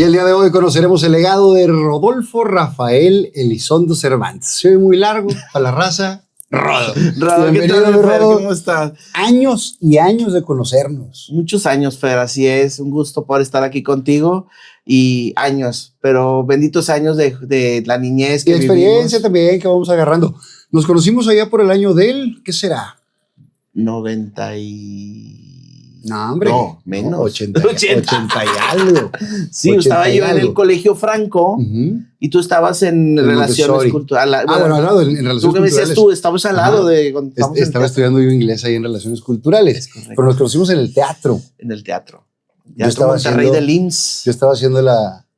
Y el día de hoy conoceremos el legado de Rodolfo Rafael Elizondo Cervantes. Se ve muy largo para la raza. Rodo. Rodo, ¿qué tal, Fer? ¿Cómo estás? Años y años de conocernos. Muchos años, Fer, así es. Un gusto poder estar aquí contigo. Y años, pero benditos años de la niñez que y experiencia vivimos. También que vamos agarrando. Nos conocimos allá por el año del, ¿qué será? 90 y... No, hombre. No, menos. 80 y algo. Sí, estaba yo en el Colegio Franco y tú estabas en relaciones culturales. Bueno, al lado, en relaciones culturales. ¿Tú qué me decías tú? Estabas al lado de... Estaba estudiando yo inglés ahí en relaciones culturales. Pero nos conocimos en el teatro. En el teatro. Yo estaba Monterrey del IMSS. Yo estaba haciendo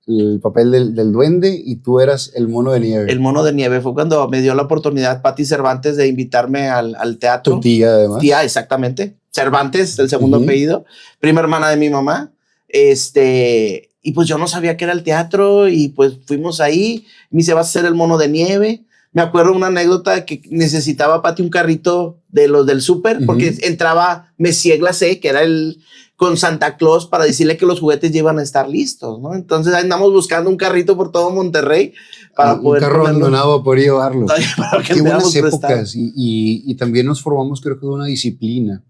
el papel del duende y tú eras el mono de nieve. El mono de nieve fue cuando me dio la oportunidad Pati Cervantes de invitarme al teatro. Tu tía, además. Tía, exactamente. Cervantes, el segundo apellido. Prima hermana de mi mamá. Y pues yo no sabía qué era el teatro y pues fuimos ahí. Me dice, vas a ser el mono de nieve. Me acuerdo una anécdota que necesitaba Pati un carrito de los del súper porque entraba Messier Glacé, que era con Santa Claus para decirle que los juguetes ya iban a estar listos, ¿no? Entonces andamos buscando un carrito por todo Monterrey para poder un carro abandonado por llevarlo. Qué buenas épocas y también nos formamos, creo que de una disciplina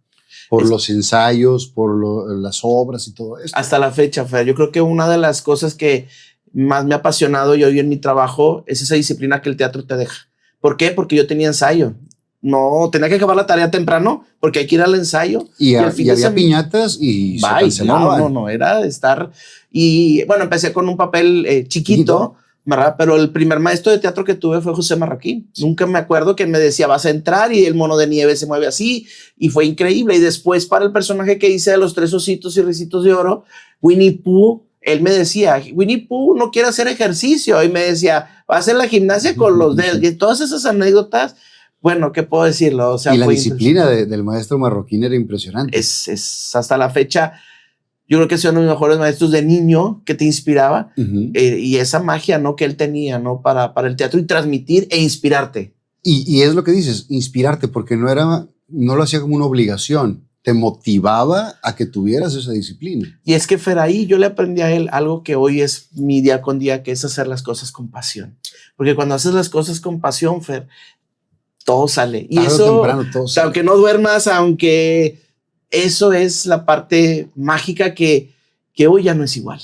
por los ensayos, por las obras y todo esto. Hasta la fecha, Fer, yo creo que una de las cosas que más me ha apasionado y hoy en mi trabajo es esa disciplina que el teatro te deja. ¿Por qué? Porque yo tenía ensayo. No, tenía que acabar la tarea temprano porque hay que ir al ensayo. Y había piñatas y se cancelaban. No, era estar... Y bueno, empecé con un papel chiquito, ¿verdad? Pero el primer maestro de teatro que tuve fue José Marroquín. Nunca me acuerdo que me decía, vas a entrar y el mono de nieve se mueve así. Y fue increíble. Y después para el personaje que hice de los 3 ositos y ricitos de oro, Winnie Pooh, él me decía, Winnie Pooh no quiere hacer ejercicio. Y me decía, va a hacer la gimnasia con los dedos. Y todas esas anécdotas... Bueno, ¿qué puedo decirlo? O sea, y la disciplina del maestro Marroquín era impresionante. Es hasta la fecha, yo creo que es uno de los mejores maestros de niño que te inspiraba y esa magia, ¿no? Que él tenía, ¿no? Para el teatro y transmitir e inspirarte. Y es lo que dices, inspirarte, porque no lo hacía como una obligación, te motivaba a que tuvieras esa disciplina. Y es que Fer, ahí yo le aprendí a él algo que hoy es mi día con día, que es hacer las cosas con pasión. Porque cuando haces las cosas con pasión, Fer, todo sale. Y eso, temprano, todo sale. Aunque no duermas, aunque eso es la parte mágica que hoy ya no es igual.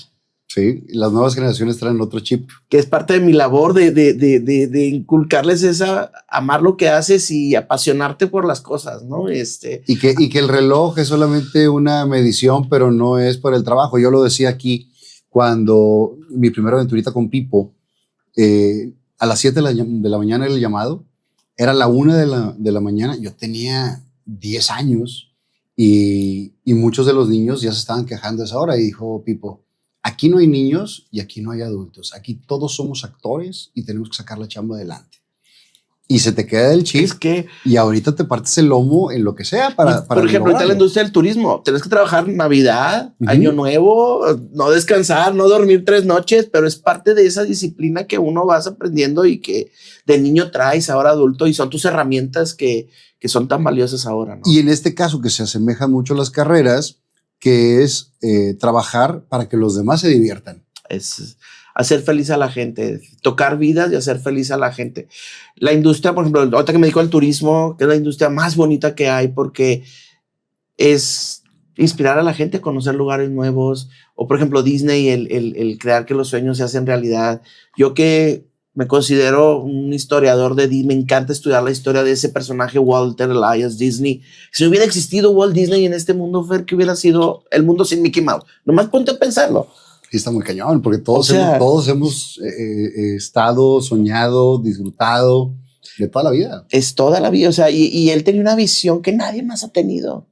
Sí, las nuevas generaciones traen otro chip. Que es parte de mi labor de inculcarles amar lo que haces y apasionarte por las cosas, ¿no? Y que el reloj es solamente una medición, pero no es para el trabajo. Yo lo decía aquí cuando mi primera aventurita con Pipo, a las 7 de la mañana era el llamado. Era la 1 de la mañana, yo tenía 10 años y muchos de los niños ya se estaban quejando a esa hora y dijo Pipo, aquí no hay niños y aquí no hay adultos, aquí todos somos actores y tenemos que sacar la chamba adelante. Y se te queda el chip y ahorita te partes el lomo en lo que sea para por ejemplo, ahorita la industria del turismo, tienes que trabajar Navidad, Año Nuevo, no descansar, no dormir 3 noches, pero es parte de esa disciplina que uno vas aprendiendo y que de niño traes ahora adulto y son tus herramientas que son tan valiosas ahora, ¿no? Y en este caso que se asemejan mucho a las carreras, que es trabajar para que los demás se diviertan. Es hacer feliz a la gente, tocar vidas y hacer feliz a la gente. La industria, por ejemplo, ahorita que me dedico al turismo, que es la industria más bonita que hay porque es inspirar a la gente a conocer lugares nuevos. O, por ejemplo, Disney, el crear que los sueños se hacen realidad. Yo que me considero un historiador de Disney, me encanta estudiar la historia de ese personaje Walter Elias Disney. Si no hubiera existido Walt Disney en este mundo, Fer, ¿qué hubiera sido el mundo sin Mickey Mouse? Nomás ponte a pensarlo. Sí, está muy cañón, porque todos hemos estado, soñado, disfrutado de toda la vida. Es toda la vida, o sea, y él tenía una visión que nadie más ha tenido.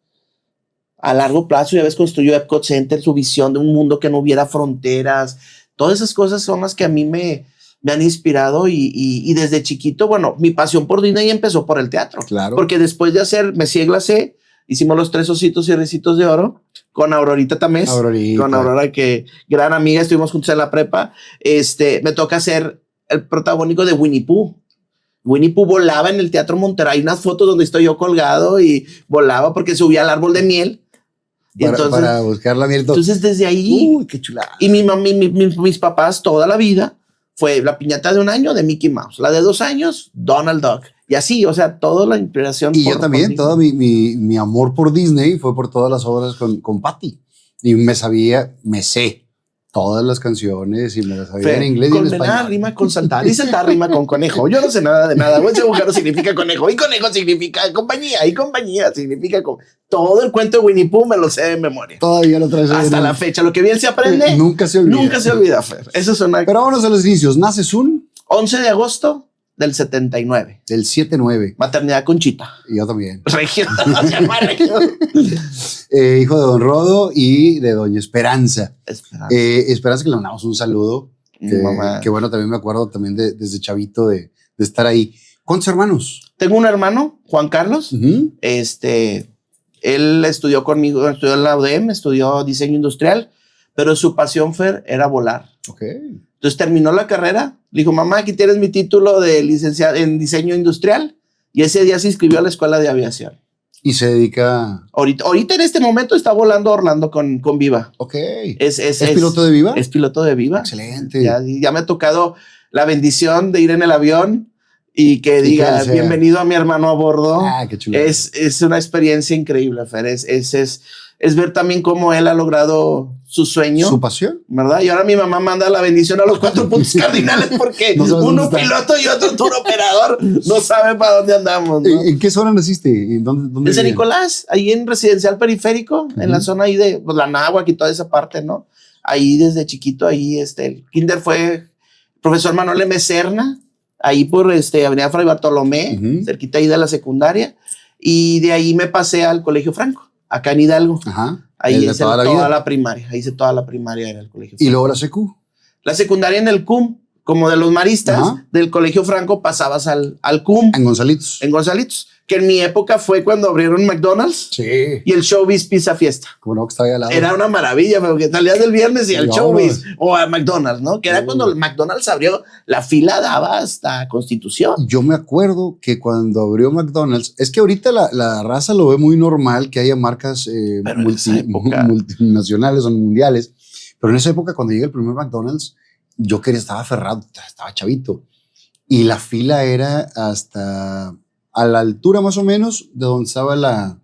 A largo plazo, ya ves, construyó Epcot Center, su visión de un mundo que no hubiera fronteras. Todas esas cosas son las que a mí me han inspirado y desde chiquito, bueno, mi pasión por Disney empezó por el teatro. Claro. Porque después de hacer Messier Glacé, hicimos los 3 ositos y ricitos de oro con Aurorita Tamés. Con Aurora, que gran amiga, estuvimos juntos en la prepa. Me toca hacer el protagónico de Winnie Pooh. Winnie Pooh volaba en el Teatro Monterrey. Hay unas fotos donde estoy yo colgado y volaba porque subía al árbol de miel. Para buscar la miel. Entonces, desde ahí. Uy, qué chulada. Y mis papás toda la vida fue la piñata de 1 año de Mickey Mouse, la de 2 años, Donald Duck. Y así, o sea, toda la inspiración. Y yo también, todo mi amor por Disney fue por todas las obras con Patty. Y me sé todas las canciones y me las sabía en inglés y en español. Condenar rima con saltar y saltar rima con conejo. Yo no sé nada de nada. Ese bújaro significa conejo y conejo significa compañía y compañía significa... Todo el cuento de Winnie Pooh me lo sé de memoria. Todavía lo traes. Hasta la fecha. Lo que bien se aprende. Nunca se olvida. Nunca se olvida, Fer. Eso es una... Pero vámonos a los inicios. Naces un... 11 de agosto del 79. Del 7-9. Maternidad Conchita. Y yo también. Regio. Se llama Regio. Hijo de Don Rodo y de Doña Esperanza. Esperanza, que le mandamos un saludo. Que bueno, también me acuerdo también desde chavito de estar ahí. ¿Cuántos hermanos? Tengo un hermano, Juan Carlos. Él estudió conmigo, estudió en la UDM, estudió diseño industrial, pero su pasión, Fer, era volar. Okay. Entonces terminó la carrera, le dijo, mamá, aquí tienes mi título de licenciado en diseño industrial, y ese día se inscribió a la escuela de aviación. Y se dedica... Ahorita en este momento está volando Orlando con Viva. Ok. ¿Es piloto de Viva? Es piloto de Viva. Excelente. Ya me ha tocado la bendición de ir en el avión y que diga, bienvenido a mi hermano a bordo. Ah, qué chulo. Es una experiencia increíble, Fer. Es ver también cómo él ha logrado su sueño. Su pasión. ¿Verdad? Y ahora mi mamá manda la bendición a los 4 puntos cardinales porque uno piloto y otro tour operador no sabe para dónde andamos, ¿no? ¿En qué zona naciste? ¿Dónde en San Nicolás, ahí en Residencial Periférico, en la zona ahí de la Náhuac y toda esa parte, ¿no? Ahí desde chiquito, ahí el kinder fue profesor Manuel M. Serna, ahí por Avenida Fray Bartolomé, cerquita ahí de la secundaria, y de ahí me pasé al Colegio Franco, acá en Hidalgo. Ajá. Ahí hice toda la primaria, ahí hice toda la primaria en el Colegio Franco. ¿Y luego la secu? La secundaria en el CUM, como de los maristas. Ajá. Del Colegio Franco pasabas al CUM. En Gonzalitos. En Gonzalitos, que en mi época fue cuando abrieron McDonald's. Sí. Y el Showbiz Pizza Fiesta. Como no, que estaba ahí al lado. Era una maravilla, porque salías del viernes y al Showbiz o a McDonald's, ¿no? Que era cuando el McDonald's abrió, la fila daba hasta Constitución. Yo me acuerdo que cuando abrió McDonald's, es que ahorita la raza lo ve muy normal que haya marcas multinacionales o mundiales, pero en esa época cuando llega el primer McDonald's, yo estaba aferrado, estaba chavito, y la fila era hasta a la altura más o menos de donde estaba la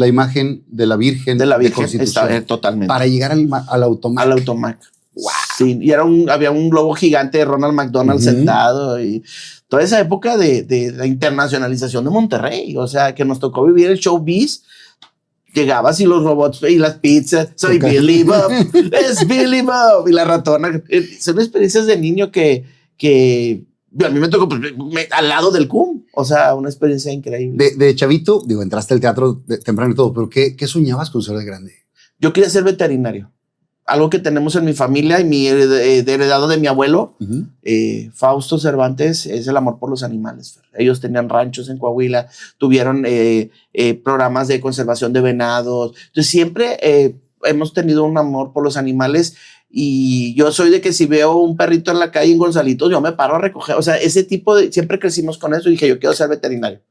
imagen de la Virgen de Constitución, totalmente. Para llegar al Automac. Al Automac. Wow. Sí, y había un globo gigante de Ronald McDonald sentado, y toda esa época de la internacionalización de Monterrey, o sea, que nos tocó vivir el showbiz. Llegabas y los robots y las pizzas, soy Billy Bob, es Billy Bob, y la ratona. Son experiencias de niño que a mí me tocó al lado del CUM, o sea, una experiencia increíble. De chavito, digo, entraste al teatro temprano y todo, pero ¿qué soñabas con ser de grande? Yo quería ser veterinario. Algo que tenemos en mi familia y mi heredado de mi abuelo, Fausto Cervantes, es el amor por los animales. Ellos tenían ranchos en Coahuila, tuvieron programas de conservación de venados. Entonces siempre hemos tenido un amor por los animales, y yo soy de que si veo un perrito en la calle en Gonzalitos, yo me paro a recoger. O sea, ese tipo de... Siempre crecimos con eso y dije, yo quiero ser veterinario.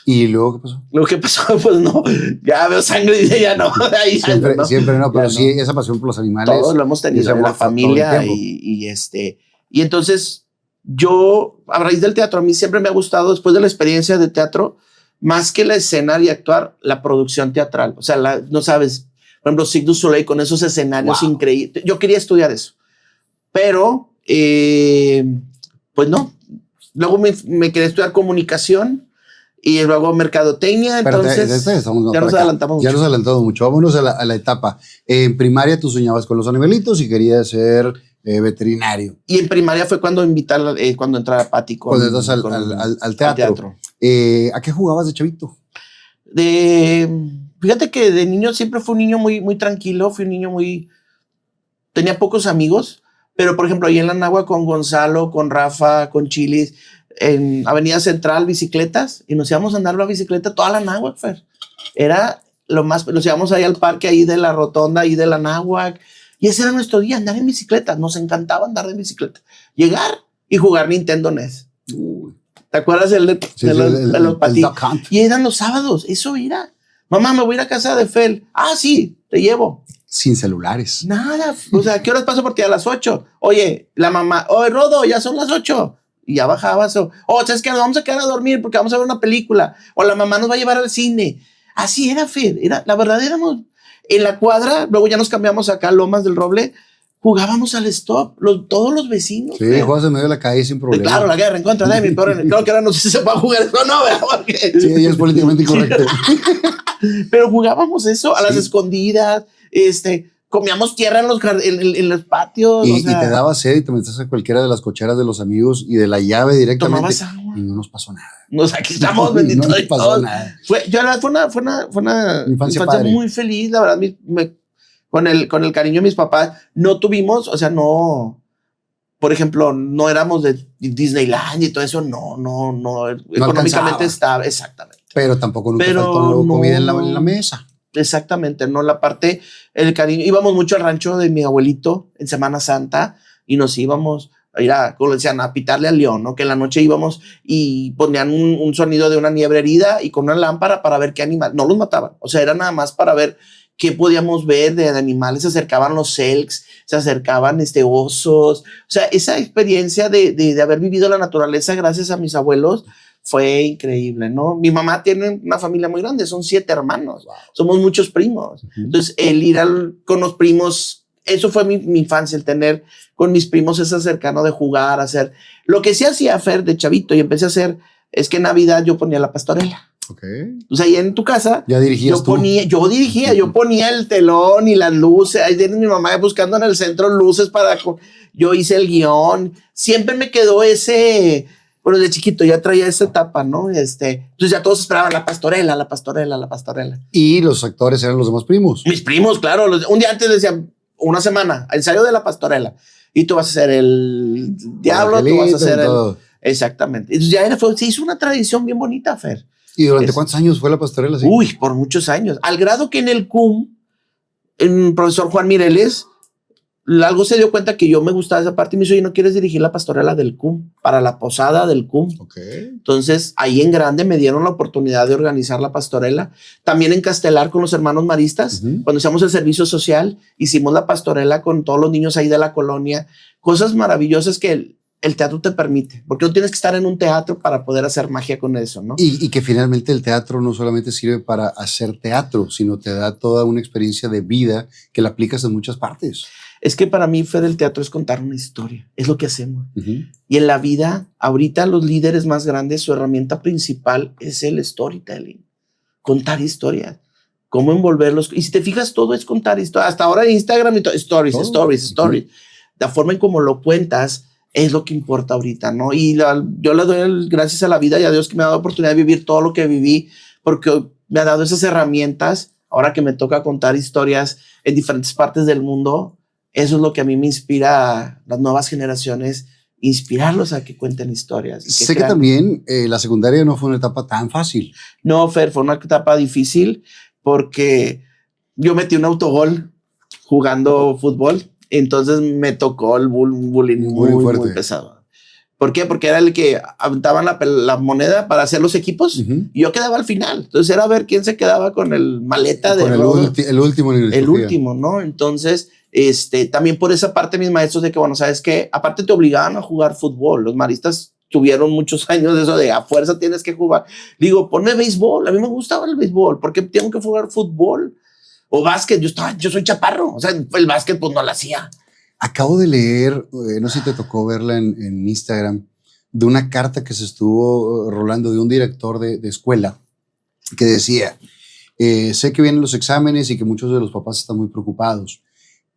¿Y luego qué pasó? Lo que pasó, pues no, ya veo sangre y ya no. Ahí siempre no, pero sí, esa pasión por los animales. Todos lo hemos tenido en la familia y entonces yo, a raíz del teatro, a mí siempre me ha gustado, después de la experiencia de teatro, más que la escena y actuar, la producción teatral. O sea, no sabes, por ejemplo, Cirque du Soleil con esos escenarios increíbles. Yo quería estudiar eso, pero pues no. Luego me quedé estudiar comunicación y luego mercadotecnia. Entonces ya nos adelantamos mucho. Vámonos a la etapa. En primaria tú soñabas con los animalitos y querías ser veterinario. Y en primaria fue cuando cuando entraba Pati cuando entras al teatro. ¿A qué jugabas de chavito? Fíjate que de niño siempre fui un niño muy, muy tranquilo. Fui un niño tenía pocos amigos, pero por ejemplo ahí en la Náhuac con Gonzalo, con Rafa, con Chilis, en Avenida Central, bicicletas, y nos íbamos a andar la bicicleta toda la Náhuac, Fer. Era lo más, nos íbamos ahí al parque ahí de la rotonda, ahí de la Náhuac, y ese era nuestro día, andar en bicicleta. Nos encantaba andar en bicicleta. Llegar y jugar Nintendo NES. ¿Te acuerdas de los patitos? Y eran los sábados, eso era. Mamá, me voy a ir a casa de Fel. Ah, sí, te llevo. Sin celulares. Nada, o sea, ¿qué horas paso por ti? A las 8. Oye, la mamá, oye, Rodo, ya son las 8. Y ya bajabas. ¿Sabes qué? Nos vamos a quedar a dormir porque vamos a ver una película. O la mamá nos va a llevar al cine. Así era, Fer. La verdad, éramos en la cuadra. Luego ya nos cambiamos acá a Lomas del Roble. Jugábamos al stop, todos los vecinos. Sí, jugabas en medio de la calle sin problema. Claro, la guerra en contra de mi peor. Creo que ahora no sé si se va a jugar eso o no, ¿verdad? Porque... Sí, ella es políticamente incorrecto. Pero jugábamos eso a las escondidas, comíamos tierra en los patios. Y te daba sed y te metías a cualquiera de las cocheras de los amigos y de la llave directamente. Tomabas agua. Y no nos pasó nada. Aquí estamos, bendito. No nos pasó nada. Fue una infancia muy feliz, la verdad. Con el cariño de mis papás, no tuvimos, o sea, no, por ejemplo, no éramos de Disneyland y todo eso, no económicamente estaba, exactamente. Pero tampoco nunca faltó comida en la mesa. Exactamente, no, la parte, el cariño, íbamos mucho al rancho de mi abuelito en Semana Santa y nos íbamos a ir como decían, a pitarle al león, ¿no? Que en la noche íbamos y ponían un sonido de una liebre herida y con una lámpara para ver qué animal, no los mataban, o sea, era nada más para ver qué podíamos ver de animales. Se acercaban los elks, se acercaban osos. O sea, esa experiencia de haber vivido la naturaleza gracias a mis abuelos fue increíble, ¿no? Mi mamá tiene una familia muy grande, son 7 hermanos. Wow. Somos muchos primos. Entonces, el ir con los primos, eso fue mi infancia, el tener con mis primos ese cercano de jugar, hacer. Lo que sí hacía Fer de chavito y empecé a hacer es que en Navidad yo ponía la pastorela. Okay. O sea, ahí en tu casa, ¿ya dirigías yo ponía el telón y las luces. Ahí tiene mi mamá buscando en el centro luces yo hice el guión. Siempre me quedó bueno, de chiquito ya traía esa etapa, ¿no? Entonces ya todos esperaban la pastorela. Y los actores eran los demás primos. Mis primos, claro. Un día antes decían, una semana, ensayo de la pastorela. Y tú vas a ser el diablo, tú vas a ser el... Exactamente. Entonces ya se hizo una tradición bien bonita, Fer. ¿Y durante cuántos años fue la pastorela? ¿Sí? Uy, por muchos años. Al grado que en el CUM, el profesor Juan Mireles, algo se dio cuenta que yo me gustaba esa parte y me dijo, oye, ¿no quieres dirigir la pastorela del CUM? Para la posada del CUM. Okay. Entonces, ahí en grande me dieron la oportunidad de organizar la pastorela. También en Castelar con los hermanos maristas. Cuando hicimos el servicio social, hicimos la pastorela con todos los niños ahí de la colonia. Cosas maravillosas que el teatro te permite, porque no tienes que estar en un teatro para poder hacer magia con eso, ¿no? Y que finalmente el teatro no solamente sirve para hacer teatro, sino te da toda una experiencia de vida que la aplicas en muchas partes. Es que para mí, Fer, el teatro es contar una historia, es lo que hacemos. Y en la vida, ahorita los líderes más grandes, su herramienta principal es el storytelling, contar historias, cómo envolverlos. Y si te fijas, todo es contar historias. Hasta ahora en Instagram, stories. La forma en cómo lo cuentas es lo que importa ahorita, ¿no? Y yo le doy gracias a la vida y a Dios que me ha dado la oportunidad de vivir todo lo que viví, porque me ha dado esas herramientas. Ahora que me toca contar historias en diferentes partes del mundo, eso es lo que a mí me inspira a las nuevas generaciones, inspirarlos a que cuenten historias. Sé que también la secundaria no fue una etapa tan fácil. No, Fer, fue una etapa difícil porque yo metí un autogol jugando fútbol. Entonces me tocó el bullying muy pesado. ¿Por qué? Porque era el que aventaban la moneda para hacer los equipos y yo quedaba al final. Entonces era ver quién se quedaba con el maleta de el último. El último, ¿no? Entonces, también por esa parte mis maestros de que, bueno, ¿sabes qué? Aparte te obligaban a jugar fútbol. Los maristas tuvieron muchos años de eso de a fuerza tienes que jugar. Digo, ponme béisbol. A mí me gustaba el béisbol. ¿Por qué tengo que jugar fútbol? O básquet, yo soy chaparro, o sea, el básquet pues no lo hacía. Acabo de leer, no sé si te tocó verla en Instagram, de una carta que se estuvo rolando de un director de escuela que decía, sé que vienen los exámenes y que muchos de los papás están muy preocupados,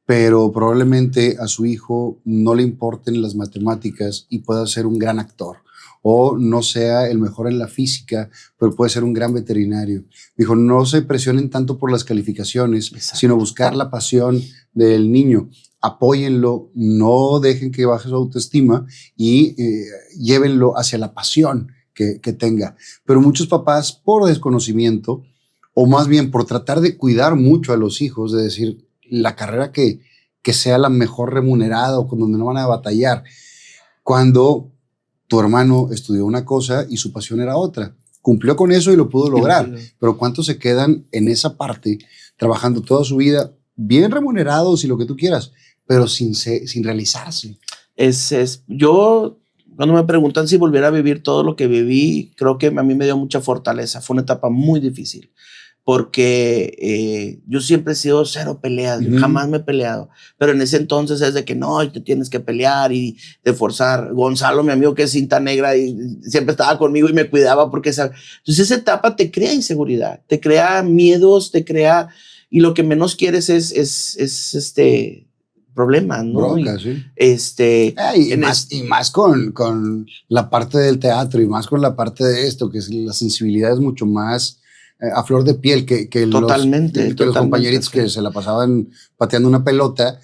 pero probablemente a su hijo no le importen las matemáticas y pueda ser un gran actor. O no sea el mejor en la física, pero puede ser un gran veterinario. Dijo, no se presionen tanto por las calificaciones, sino buscar la pasión del niño. Apóyenlo, no dejen que baje su autoestima y llévenlo hacia la pasión que tenga. Pero muchos papás, por desconocimiento, o más bien por tratar de cuidar mucho a los hijos, de decir, la carrera que sea la mejor remunerada o con donde no van a batallar, cuando tu hermano estudió una cosa y su pasión era otra. cumplió con eso y lo pudo lograr. Sí. Pero ¿cuántos se quedan en esa parte trabajando toda su vida, bien remunerados y lo que tú quieras, pero sin realizarse? Yo, cuando me preguntan si volviera a vivir todo lo que viví, creo que a mí me dio mucha fortaleza. Fue una etapa muy difícil porque yo siempre he sido cero peleas, jamás me he peleado, pero en ese entonces es de que no, te tienes que pelear y de forzar. Gonzalo, mi amigo que es cinta negra y siempre estaba conmigo y me cuidaba porque entonces esa etapa te crea inseguridad, te crea miedos, y lo que menos quieres es problemas, ¿no? Bronca, sí. Y más con la parte del teatro y más con la parte de esto, que es la sensibilidad es mucho más a flor de piel que totalmente, los compañeritos que se la pasaban pateando una pelota,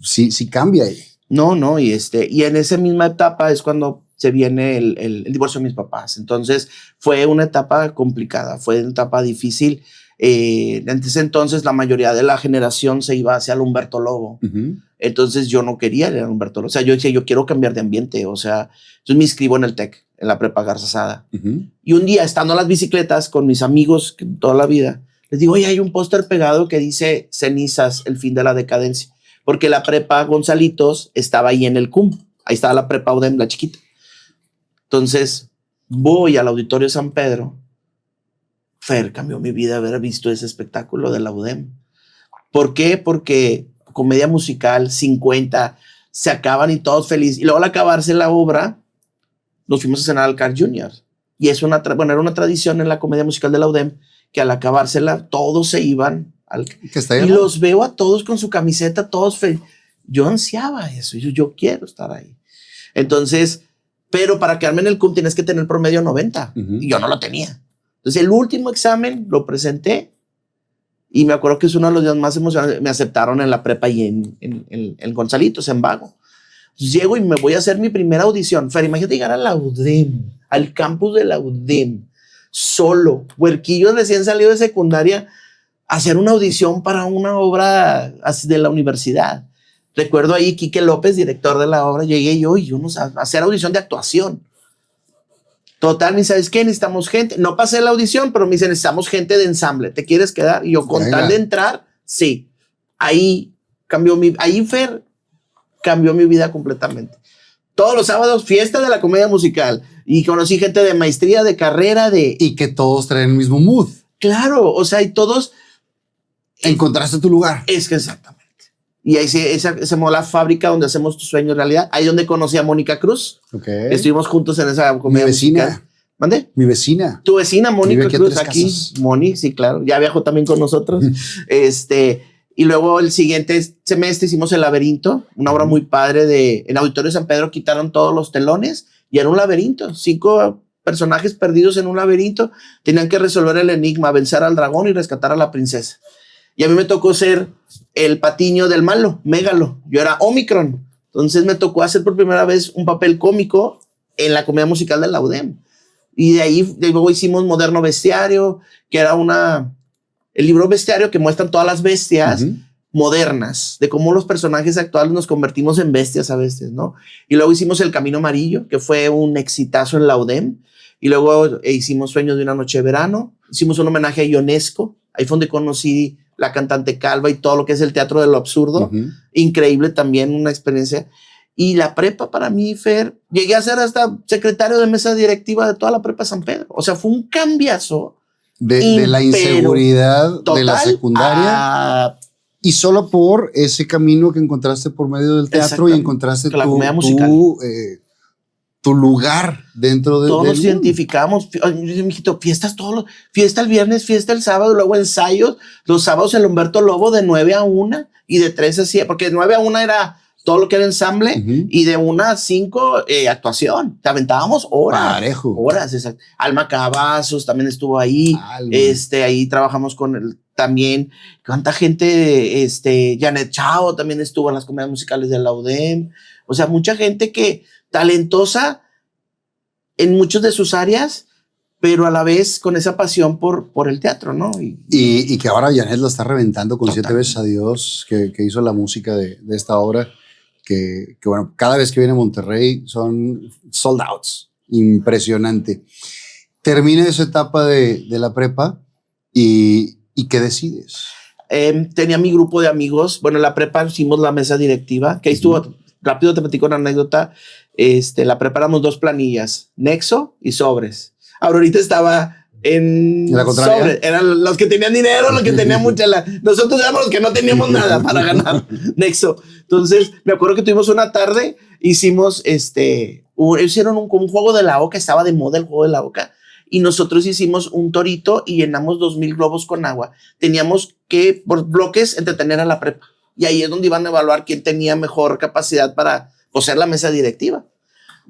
sí cambia. No, y en esa misma etapa es cuando se viene el divorcio de mis papás. Entonces fue una etapa complicada, fue una etapa difícil. En ese entonces la mayoría de la generación se iba hacia el Humberto Lobo. Entonces yo no quería ir a Humberto Lobo. O sea, yo decía, yo quiero cambiar de ambiente. O sea, entonces me inscribo en el TEC, en la prepa Garza Sada. Y un día, estando en las bicicletas con mis amigos toda la vida, les digo, oye, hay un póster pegado que dice Cenizas, el fin de la decadencia. Porque la prepa Gonzalitos estaba ahí en el CUM. Ahí estaba la prepa UDEM, la chiquita. Entonces voy al Auditorio San Pedro. Fer, cambió mi vida haber visto ese espectáculo de la UDEM. ¿Por qué? Porque comedia musical, 50, se acaban y todos felices. Y luego al acabarse la obra, nos fuimos a cenar al Carl Jr. Y es era una tradición en la comedia musical de la UDEM que al acabársela, todos se iban. Y los veo a todos con su camiseta, todos felices. Yo ansiaba eso. Yo quiero estar ahí. Entonces, pero para quedarme en el CUM tienes que tener promedio 90. Y yo no lo tenía. Entonces, el último examen lo presenté y me acuerdo que es uno de los días más emocionantes. Me aceptaron en la prepa y en Gonzalitos, en Vago. Entonces, llego y me voy a hacer mi primera audición. Fer, imagínate llegar a la UDEM, al campus de la UDEM, solo, huerquillo recién salido de secundaria, a hacer una audición para una obra de la universidad. Recuerdo ahí Quique López, director de la obra, llegué yo y unos a hacer audición de actuación. Total, ni sabes qué, necesitamos gente. No pasé la audición, pero me dicen, necesitamos gente de ensamble. ¿Te quieres quedar? Y yo, con tal de entrar, sí. Ahí Fer cambió mi vida completamente. Todos los sábados, fiesta de la comedia musical. Y conocí gente de maestría, de carrera, Y que todos traen el mismo mood. Claro, o sea, y todos... Encontraste tu lugar. Es que exactamente. Y ahí se movió la fábrica donde hacemos tus sueños realidad. Ahí donde conocí a Mónica Cruz. Okay. Estuvimos juntos en esa comedia musical. ¿Mande? Mi vecina. Tu vecina, Mónica Cruz, aquí. Moni, sí, claro. Ya viajó también con nosotros. Y luego el siguiente semestre hicimos El Laberinto, una obra muy padre en Auditorio San Pedro quitaron todos los telones y era un laberinto. 5 personajes perdidos en un laberinto. Tenían que resolver el enigma, vencer al dragón y rescatar a la princesa. Y a mí me tocó ser el patiño del malo, Mégalo. Yo era Omicron. Entonces me tocó hacer por primera vez un papel cómico en la comedia musical de la UDEM. Y de ahí luego hicimos Moderno Bestiario, que era el libro bestiario que muestran todas las bestias modernas, de cómo los personajes actuales nos convertimos en bestias a veces, ¿no? Y luego hicimos El Camino Amarillo, que fue un exitazo en la UDEM. Y luego hicimos Sueños de una Noche de Verano. Hicimos un homenaje a Ionesco. Ahí fue donde conocí la cantante Calva y todo lo que es el teatro de lo absurdo. Increíble también, una experiencia. Y la prepa para mí, Fer, llegué a ser hasta secretario de mesa directiva de toda la prepa San Pedro. O sea, fue un cambiazo. De la inseguridad total, de la secundaria. Y solo por ese camino que encontraste por medio del teatro y encontraste tu lugar dentro de todos nos identificamos. Fiesta el viernes, fiesta el sábado, luego ensayos. Los sábados el Humberto Lobo de 9 a 1 y de 3 a 7, porque de 9 a 1 era todo lo que era ensamble y de 1 a 5 actuación. Te aventábamos horas. Parejo. Horas, exacto. Alma Cavazos también estuvo ahí. Ahí trabajamos con él también. ¿Cuánta gente? Janet Chao también estuvo en las comedias musicales de la UDEM. O sea, mucha gente que talentosa en muchas de sus áreas, pero a la vez con esa pasión por el teatro, ¿no? Y que ahora Janet la está reventando con 7 veces a Dios, que hizo la música de esta obra, que bueno, cada vez que viene a Monterrey son sold outs, impresionante. Termina esa etapa de la prepa y ¿qué decides? Tenía mi grupo de amigos. Bueno, en la prepa hicimos la mesa directiva, que ahí estuvo, rápido te platico una anécdota. La preparamos 2 planillas, Nexo y Sobres. Ahorita estaba en ¿La contraria? Sobres. Eran los que tenían dinero, los que tenían mucha nosotros éramos los que no teníamos nada para ganar Nexo. Entonces, me acuerdo que tuvimos una tarde, hicimos hicieron un juego de la oca, estaba de moda el juego de la oca. Y nosotros hicimos un torito y llenamos 2,000 globos con agua. Teníamos que, por bloques, entretener a la prepa. Y ahí es donde iban a evaluar quién tenía mejor capacidad para ser la mesa directiva.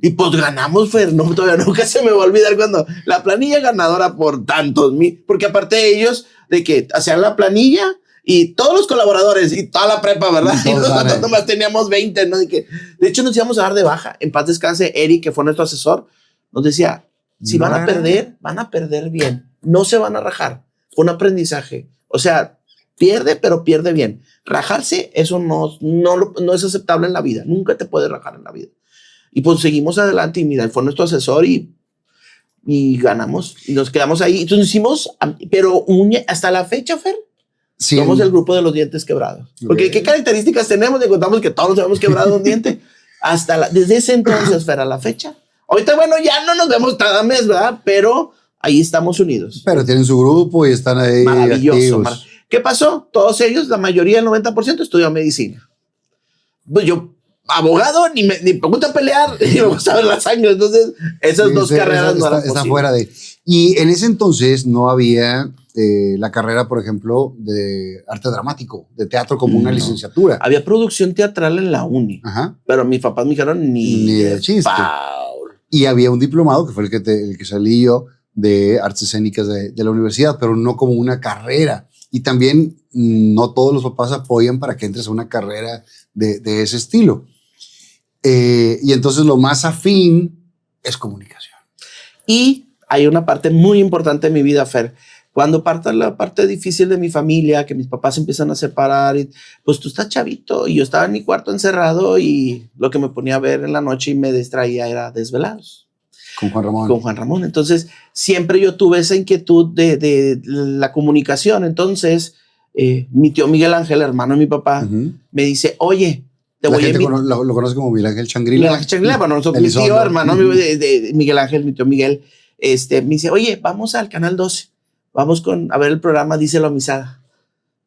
Y pues ganamos, Fer. No, todavía nunca se me va a olvidar cuando la planilla ganadora por tantos mil. Porque aparte de ellos, de que hacían la planilla y todos los colaboradores y toda la prepa, ¿verdad? Y nosotros nomás teníamos 20, ¿no? De hecho, nos íbamos a dar de baja. En paz descanse, Eric, que fue nuestro asesor, nos decía, si van a perder bien. No se van a rajar. Fue un aprendizaje. O sea, pierde, pero pierde bien. Rajarse, eso no es aceptable en la vida. Nunca te puedes rajar en la vida. Y pues seguimos adelante y mira, fue nuestro asesor y ganamos. Y nos quedamos ahí. Entonces hicimos, pero hasta la fecha, Fer, sí, somos el grupo de los dientes quebrados. Porque ¿qué características tenemos? Le contamos que todos nos hemos quebrado un diente. Desde ese entonces, Fer, a la fecha. Ahorita, bueno, ya no nos vemos cada mes, ¿verdad? Pero ahí estamos unidos. Pero tienen su grupo y están ahí. Maravilloso. ¿Qué pasó? Todos ellos, la mayoría, el 90%, estudió medicina. Pues yo, abogado, ni me gusta pelear, ni me gusta ver la sangre. Entonces, esas dos carreras no eran está fuera de. Y en ese entonces no había la carrera, por ejemplo, de arte dramático, de teatro como una licenciatura. Había producción teatral en la uni. Ajá. Pero mis papás me dijeron ni de chiste. Y había un diplomado, que fue el que salí yo, de artes escénicas de la universidad, pero no como una carrera. Y también no todos los papás apoyan para que entres a una carrera de ese estilo. Y entonces lo más afín es comunicación. Y hay una parte muy importante de mi vida, Fer. Cuando parta la parte difícil de mi familia, que mis papás se empiezan a separar, pues tú estás chavito y yo estaba en mi cuarto encerrado y lo que me ponía a ver en la noche y me distraía era Desvelados. Con Juan Ramón. Con Juan Ramón. Entonces, siempre yo tuve esa inquietud de la comunicación. Entonces, mi tío Miguel Ángel, hermano de mi papá, me dice, oye, te voy a invitar. Lo conoce como Miguel Ángel Changrila. Miguel Ángel Changrila, bueno, nosotros, mi tío, hermano de Miguel Ángel, mi tío Miguel, me dice, oye, vamos al Canal 12. Vamos a ver el programa Díselo a Misada.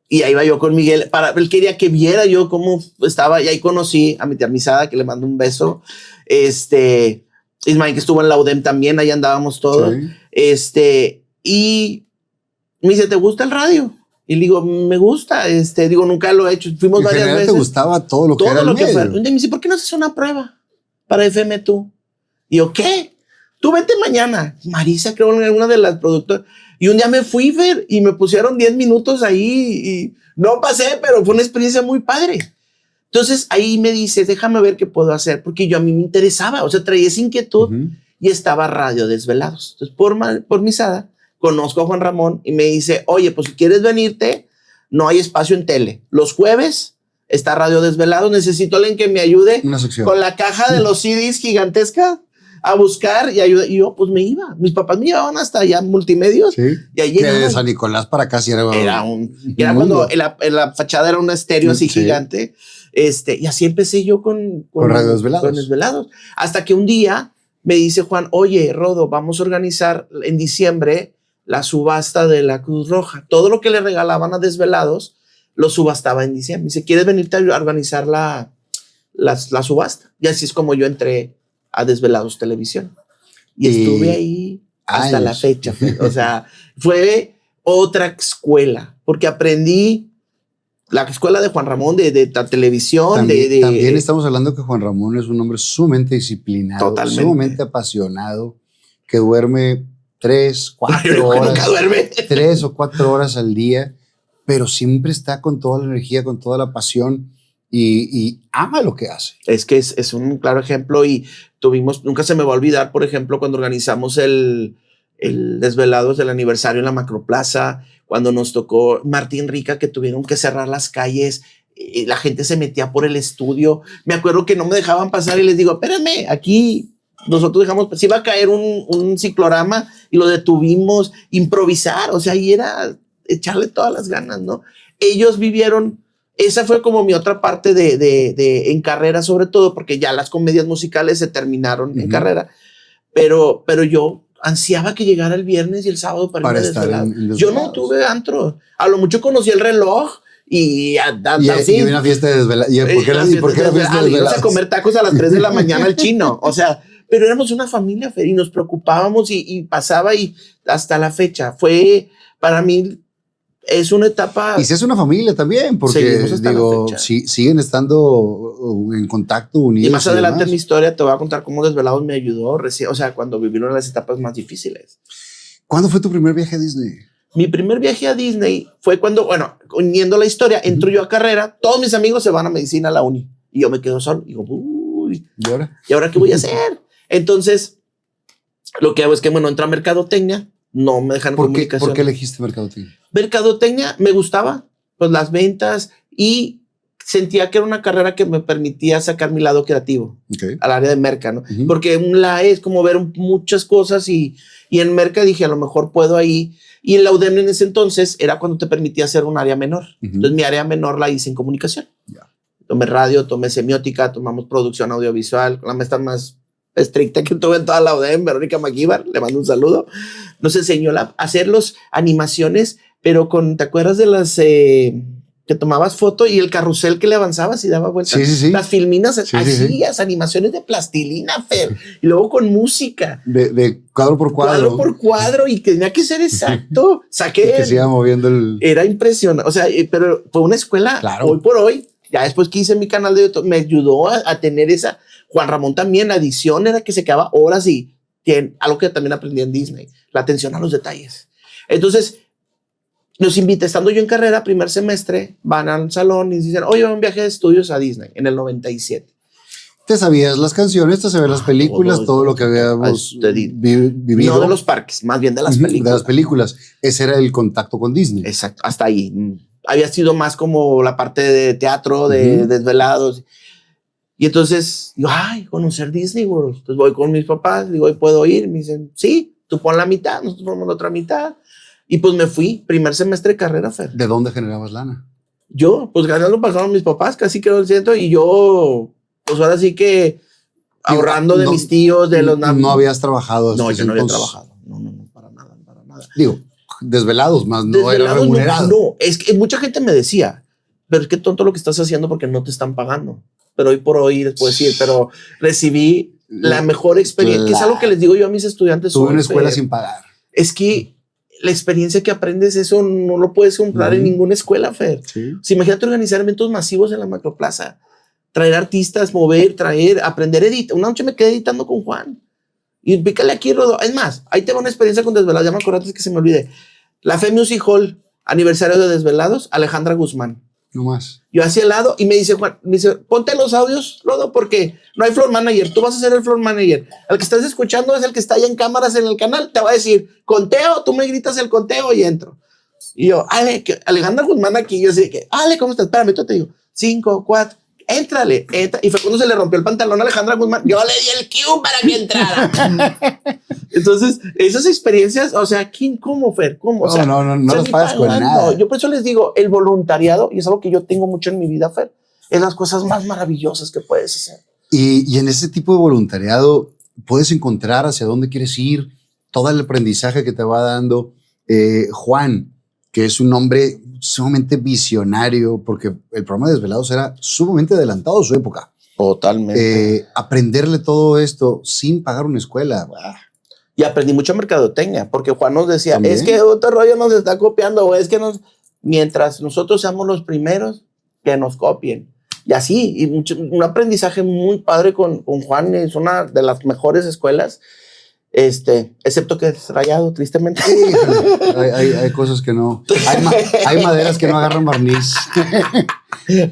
Y ahí iba yo con Miguel. Él quería que viera yo cómo estaba. Y ahí conocí a mi tía Misada, que le mando un beso. Ismael, que estuvo en la UDEM también. Ahí andábamos todos. Sí. Y me dice, ¿te gusta el radio? Y le digo, me gusta. Digo, nunca lo he hecho. Fuimos varias veces. ¿Te gustaba todo lo que era el medio? Y me dice, ¿por qué no haces una prueba para FM tú? Y yo, ¿qué? Tú vete mañana. Marisa, creo, una de las productoras. Y un día me fui, Fer, y me pusieron 10 minutos ahí y no pasé, pero fue una experiencia muy padre. Entonces ahí me dice, déjame ver qué puedo hacer, porque a mí me interesaba, o sea, traía esa inquietud y estaba Radio Desvelados. Entonces por Misada conozco a Juan Ramón y me dice, oye, pues si quieres venirte, no hay espacio en tele. Los jueves está Radio Desvelados, necesito alguien que me ayude con la caja de los CDs gigantesca a buscar y ayudar. Y yo, pues me iba. Mis papás me llevaban hasta allá multimedios. Sí. Y allí que de San Nicolás para acá sí era cuando la fachada era un estéreo así gigante. Y así empecé yo con Radio Desvelados. Con Desvelados. Hasta que un día me dice Juan, oye, Rodo, vamos a organizar en diciembre la subasta de la Cruz Roja. Todo lo que le regalaban a Desvelados lo subastaba en diciembre. Me dice, ¿quieres venirte a organizar la subasta? Y así es como yo entré a Desvelados Televisión. Y estuve ahí hasta la fecha. O sea, fue otra escuela, porque aprendí la escuela de Juan Ramón, de la televisión. También estamos hablando que Juan Ramón es un hombre sumamente disciplinado, totalmente, sumamente apasionado, que duerme 3, 4 horas. Nunca duerme. 3 o 4 horas al día, pero siempre está con toda la energía, con toda la pasión. Y ama lo que hace. Es que es un claro ejemplo y nunca se me va a olvidar, por ejemplo, cuando organizamos el Desvelados del aniversario en la Macroplaza, cuando nos tocó Martín Rica, que tuvieron que cerrar las calles, y la gente se metía por el estudio. Me acuerdo que no me dejaban pasar y les digo, espérame, aquí nosotros dejamos, pues iba a caer un ciclorama y lo detuvimos, improvisar, o sea, y era echarle todas las ganas, ¿no? Ellos vivieron, esa fue como mi otra parte en carrera, sobre todo, porque ya las comedias musicales se terminaron en carrera, pero yo ansiaba que llegara el viernes y el sábado para irme desvelado. Yo no tuve antro, a lo mucho conocí el reloj, y una fiesta de desvelada. ¿Por qué era fiesta de desvelada? Íbamos a comer tacos a las 3 de la mañana al chino. O sea, pero éramos una familia, Fer, y nos preocupábamos y pasaba, y hasta la fecha fue, para mí, es una etapa. Y si es una familia también, porque digo, siguen estando en contacto, unidos. Y más adelante en mi historia te voy a contar cómo Desvelados me ayudó, o sea, cuando vivieron las etapas más difíciles. ¿Cuándo fue tu primer viaje a Disney? Mi primer viaje a Disney fue cuando, bueno, uniendo la historia, entro yo a carrera, todos mis amigos se van a medicina a la uni y yo me quedo solo. Digo, uy, ¿y ahora qué voy a hacer? Entonces, lo que hago es que, bueno, entro a mercadotecnia, no me dejan comunicación. ¿Por qué elegiste mercadotecnia? Mercadotecnia me gustaba, pues las ventas, y sentía que era una carrera que me permitía sacar mi lado creativo al área de merca, ¿no? Porque la es como ver muchas cosas y en merca dije, a lo mejor puedo ahí. Y en la UDEM en ese entonces era cuando te permitía hacer un área menor. Entonces mi área menor la hice en comunicación. Tomé radio, tomé semiótica, tomamos producción audiovisual. La maestra más estricta que tuve en toda la UDEM, Verónica Maguíbar, le mando un saludo. Nos enseñó a hacer las animaciones, pero ¿te acuerdas de las que tomabas foto y el carrusel que le avanzabas y daba vueltas? Sí. Las filminas, hacías animaciones de plastilina, Fer, y luego con música. De cuadro por cuadro. Cuadro por cuadro, y tenía que ser exacto. Saqué. Que se iba moviendo Era impresionante. O sea, pero fue una escuela, claro. Hoy por hoy, ya después que hice mi canal de YouTube, me ayudó a tener esa. Juan Ramón también, la edición era que se quedaba horas y algo que también aprendí en Disney, la atención a los detalles. Entonces, nos invita, estando yo en carrera, primer semestre, van al salón y dicen, oye, un viaje de estudios a Disney en el 97. Te sabías las canciones, te sabías las películas, todo lo que habíamos vivido. No de los parques, más bien de las películas. De las películas. Ese era el contacto con Disney. Exacto, hasta ahí. Había sido más como la parte de teatro, de Desvelados. Y entonces, yo, conocer Disney World. Entonces voy con mis papás, digo, ¿y puedo ir? Me dicen, sí, tú pon la mitad, nosotros ponemos la otra mitad. Y pues me fui, primer semestre de carrera, Fer. ¿De dónde generabas lana? Yo, pues ganando pasaron mis papás, casi quedó el ciento, y yo, pues ahora sí que ahorrando de mis tíos, de los... No habías trabajado. No, yo no había trabajado. No, para nada. Digo, Desvelados, más no era remunerado. No, es que mucha gente me decía, pero es que tonto lo que estás haciendo porque no te están pagando. Pero hoy por hoy les puedo decir, pero recibí la mejor experiencia, que es algo que les digo yo a mis estudiantes. Tuve una escuela sin pagar. Es que la experiencia que aprendes, eso no lo puedes comprar en ninguna escuela, Fer. Sí. O sea, imagínate organizar eventos masivos en la Macroplaza, traer artistas, aprender a editar. Una noche me quedé editando con Juan. Y pícale aquí, Rodo. Es más, ahí tengo una experiencia con Desvelados. Ya me acordé antes que se me olvide. La Fe Music Hall, aniversario de Desvelados, Alejandra Guzmán. No más. Yo hacia el lado y me dice Juan, ponte los audios, Rodo, porque no hay floor manager. Tú vas a ser el floor manager. El que estás escuchando es el que está allá en cámaras en el canal. Te va a decir, conteo, tú me gritas el conteo y entro. Y yo, Alejandra Guzmán aquí. Yo así que, ¿cómo estás? Espérame, tú te digo, 5, 4, entra. Y fue cuando se le rompió el pantalón a Alejandra Guzmán. Yo le di el cue para que entrara. Entonces, esas experiencias, o sea, ¿cómo, Fer? ¿Cómo? O sea, no las pagas con nada. Yo por eso les digo, el voluntariado, y es algo que yo tengo mucho en mi vida, Fer, es las cosas más maravillosas que puedes hacer. Y en ese tipo de voluntariado puedes encontrar hacia dónde quieres ir, todo el aprendizaje que te va dando. Juan, que es un hombre sumamente visionario, porque el programa de Desvelados era sumamente adelantado a su época. Totalmente. Aprenderle todo esto sin pagar una escuela. Y aprendí mucho mercadotecnia, porque Juan nos decía, ¿también? Es que otro rollo nos está copiando, o es que mientras nosotros seamos los primeros, que nos copien. Y así, un aprendizaje muy padre con Juan, es una de las mejores escuelas, excepto que es Rayado, tristemente. Sí, hay cosas que no, hay maderas que no agarran barniz.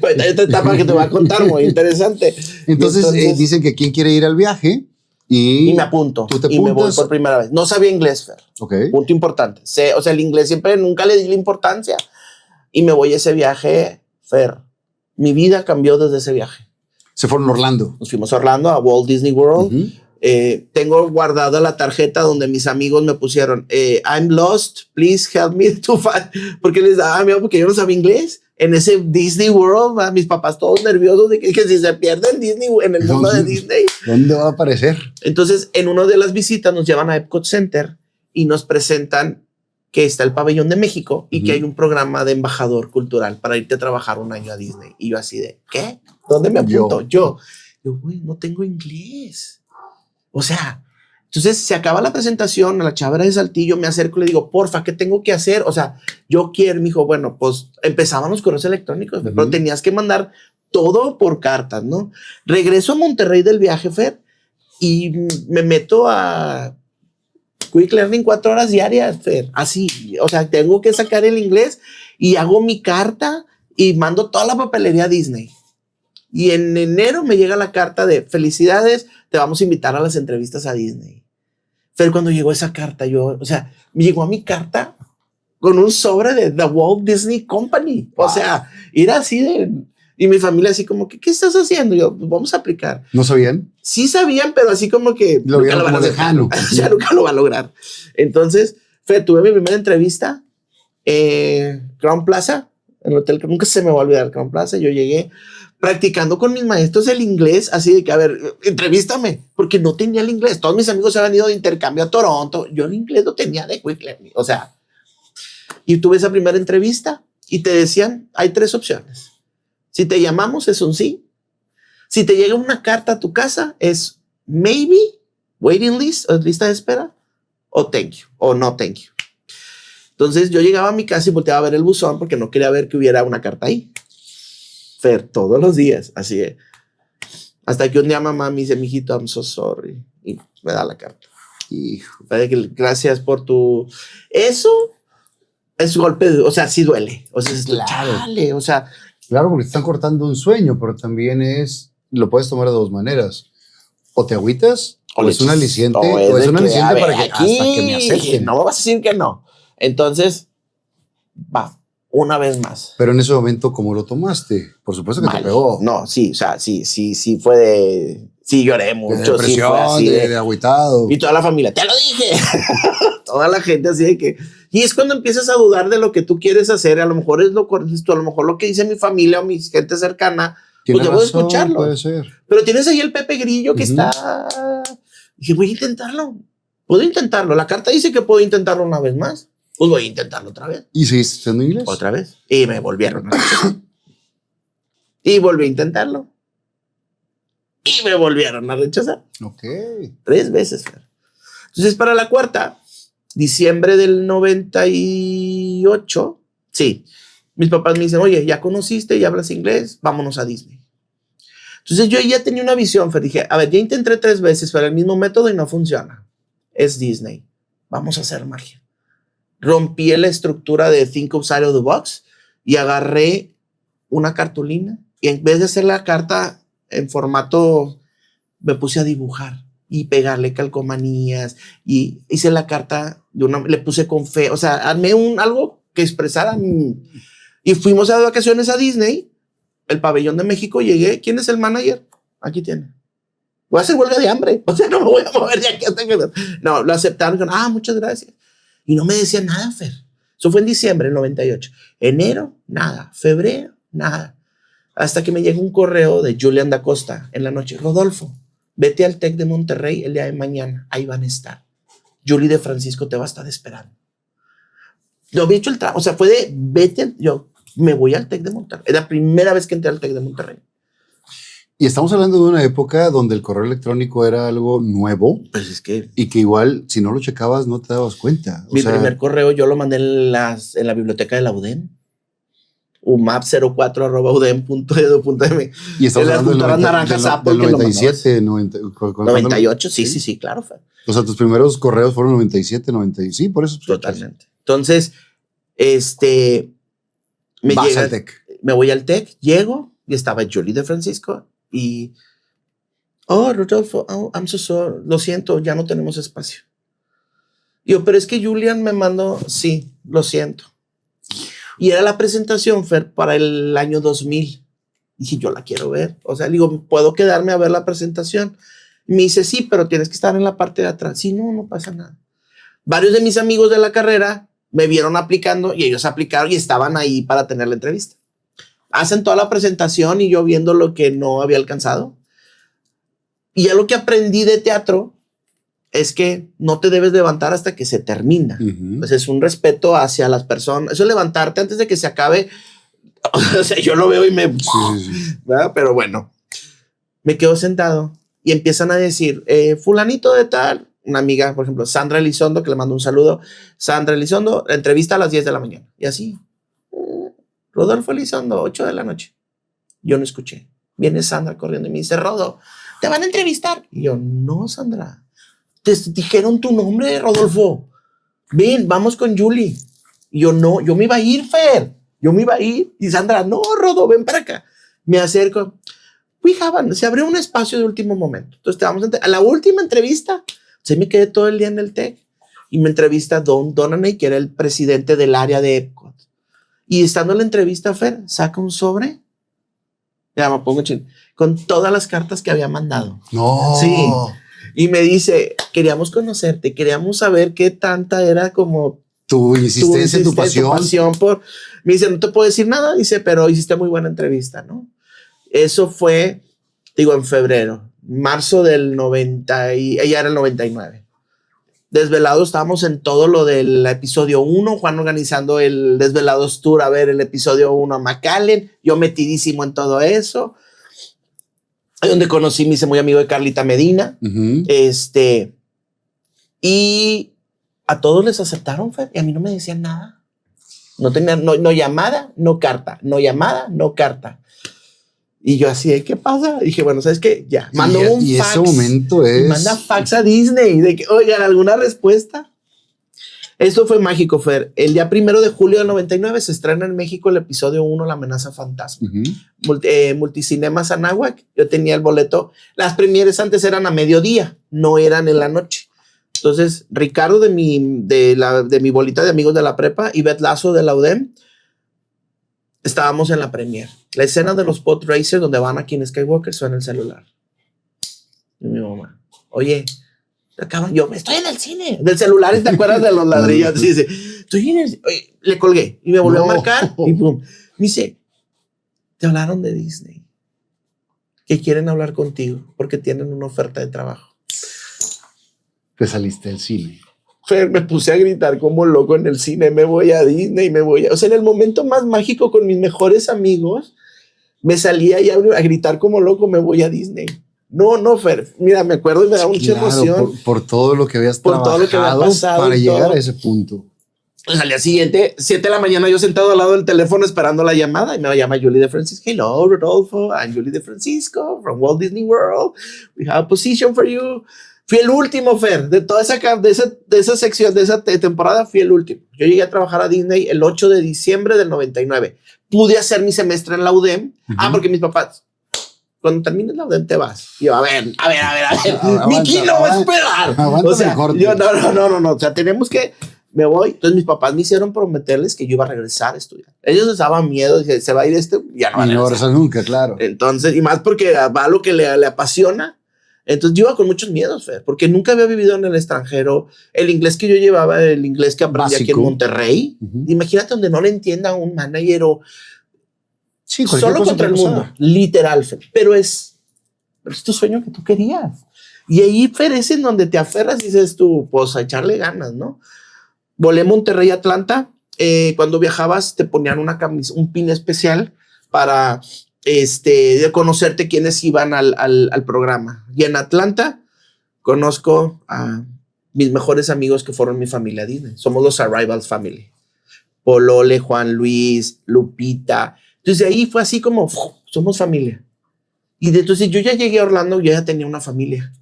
Pues hay otra etapa que te voy a contar, muy interesante. Entonces dicen que quién quiere ir al viaje. Y me apunto. ¿Tú te y me voy por primera vez. No sabía inglés, Fer. Okay. Punto importante. O sea, el inglés nunca le di la importancia. Y me voy a ese viaje, Fer. Mi vida cambió desde ese viaje. Se fueron a Orlando. Nos fuimos a Orlando, a Walt Disney World. Tengo guardada la tarjeta donde mis amigos me pusieron, I'm lost, please help me to find, porque les daba miedo porque yo no sabía inglés. En ese Disney World, mis papás todos nerviosos de que si se pierden Disney, en el mundo de Disney. ¿Dónde va a aparecer? Entonces, en una de las visitas nos llevan a Epcot Center y nos presentan que está el Pabellón de México y que hay un programa de embajador cultural para irte a trabajar un año a Disney. Y yo así de, ¿qué? ¿Dónde me apunto? Yo, güey, no tengo inglés. O sea, entonces se acaba la presentación, a la chava de Saltillo, me acerco y le digo, porfa, ¿qué tengo que hacer? O sea, yo quiero, me dijo, bueno, pues empezaban los correos electrónicos, pero tenías que mandar todo por cartas, ¿no? Regreso a Monterrey del viaje, Fer, y me meto a Quick Learning 4 horas diarias, Fer, así, o sea, tengo que sacar el inglés y hago mi carta y mando toda la papelería a Disney. Y en enero me llega la carta de felicidades, te vamos a invitar a las entrevistas a Disney. Fer, cuando llegó esa carta, o sea, me llegó a mi carta con un sobre de The Walt Disney Company. O sea, era así de... Y mi familia así como, ¿qué estás haciendo? Yo, pues vamos a aplicar. ¿No sabían? Sí sabían, pero así como que... Lo vieron como lejano. Ya nunca lo va a lograr. Entonces, Fer, tuve mi primera entrevista Crown Plaza, en el hotel que nunca se me va a olvidar, Crown Plaza. Yo llegué practicando con mis maestros el inglés, así de que, a ver, entrevístame, porque no tenía el inglés. Todos mis amigos se habían ido de intercambio a Toronto. Yo el inglés lo tenía de Quick Learning. O sea, y tuve esa primera entrevista y te decían, hay 3 opciones. Si te llamamos es un sí. Si te llega una carta a tu casa es maybe, waiting list, o lista de espera, o thank you, o no thank you. Entonces yo llegaba a mi casa y volteaba a ver el buzón porque no quería ver que hubiera una carta ahí. Fer, todos los días, así es. Hasta que un día mamá me dice, mijito, I'm so sorry. Y me da la carta. Hijo, gracias por tu... Eso es golpe, o sea, sí duele. O sea, claro. Chale, o sea... Claro, porque te están cortando un sueño, pero también lo puedes tomar de 2 maneras. O te agüitas, o es un aliciente, o es un aliciente para que aquí, hasta que me acepten. No vas a decir que no. Entonces, va. Una vez más. Pero en ese momento, ¿cómo lo tomaste? Por supuesto que te pegó. No, sí, o sea, sí fue de... Sí, lloré mucho. De depresión, sí fue así de agüitado. Y toda la familia, te lo dije. Toda la gente así de que... Y es cuando empiezas a dudar de lo que tú quieres hacer. A lo mejor es lo correcto, a lo mejor lo que dice mi familia o mi gente cercana, pues debo escucharlo. Puede ser. Pero tienes ahí el Pepe Grillo que está... Dije, voy a intentarlo. Puedo intentarlo. La carta dice que puedo intentarlo una vez más. Pues voy a intentarlo otra vez. ¿Y seguiste estudiando inglés? Otra vez. Y me volvieron a rechazar. Y volví a intentarlo. Y me volvieron a rechazar. Ok. 3 veces. Entonces, para la cuarta, diciembre del 98, sí, mis papás me dicen, oye, ya conociste, ya hablas inglés, vámonos a Disney. Entonces, yo ya tenía una visión, Fer. Dije, a ver, ya intenté 3 veces para el mismo método y no funciona. Es Disney. Vamos a hacer magia. Rompí la estructura de Think Outside of the Box y agarré una cartulina y en vez de hacer la carta en formato, me puse a dibujar y pegarle calcomanías y hice la carta le puse con fe, o sea, armé algo que expresara y fuimos de vacaciones a Disney, el Pabellón de México, llegué, ¿quién es el manager? Aquí tiene. Voy a hacer huelga de hambre, o sea, no me voy a mover de aquí hasta que... No, lo aceptaron, muchas gracias. Y no me decían nada, Fer. Eso fue en diciembre del 98. Enero, nada. Febrero, nada. Hasta que me llegó un correo de Julian da Costa en la noche. Rodolfo, vete al TEC de Monterrey el día de mañana. Ahí van a estar. Julie de Francisco te va a estar esperando. Yo había hecho el trabajo. O sea, fue de vete. Yo me voy al TEC de Monterrey. Es la primera vez que entré al TEC de Monterrey. Y estamos hablando de una época donde el correo electrónico era algo nuevo. Pues es que... Y que igual, si no lo checabas, no te dabas cuenta. Mi primer correo yo lo mandé en la biblioteca de la UDEM. umap04@udem.edu.m. Y estamos hablando del naranjas Apple, del 97, 98, sí, claro. O sea, tus primeros correos fueron 97, 90, sí, por eso. Totalmente. Entonces, me voy al TEC, llego y estaba Julie de Francisco y, Rodolfo, I'm so sorry, lo siento, ya no tenemos espacio. Yo, pero es que Julian me mandó, sí, lo siento. Y era la presentación, Fer, para el año 2000. Dije, yo la quiero ver. O sea, digo, puedo quedarme a ver la presentación. Y me dice, sí, pero tienes que estar en la parte de atrás. Sí, no pasa nada. Varios de mis amigos de la carrera me vieron aplicando y ellos aplicaron y estaban ahí para tener la entrevista. Hacen toda la presentación y yo viendo lo que no había alcanzado. Y ya lo que aprendí de teatro es que no te debes levantar hasta que se termina. Pues es un respeto hacia las personas. Eso es levantarte antes de que se acabe. O sea, yo lo veo y me... Sí. ¿Verdad? Pero bueno, me quedo sentado y empiezan a decir, fulanito de tal, una amiga, por ejemplo, Sandra Elizondo, que le mando un saludo. Sandra Elizondo, entrevista a las 10 de la mañana. Y así, Rodolfo Elizondo, 8 de la noche. Yo no escuché. Viene Sandra corriendo y me dice, Rodo, ¿te van a entrevistar? Y yo, no, Sandra. Te dijeron tu nombre, Rodolfo. Ven, vamos con Julie. Y yo, no, yo me iba a ir, Fer. Yo me iba a ir. Y Sandra, no, Rodo, ven para acá. Me acerco. Se abrió un espacio de último momento. Entonces, a la última entrevista. Se me quedé todo el día en el TEC. Y me entrevista Don Donaney, que era el presidente del área de Epcot. Y estando en la entrevista, Fer, saca un sobre. Ya me pongo con todas las cartas que había mandado. No. Sí. Y me dice, queríamos conocerte, queríamos saber qué tanta era como tu insistencia, tu pasión. Me dice, no te puedo decir nada, dice, pero hiciste muy buena entrevista, ¿no? Eso fue, digo, en febrero, marzo del 90, y ella era el 99. Desvelados, estábamos en todo lo del episodio 1, Juan organizando el Desvelados Tour a ver el episodio 1 a McAllen, yo metidísimo en todo eso. Donde conocí, me hice muy amigo de Carlita Medina. Y a todos les aceptaron, Fer, y a mí no me decían nada. No tenía, no llamada, no carta. No llamada, no carta. Y yo así, ¿qué pasa? Y dije, bueno, ¿sabes qué? Ya, mando un fax. Ese momento es... Manda fax a Disney de que, oigan, ¿alguna respuesta? Eso fue mágico, Fer. El día 1 de julio del 99 se estrena en México el episodio 1, La amenaza fantasma. Multicinemas Anáhuac. Yo tenía el boleto. Las premieres antes eran a mediodía, no eran en la noche. Entonces, Ricardo de mi bolita de amigos de la prepa y Beth Lazo de la UDEM, estábamos en la premier. La escena de los pod racers donde van aquí en Skywalker suena el celular. Y mi mamá, oye, yo estoy en el cine del celular, ¿te acuerdas de los ladrillos? Sí, estoy en el, oye, le colgué y me volvió a marcar y pum. Me dice, te hablaron de Disney, que quieren hablar contigo porque tienen una oferta de trabajo. Te saliste del cine. Me puse a gritar como loco en el cine, me voy a Disney, o sea, en el momento más mágico con mis mejores amigos, me salía y a gritar como loco, me voy a Disney. No, Fer, mira, me acuerdo y me da mucha emoción. Por todo lo que habías trabajado, todo lo que había pasado para llegar a ese punto. Al día siguiente, 7 de la mañana, yo sentado al lado del teléfono esperando la llamada y me llama Julie de Francisco. Hello, Rodolfo, I'm Julie de Francisco from Walt Disney World. We have a position for you. Fui el último, Fer, de toda de esa sección, de esa temporada, fui el último. Yo llegué a trabajar a Disney el 8 de diciembre del 99. Pude hacer mi semestre en la UDEM. Porque mis papás, cuando termines la UDEM te vas. Y yo, a ver. Miki no va a esperar. O sea, yo, no. O sea, tenemos que, me voy. Entonces mis papás me hicieron prometerles que yo iba a regresar a estudiar. Ellos les daban miedo, dije, se va a ir ya no va a regresar. No regresar nunca, claro. Entonces, y más porque va a lo que le apasiona. Entonces yo iba con muchos miedos, Fer, porque nunca había vivido en el extranjero. El inglés que yo llevaba, el inglés que aprendí aquí en Monterrey, imagínate donde no le entienda a un manager o solo contra el mundo, literal, Fer. Pero es tu sueño que tú querías. Y ahí, Fer, es en donde te aferras y dices tú, pues a echarle ganas, ¿no? Volé Monterrey, Atlanta. Cuando viajabas te ponían una camisa, un pin especial para... de conocerte quienes iban al programa. Y en Atlanta conozco a mis mejores amigos que fueron mi familia Disney. Somos los Arrivals Family. Polole, Juan Luis, Lupita. Entonces ahí fue así como, somos familia. Y entonces yo ya llegué a Orlando, yo ya tenía una familia.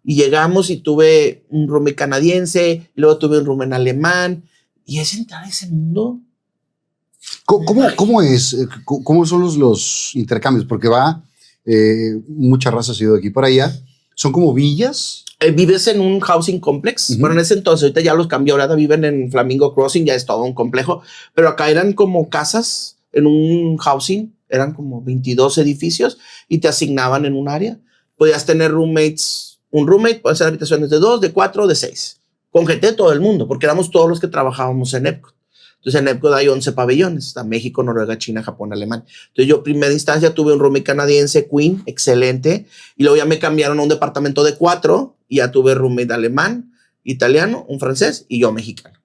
Y llegamos y tuve un roommate canadiense, y luego tuve un roommate alemán. Y es entrar a ese mundo. ¿Cómo es? ¿Cómo son los intercambios? Porque mucha raza ha sido de aquí para allá. ¿Son como villas? Vives en un housing complex. Bueno, en ese entonces, ahorita ya los cambió, ahora viven en Flamingo Crossing, ya es todo un complejo. Pero acá eran como casas en un housing, eran como 22 edificios y te asignaban en un área. Podías tener roommates un roommate, puede ser habitaciones de 2, de 4, de 6. Con gente de todo el mundo, porque éramos todos los que trabajábamos en Epcot. Entonces en Epcot hay 11 pabellones, está México, Noruega, China, Japón, Alemania. Entonces yo primera instancia tuve un roommate canadiense, Queen, excelente, y luego ya me cambiaron a un departamento de 4 y ya tuve roommate alemán, italiano, un francés y yo mexicano.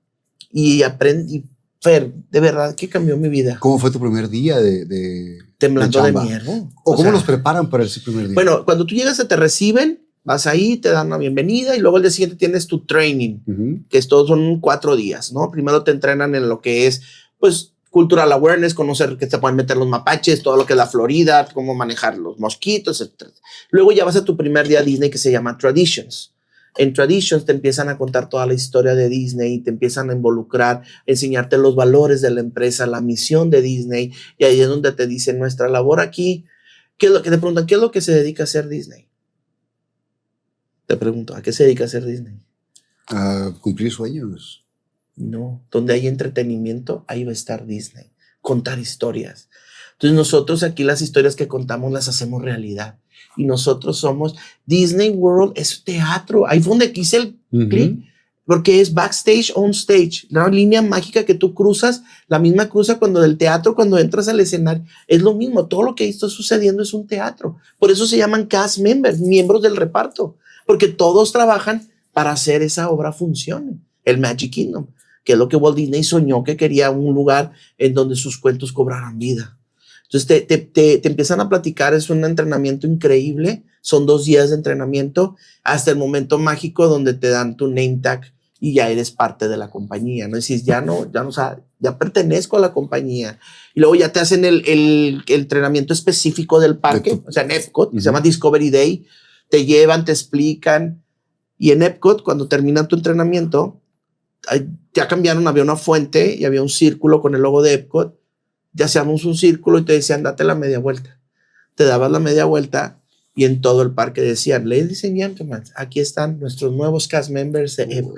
Y aprendí, Fer, de verdad que cambió mi vida. ¿Cómo fue tu primer día de temblando de chamba? miedo? ¿O cómo los preparan para ese primer día? Bueno, cuando tú llegas te reciben, vas ahí, te dan la bienvenida y luego el día siguiente tienes tu training, que estos son 4 días, ¿no? Primero te entrenan en lo que es, pues, cultural awareness, conocer que te pueden meter los mapaches, todo lo que es la Florida, cómo manejar los mosquitos, etc. Luego ya vas a tu primer día Disney que se llama Traditions. En Traditions te empiezan a contar toda la historia de Disney, te empiezan a involucrar, enseñarte los valores de la empresa, la misión de Disney, y ahí es donde te dicen nuestra labor aquí. ¿Qué es lo que te preguntan? ¿Qué es lo que se dedica a hacer Disney? Te pregunto, ¿a qué se dedica a hacer Disney? A cumplir sueños. No, donde hay entretenimiento, ahí va a estar Disney. Contar historias. Entonces nosotros aquí las historias que contamos las hacemos realidad. Y nosotros somos Disney World, es teatro. Ahí fue donde quise el clic, porque es backstage, on stage. La línea mágica que tú cruzas, la misma cruza cuando del teatro, cuando entras al escenario. Es lo mismo, todo lo que ahí está sucediendo es un teatro. Por eso se llaman cast members, miembros del reparto. Porque todos trabajan para hacer esa obra funcione. El Magic Kingdom, que es lo que Walt Disney soñó, que quería un lugar en donde sus cuentos cobraran vida. Entonces te empiezan a platicar, es un entrenamiento increíble, son 2 días de entrenamiento hasta el momento mágico donde te dan tu name tag y ya eres parte de la compañía, ¿no? Decís, ya pertenezco a la compañía. Y luego ya te hacen el entrenamiento específico del parque, o sea, en Epcot, que se llama Discovery Day. Te llevan, te explican. Y en Epcot, cuando terminan tu entrenamiento, ya cambiaron, había una fuente y había un círculo con el logo de Epcot. Ya hacíamos un círculo y te decían, date la media vuelta. Te dabas la media vuelta y en todo el parque decían, ladies and gentlemen, aquí están nuestros nuevos cast members de Epcot.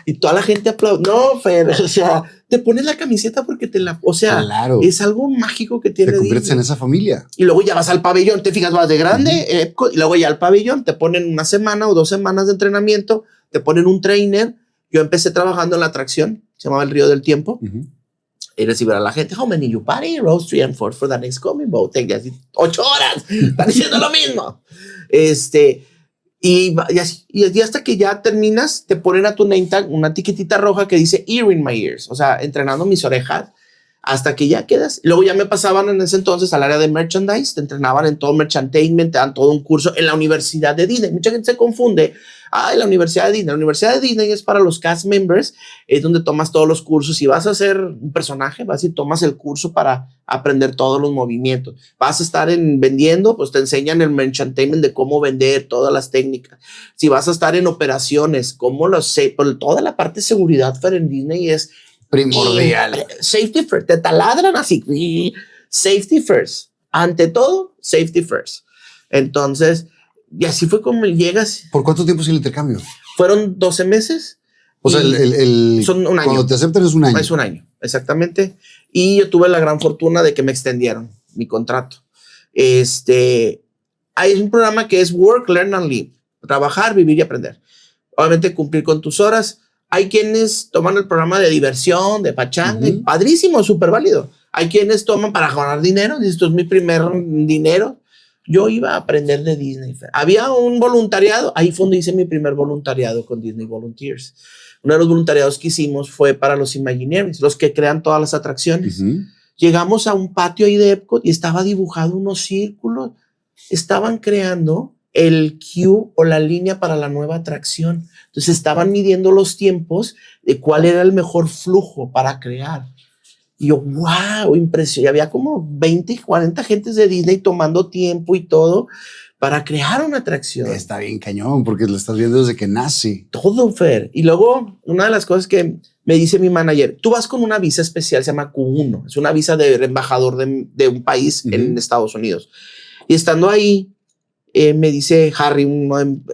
Y toda la gente aplaude. No, Fer, o sea, te pones la camiseta porque o sea, claro, es algo mágico que tiene. Te conviertes en esa familia. Y luego ya vas al pabellón, te fijas, vas de grande, Epcot, y luego ya al pabellón, te ponen 1 semana o 2 semanas de entrenamiento, te ponen un trainer. Yo empecé trabajando en la atracción, se llamaba el Río del Tiempo, y recibir a la gente, how many you party, Rose 3 and 4 for the next coming boat, 8 horas, están diciendo lo mismo. Y hasta que ya terminas, te ponen a tu name tag una tiquetita roja que dice ear in my ears, o sea, entrenando mis orejas, hasta que ya quedas. Luego ya me pasaban en ese entonces al área de merchandise, te entrenaban en todo merchantainment, te dan todo un curso en la Universidad de Disney. Mucha gente se confunde. La Universidad de Disney. La Universidad de Disney es para los cast members, es donde tomas todos los cursos. Si vas a ser un personaje, vas y tomas el curso para aprender todos los movimientos. Vas a estar vendiendo, pues te enseñan el merchantainment de cómo vender, todas las técnicas. Si vas a estar en operaciones, cómo lo sé, pero toda la parte de seguridad para en Disney es primordial. Safety first, te taladran así. Safety first. Ante todo, safety first. Entonces, y así fue como llegas. ¿Por cuánto tiempo es el intercambio? Fueron 12 meses. O sea, son un año. Cuando te aceptan es un año. Es un año, exactamente. Y yo tuve la gran fortuna de que me extendieron mi contrato. Hay un programa que es Work, Learn and Live. Trabajar, vivir y aprender. Obviamente cumplir con tus horas. Hay quienes toman el programa de diversión, de pachanga, padrísimo, súper válido. Hay quienes toman para ganar dinero. Dices, esto es mi primer dinero. Yo iba a aprender de Disney. Había un voluntariado. Ahí fue donde hice mi primer voluntariado con Disney Volunteers. Uno de los voluntariados que hicimos fue para los Imagineers, los que crean todas las atracciones. Llegamos a un patio ahí de Epcot y estaba dibujado unos círculos. Estaban creando el queue o la línea para la nueva atracción. Entonces estaban midiendo los tiempos de cuál era el mejor flujo para crear. Y yo, wow, impresionante. Había como 20, 40 gentes de Disney tomando tiempo y todo para crear una atracción. Está bien cañón, porque lo estás viendo desde que nace. Todo, Fer. Y luego, una de las cosas que me dice mi manager, tú vas con una visa especial, se llama Q1. Es una visa de embajador de un país en Estados Unidos. Y estando ahí, me dice Harry,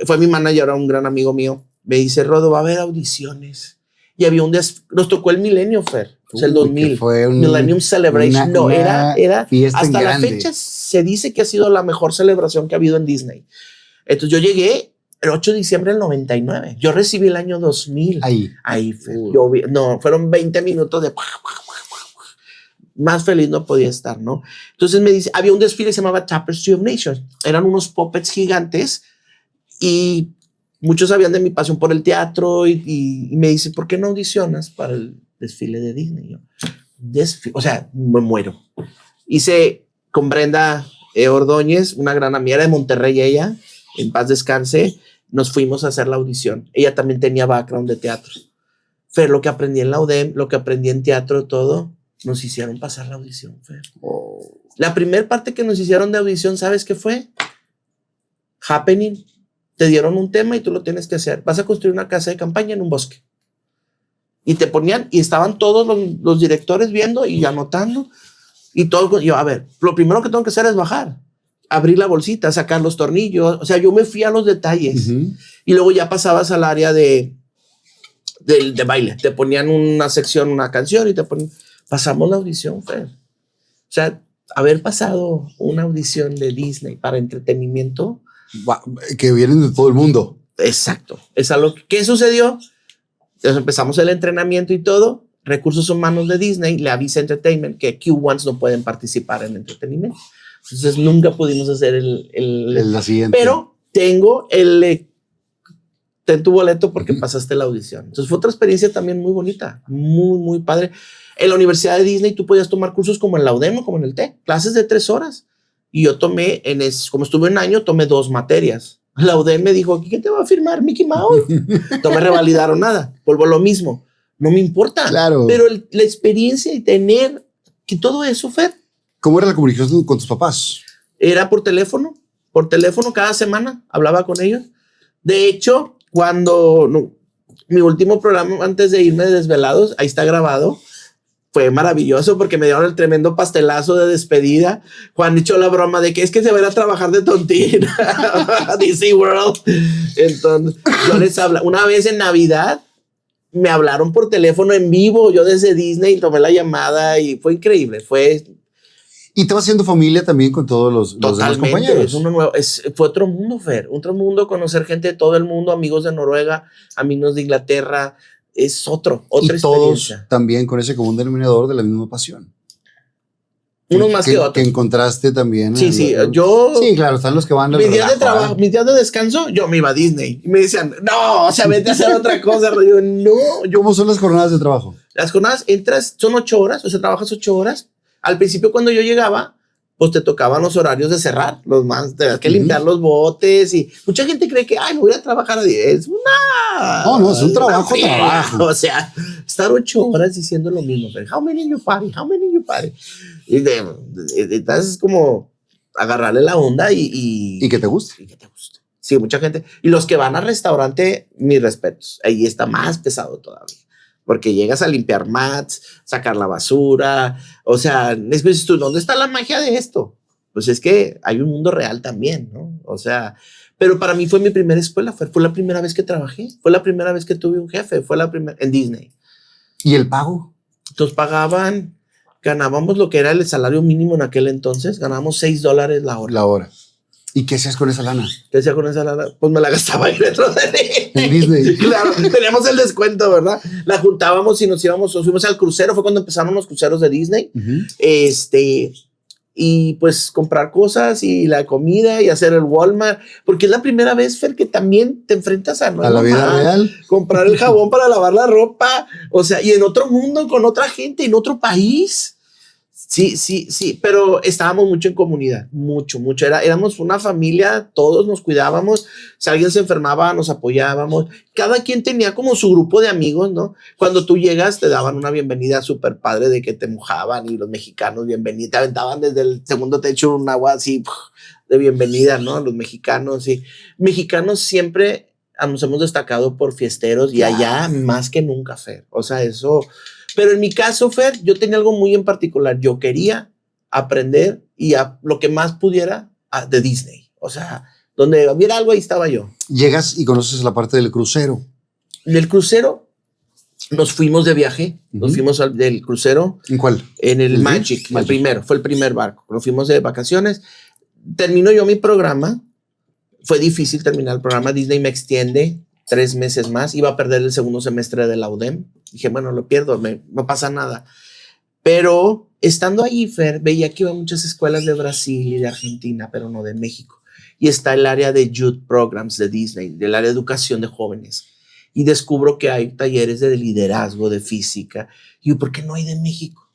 fue mi manager, era un gran amigo mío, me dice, Rodo, va a haber audiciones. Y había un día, nos tocó el milenio, Fer. O sea, el 2000. Fue Millennium Celebration. Era hasta grande. la fecha se dice que ha sido la mejor celebración que ha habido en Disney. Entonces yo llegué el 8 de diciembre del 99. Yo recibí el año 2000. Ahí fue. Fueron 20 minutos de... Más feliz no podía estar, ¿no? Entonces me dice, había un desfile que se llamaba Tapestry of Nations. Eran unos puppets gigantes y muchos sabían de mi pasión por el teatro y me dice, ¿por qué no audicionas para el desfile de Disney? O sea, me muero. Hice con Brenda Ordóñez, una gran amiga de Monterrey, ella, en paz descanse, nos fuimos a hacer la audición. Ella también tenía background de teatro. Fer, lo que aprendí en la UDEM, lo que aprendí en teatro, todo, nos hicieron pasar la audición, Fer. La primera parte que nos hicieron de audición, ¿sabes qué fue? Happening. Te dieron un tema y tú lo tienes que hacer. Vas a construir una casa de campaña en un bosque. Y te ponían, y estaban todos los directores viendo y anotando. Y todo, yo, a ver, lo primero que tengo que hacer es bajar, abrir la bolsita, sacar los tornillos. O sea, yo me fui a los detalles. Y luego ya pasabas al área de baile. Te ponían una sección, una canción y te ponían... Pasamos la audición, Fer. O sea, haber pasado una audición de Disney para entretenimiento. Que vienen de todo el mundo. Exacto. Es algo ¿qué sucedió? Entonces empezamos el entrenamiento y todo. Recursos humanos de Disney le avisa Entertainment que Q1s no pueden participar en entretenimiento. Entonces nunca pudimos hacer la siguiente. Pero tengo ten tu boleto porque pasaste la audición. Entonces fue otra experiencia también muy bonita, muy, muy padre. En la Universidad de Disney tú podías tomar cursos como en la UDEM o como en el TEC, clases de 3 horas. Y yo tomé, como estuve un año, tomé 2 materias. La UDEM me dijo, ¿quién te va a firmar? Mickey Mouse. No me revalidaron nada. Vuelvo a lo mismo. No me importa. Claro. Pero la experiencia y tener que todo eso, Fer. ¿Cómo era la comunicación con tus papás? Era por teléfono cada semana. Hablaba con ellos. De hecho, mi último programa antes de irme de Desvelados, ahí está grabado. Fue maravilloso porque me dieron el tremendo pastelazo de despedida. Juan echó la broma de que es que se va a ir a trabajar de tontín a Disney World. Entonces, yo les hablo. Una vez en Navidad me hablaron por teléfono en vivo, yo desde Disney tomé la llamada y fue increíble. Y te vas haciendo familia también con todos los demás compañeros. Fue otro mundo, Fer. Otro mundo, conocer gente de todo el mundo, amigos de Noruega, amigos de Inglaterra. Es otra y experiencia. Todos también con ese común denominador de la misma pasión. Unos más que otros. Que encontraste también. Sí, sí, claro, están los que van mis días de trabajo, mis días de descanso, yo me iba a Disney. Y me decían, no, o sea, vete a hacer otra cosa. Yo, no. ¿Cómo son las jornadas de trabajo? Las jornadas, son 8 horas, o sea, trabajas 8 horas. Al principio, cuando yo llegaba, pues te tocaban los horarios de cerrar, tenías que limpiar los botes y mucha gente cree que, me voy a trabajar a 10. No, es un trabajo. O sea, estar 8 horas diciendo lo mismo. Pero, how many you party? Y entonces es como agarrarle la onda y que te guste. Sí, mucha gente. Y los que van al restaurante, mis respetos. Ahí está más pesado todavía. Porque llegas a limpiar mats, sacar la basura. O sea, es que dices tú, ¿dónde está la magia de esto? Pues es que hay un mundo real también, ¿no? O sea, pero para mí fue mi primera escuela. Fue la primera vez que trabajé. Fue la primera vez que tuve un jefe. Fue la primera en Disney. ¿Y el pago? Entonces ganábamos lo que era el salario mínimo en aquel entonces. Ganábamos $6 la hora. La hora. ¿Y qué hacías con esa lana? Pues me la gastaba ahí dentro de Disney. Claro, teníamos el descuento, ¿verdad? La juntábamos y nos fuimos al crucero. Fue cuando empezaron los cruceros de Disney. Y pues comprar cosas y la comida y hacer el Walmart. Porque es la primera vez, Fer, que también te enfrentas a la vida real. Comprar el jabón para lavar la ropa. O sea, y en otro mundo, con otra gente, en otro país. Sí, pero estábamos mucho en comunidad, mucho. Éramos una familia, todos nos cuidábamos, si alguien se enfermaba nos apoyábamos, cada quien tenía como su grupo de amigos, ¿no? Cuando tú llegas te daban una bienvenida súper padre de que te mojaban y los mexicanos bienvenidos, te aventaban desde el segundo techo un agua así de bienvenida, ¿no? Los mexicanos, sí. Mexicanos siempre nos hemos destacado por fiesteros y allá más que nunca, Fer, o sea, eso... Pero en mi caso, Fer, yo tenía algo muy en particular. Yo quería aprender y lo que más pudiera de Disney. O sea, donde hubiera algo, ahí estaba yo. Llegas y conoces la parte del crucero. Del crucero nos fuimos de viaje. Nos fuimos del crucero. ¿En cuál? En el Magic, el primero. Fue el primer barco. Nos fuimos de vacaciones. Termino yo mi programa fue difícil terminar el programa. Disney me extiende 3 meses más. Iba a perder el segundo semestre de la UDEM. Dije, bueno, lo pierdo, no pasa nada. Pero estando ahí, Fer, veía que iba a muchas escuelas de Brasil y de Argentina, pero no de México. Y está el área de Youth Programs de Disney, del área de educación de jóvenes. Y descubro que hay talleres de liderazgo, de física. Y yo, ¿por qué no hay de México?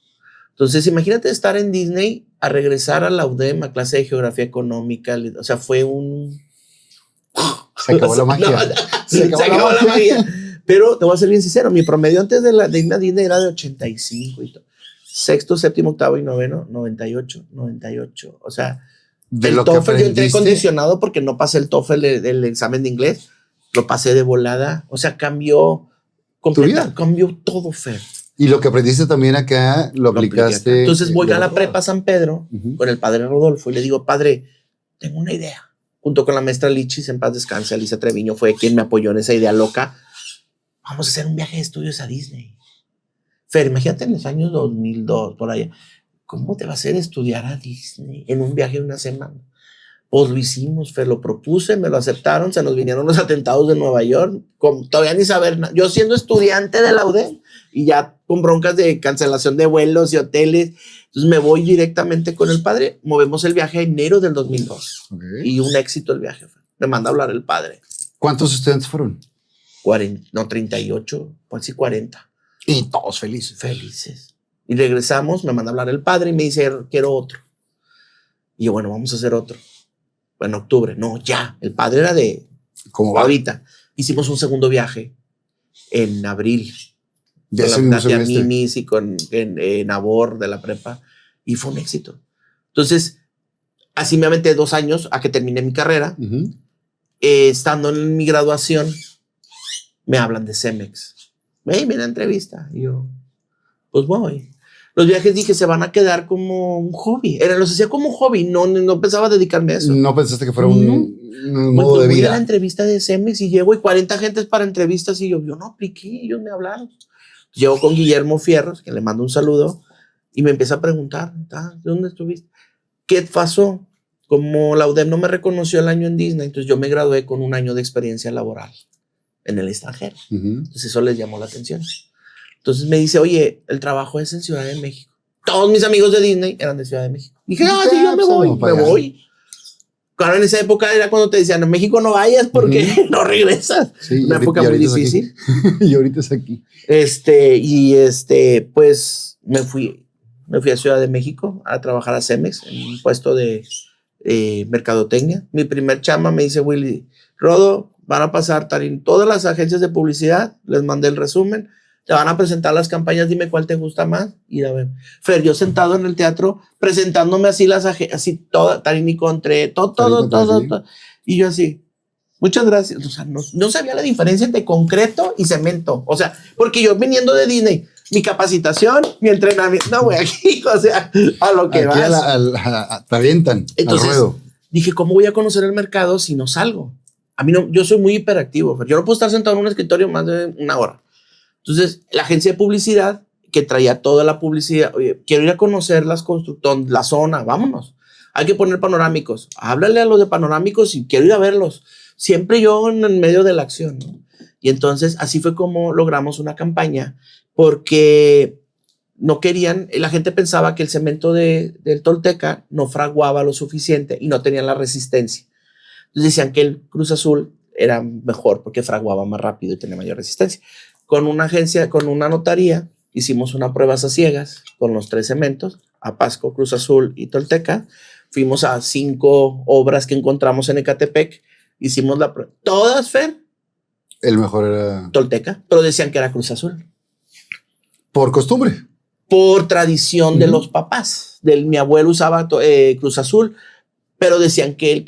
Entonces, imagínate estar en Disney a regresar a la UDEM a clase de geografía económica. O sea, fue un... Se acabó la magia. No, se acabó la magia. Pero te voy a ser bien sincero, mi promedio antes de irme a Disney era de 85 y todo. Sexto, séptimo, octavo y noveno, 98. O sea, De el lo que TOEFL yo entré aprendiste. condicionado porque no pasé el TOEFL del examen de inglés. Lo pasé de volada. O sea, cambió vida. cambió todo, Fer. Y lo que aprendiste también acá, lo aplicaste. Acá. Entonces voy a la verdad. prepa San Pedro con el padre Rodolfo y le digo, padre, tengo una idea. Junto con la maestra Lichis, en paz descanse, Alicia Treviño fue quien me apoyó en esa idea loca. Vamos a hacer un viaje de estudios a Disney. Fer, imagínate en los años 2002, por allá. ¿Cómo te va a hacer estudiar a Disney en un viaje de una semana? Pues lo hicimos, Fer, lo propuse, me lo aceptaron, se nos vinieron los atentados de Nueva York, todavía ni saber nada. Yo siendo estudiante de la UDEM y ya con broncas de cancelación de vuelos y hoteles. Entonces me voy directamente con el padre, movemos el viaje a enero del 2002. Okay. Y un éxito el viaje, Fer. Me manda a hablar el padre. ¿Cuántos estudiantes fueron? 38, pues sí, 40. Y todos felices. Felices. Y regresamos, me manda a hablar el padre y me dice, quiero otro. Y yo, bueno, vamos a hacer otro. En octubre. No, ya. El padre era de... ¿Cómo va? Ahorita. Hicimos un segundo viaje en abril. Ya Con la se tía Mimis y con Nabor de la prepa. Y fue un éxito. Entonces, así me aventé 2 años a que terminé mi carrera. Estando en mi graduación, me hablan de Cemex. Hey, mira, entrevista. Y yo, pues voy. Los viajes, dije, se van a quedar como un hobby. Los hacía como un hobby. No pensaba dedicarme a eso. ¿No pensaste que fuera un modo de vida? Voy a la entrevista de Cemex y llego y 40 gentes para entrevistas y yo no apliqué, ellos me hablaron. Llego con Guillermo Fierros, que le mando un saludo, y me empieza a preguntar, ¿de dónde estuviste? ¿Qué pasó? Como la UDEM no me reconoció el año en Disney, entonces yo me gradué con 1 año de experiencia laboral en el extranjero. Entonces eso les llamó la atención. Entonces me dice, oye, el trabajo es en Ciudad de México. Todos mis amigos de Disney eran de Ciudad de México. Dije, sí, yo me voy. Claro, en esa época era cuando te decían, en México no vayas porque no regresas. Sí, una época muy difícil. Y ahorita es aquí. Pues me fui a Ciudad de México a trabajar a Cemex en un puesto de mercadotecnia. Mi primer chamba me dice Willy, Rodo, van a pasar todas las agencias de publicidad, les mandé el resumen, te van a presentar las campañas, dime cuál te gusta más y la ven. Fer, yo sentado en el teatro presentándome así las agencias, así toda, Tarini Contré, todo. Y yo así, muchas gracias. O sea, no sabía la diferencia entre concreto y cemento. O sea, porque yo viniendo de Disney, mi capacitación, mi entrenamiento, no, güey, aquí, o sea, a lo que aquí vas. te avientan. Entonces, al ruedo. Dije, ¿cómo voy a conocer el mercado si no salgo? A mí no, yo soy muy hiperactivo. Yo no puedo estar sentado en un escritorio más de 1 hora. Entonces, la agencia de publicidad que traía toda la publicidad, oye, quiero ir a conocer las constructoras, la zona, vámonos. Hay que poner panorámicos. Háblale a los de panorámicos y quiero ir a verlos. Siempre yo en el medio de la acción, ¿no? Y entonces, así fue como logramos una campaña, porque no querían, la gente pensaba que el cemento del Tolteca no fraguaba lo suficiente y no tenía la resistencia. Entonces decían que el Cruz Azul era mejor porque fraguaba más rápido y tenía mayor resistencia. Con una agencia, con una notaría, hicimos una prueba a ciegas con los 3 cementos, Apasco, Cruz Azul y Tolteca. Fuimos a 5 obras que encontramos en Ecatepec, hicimos la prueba. Todas, Fer. El mejor era Tolteca, pero decían que era Cruz Azul. Por costumbre. Por tradición de los papás. Mi abuelo usaba Cruz Azul, pero decían que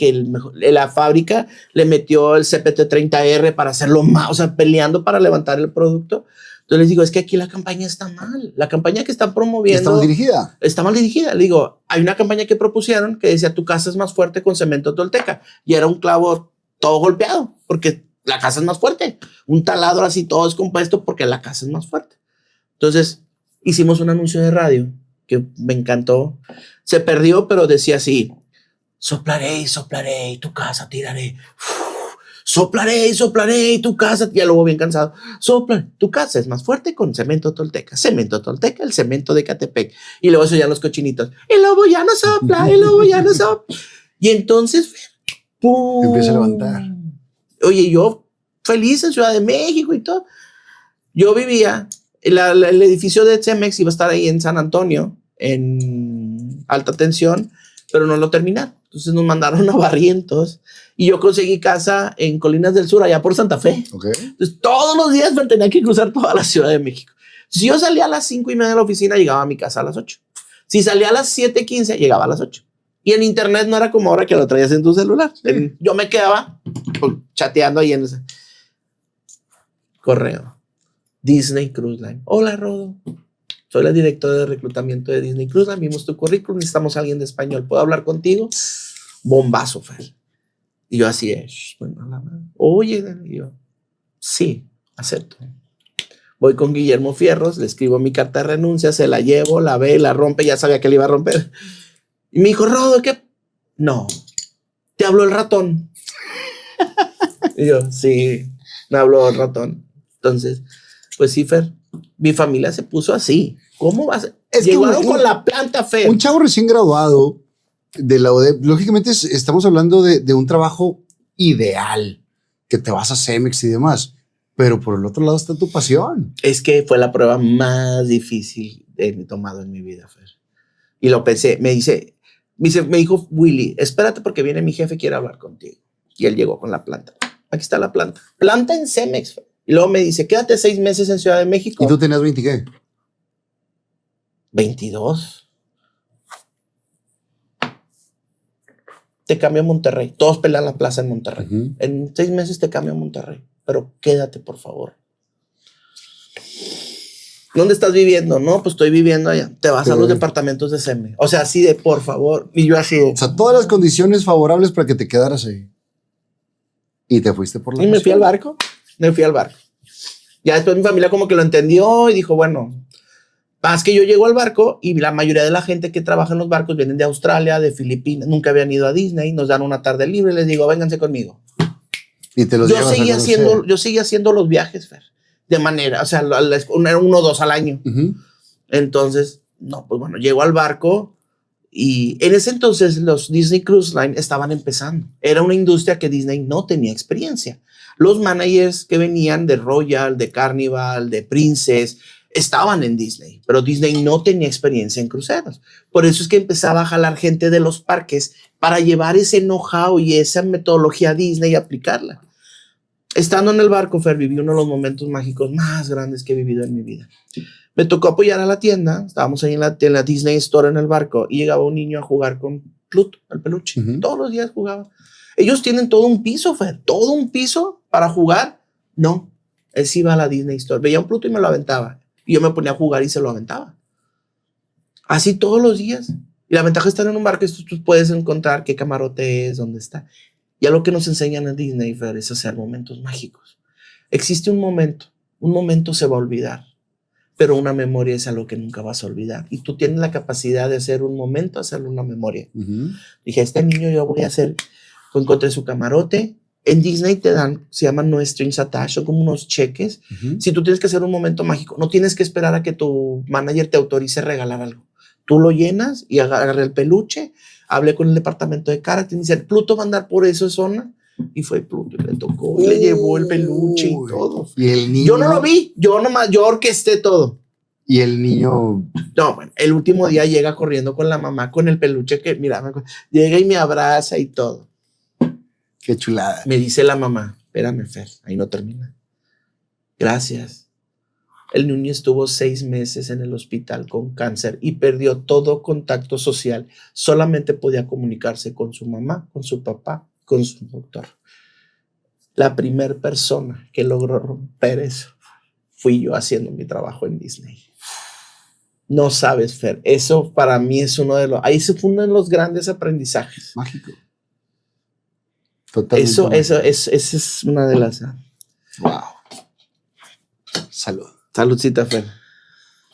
la fábrica le metió el CPT-30R para hacerlo más, o sea, peleando para levantar el producto. Entonces les digo, es que aquí la campaña está mal. La campaña que están promoviendo está mal dirigida. Está mal dirigida. Le digo, hay una campaña que propusieron que decía, tu casa es más fuerte con cemento Tolteca. Y era un clavo todo golpeado, porque la casa es más fuerte. Un taladro así todo descompuesto porque la casa es más fuerte. Entonces hicimos un anuncio de radio que me encantó. Se perdió, pero decía así, Soplaré y soplaré y tu casa tiraré. Soplaré y soplaré y tu casa, ya luego bien cansado. Sopla, tu casa es más fuerte con cemento tolteca, el cemento de Catepec. Y luego eso ya los cochinitos. El lobo ya no sopla, el lobo ya no sopla. Y entonces, ¡pum! Empieza a levantar. Oye, yo feliz en Ciudad de México y todo. Yo vivía, el edificio de Cemex iba a estar ahí en San Antonio, en alta tensión, pero no lo terminaron. Entonces nos mandaron a Barrientos y yo conseguí casa en Colinas del Sur, allá por Santa Fe. Okay. Entonces todos los días me tenía que cruzar toda la Ciudad de México. Si yo salía a las 5:30 de la oficina, llegaba a mi casa a las 8. Si salía a las 7:15, llegaba a las 8. Y en internet no era como ahora que lo traías en tu celular. Sí. Yo me quedaba chateando ahí en ese correo. Disney Cruise Line. Hola, Rodo. Soy la directora de reclutamiento de Disney Cruise Line. Vimos tu currículum. Necesitamos a alguien de español. ¿Puedo hablar contigo? Bombazo, Fer. Y yo así es. Bueno, oye, y yo, sí, acepto. Voy con Guillermo Fierros, le escribo mi carta de renuncia, se la llevo, la ve, la rompe, ya sabía que le iba a romper. Y me dijo, Rodo, ¿qué? No, te habló el ratón. Y yo, sí, me habló el ratón. Entonces, pues sí, Fer, mi familia se puso así. ¿Cómo va a ser? Llegaron con la planta, Fer. Un chavo recién graduado de la UDEP, lógicamente estamos hablando de un trabajo ideal, que te vas a Cemex y demás, pero por el otro lado está tu pasión. Es que fue la prueba más difícil que he tomado en mi vida, Fer. Y lo pensé, me dijo Willy, espérate porque viene mi jefe, quiere hablar contigo. Y él llegó con la planta. Aquí está la planta. Planta en Cemex, Fer. Y luego me dice, quédate 6 meses en Ciudad de México. ¿Y tú tenías 20 qué? 22. Te cambio a Monterrey. Todos pelean la plaza en Monterrey. En 6 meses te cambio a Monterrey. Pero quédate, por favor. ¿Dónde estás viviendo? No, pues estoy viviendo allá. Te vas a los departamentos de Cemex. O sea, así de, por favor. Y yo así de... O sea, todas las condiciones favorables para que te quedaras ahí. Y te fuiste por la Y me fui al barco. Ya después mi familia como que lo entendió y dijo, bueno... Más que yo llego al barco y la mayoría de la gente que trabaja en los barcos vienen de Australia, de Filipinas, nunca habían ido a Disney, nos dan una tarde libre, les digo, vénganse conmigo. Y te los yo seguía haciendo los viajes, Fer, de manera, o sea, era 1 o 2 al año. Entonces, no, pues bueno, llego al barco y en ese entonces los Disney Cruise Line estaban empezando. Era una industria que Disney no tenía experiencia. Los managers que venían de Royal, de Carnival, de Princess, estaban en Disney, pero Disney no tenía experiencia en cruceros. Por eso es que empezaba a jalar gente de los parques para llevar ese know-how y esa metodología a Disney y aplicarla. Estando en el barco, Fer, viví uno de los momentos mágicos más grandes que he vivido en mi vida. Me tocó apoyar a la tienda, estábamos ahí en la Disney Store en el barco y llegaba un niño a jugar con Pluto, el peluche. Todos los días jugaba. Ellos tienen todo un piso, Fer, todo un piso para jugar. No, él sí iba a la Disney Store, veía un Pluto y me lo aventaba. Y yo me ponía a jugar y se lo aventaba. Así todos los días. Y la ventaja de estar en un barco es que tú puedes encontrar qué camarote es, dónde está. Y algo que nos enseñan en Disney, Fer, es hacer momentos mágicos. Existe un momento se va a olvidar, pero una memoria es algo que nunca vas a olvidar. Y tú tienes la capacidad de hacer un momento, hacerle una memoria. Dije, este niño yo voy a hacer, encontré su camarote. En Disney te dan, se llaman no strings attached, son como unos cheques. Si tú tienes que hacer un momento mágico, no tienes que esperar a que tu manager te autorice a regalar algo. Tú lo llenas y agarré el peluche, hablé con el departamento de karate y dice, Pluto va a andar por esa zona. Y fue Pluto y le tocó y le llevó el peluche y todo. Y el niño... Yo no lo vi, yo orquesté todo. Y el niño... No, bueno, el último día llega corriendo con la mamá con el peluche que, mira, llega y me abraza y todo. Qué chulada. Me dice la mamá, espérame, Fer, ahí no termina. Gracias. El niño estuvo 6 meses en el hospital con cáncer y perdió todo contacto social. Solamente podía comunicarse con su mamá, con su papá, con su doctor. La primera persona que logró romper eso fui yo haciendo mi trabajo en Disney. No sabes, Fer, eso para mí es ahí se fue uno de los grandes aprendizajes. Mágico. Totalmente. Eso es una de las... Wow. Salud. Saludcita, Fer.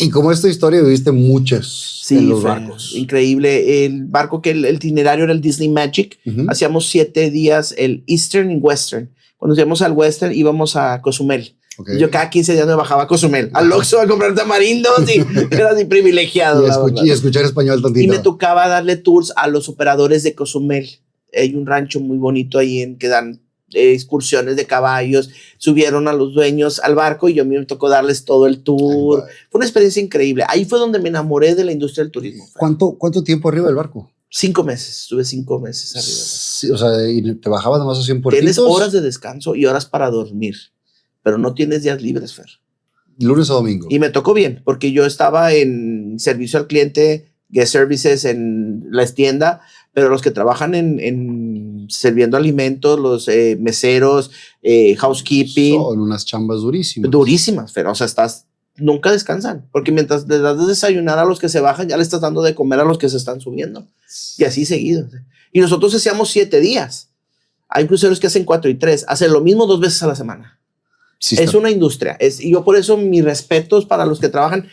Y como esta historia viviste muchas en los barcos. Increíble. El barco que el itinerario era el Disney Magic. Hacíamos 7 días el Eastern y Western. Cuando íbamos al Western íbamos a Cozumel. Okay. Yo cada 15 días me bajaba a Cozumel, al Oxxo a comprar tamarindos y era así privilegiado. Y escuchar español tantito. Y me tocaba darle tours a los operadores de Cozumel. Hay un rancho muy bonito ahí en que dan excursiones de caballos. Subieron a los dueños al barco y yo me tocó darles todo el tour. Fue una experiencia increíble. Ahí fue donde me enamoré de la industria del turismo. ¿Cuánto tiempo arriba del barco? 5 meses. Estuve 5 meses arriba. Sí, o sea, y te bajabas nomás así en puertitos. Tienes horas de descanso y horas para dormir, pero no tienes días libres, Fer. Lunes a domingo. Y me tocó bien, porque yo estaba en servicio al cliente, guest services en la tienda, pero los que trabajan en sirviendo alimentos, los meseros, housekeeping. Son unas chambas durísimas. Durísimas, Fer. O sea, nunca descansan, porque mientras le das de desayunar a los que se bajan, ya le estás dando de comer a los que se están subiendo. Y así seguido. Y nosotros hacíamos 7 días. Hay cruceros que hacen 4 y 3. Hacen lo mismo 2 veces a la semana. Sí, es una industria. Y yo por eso mis respetos para los que trabajan.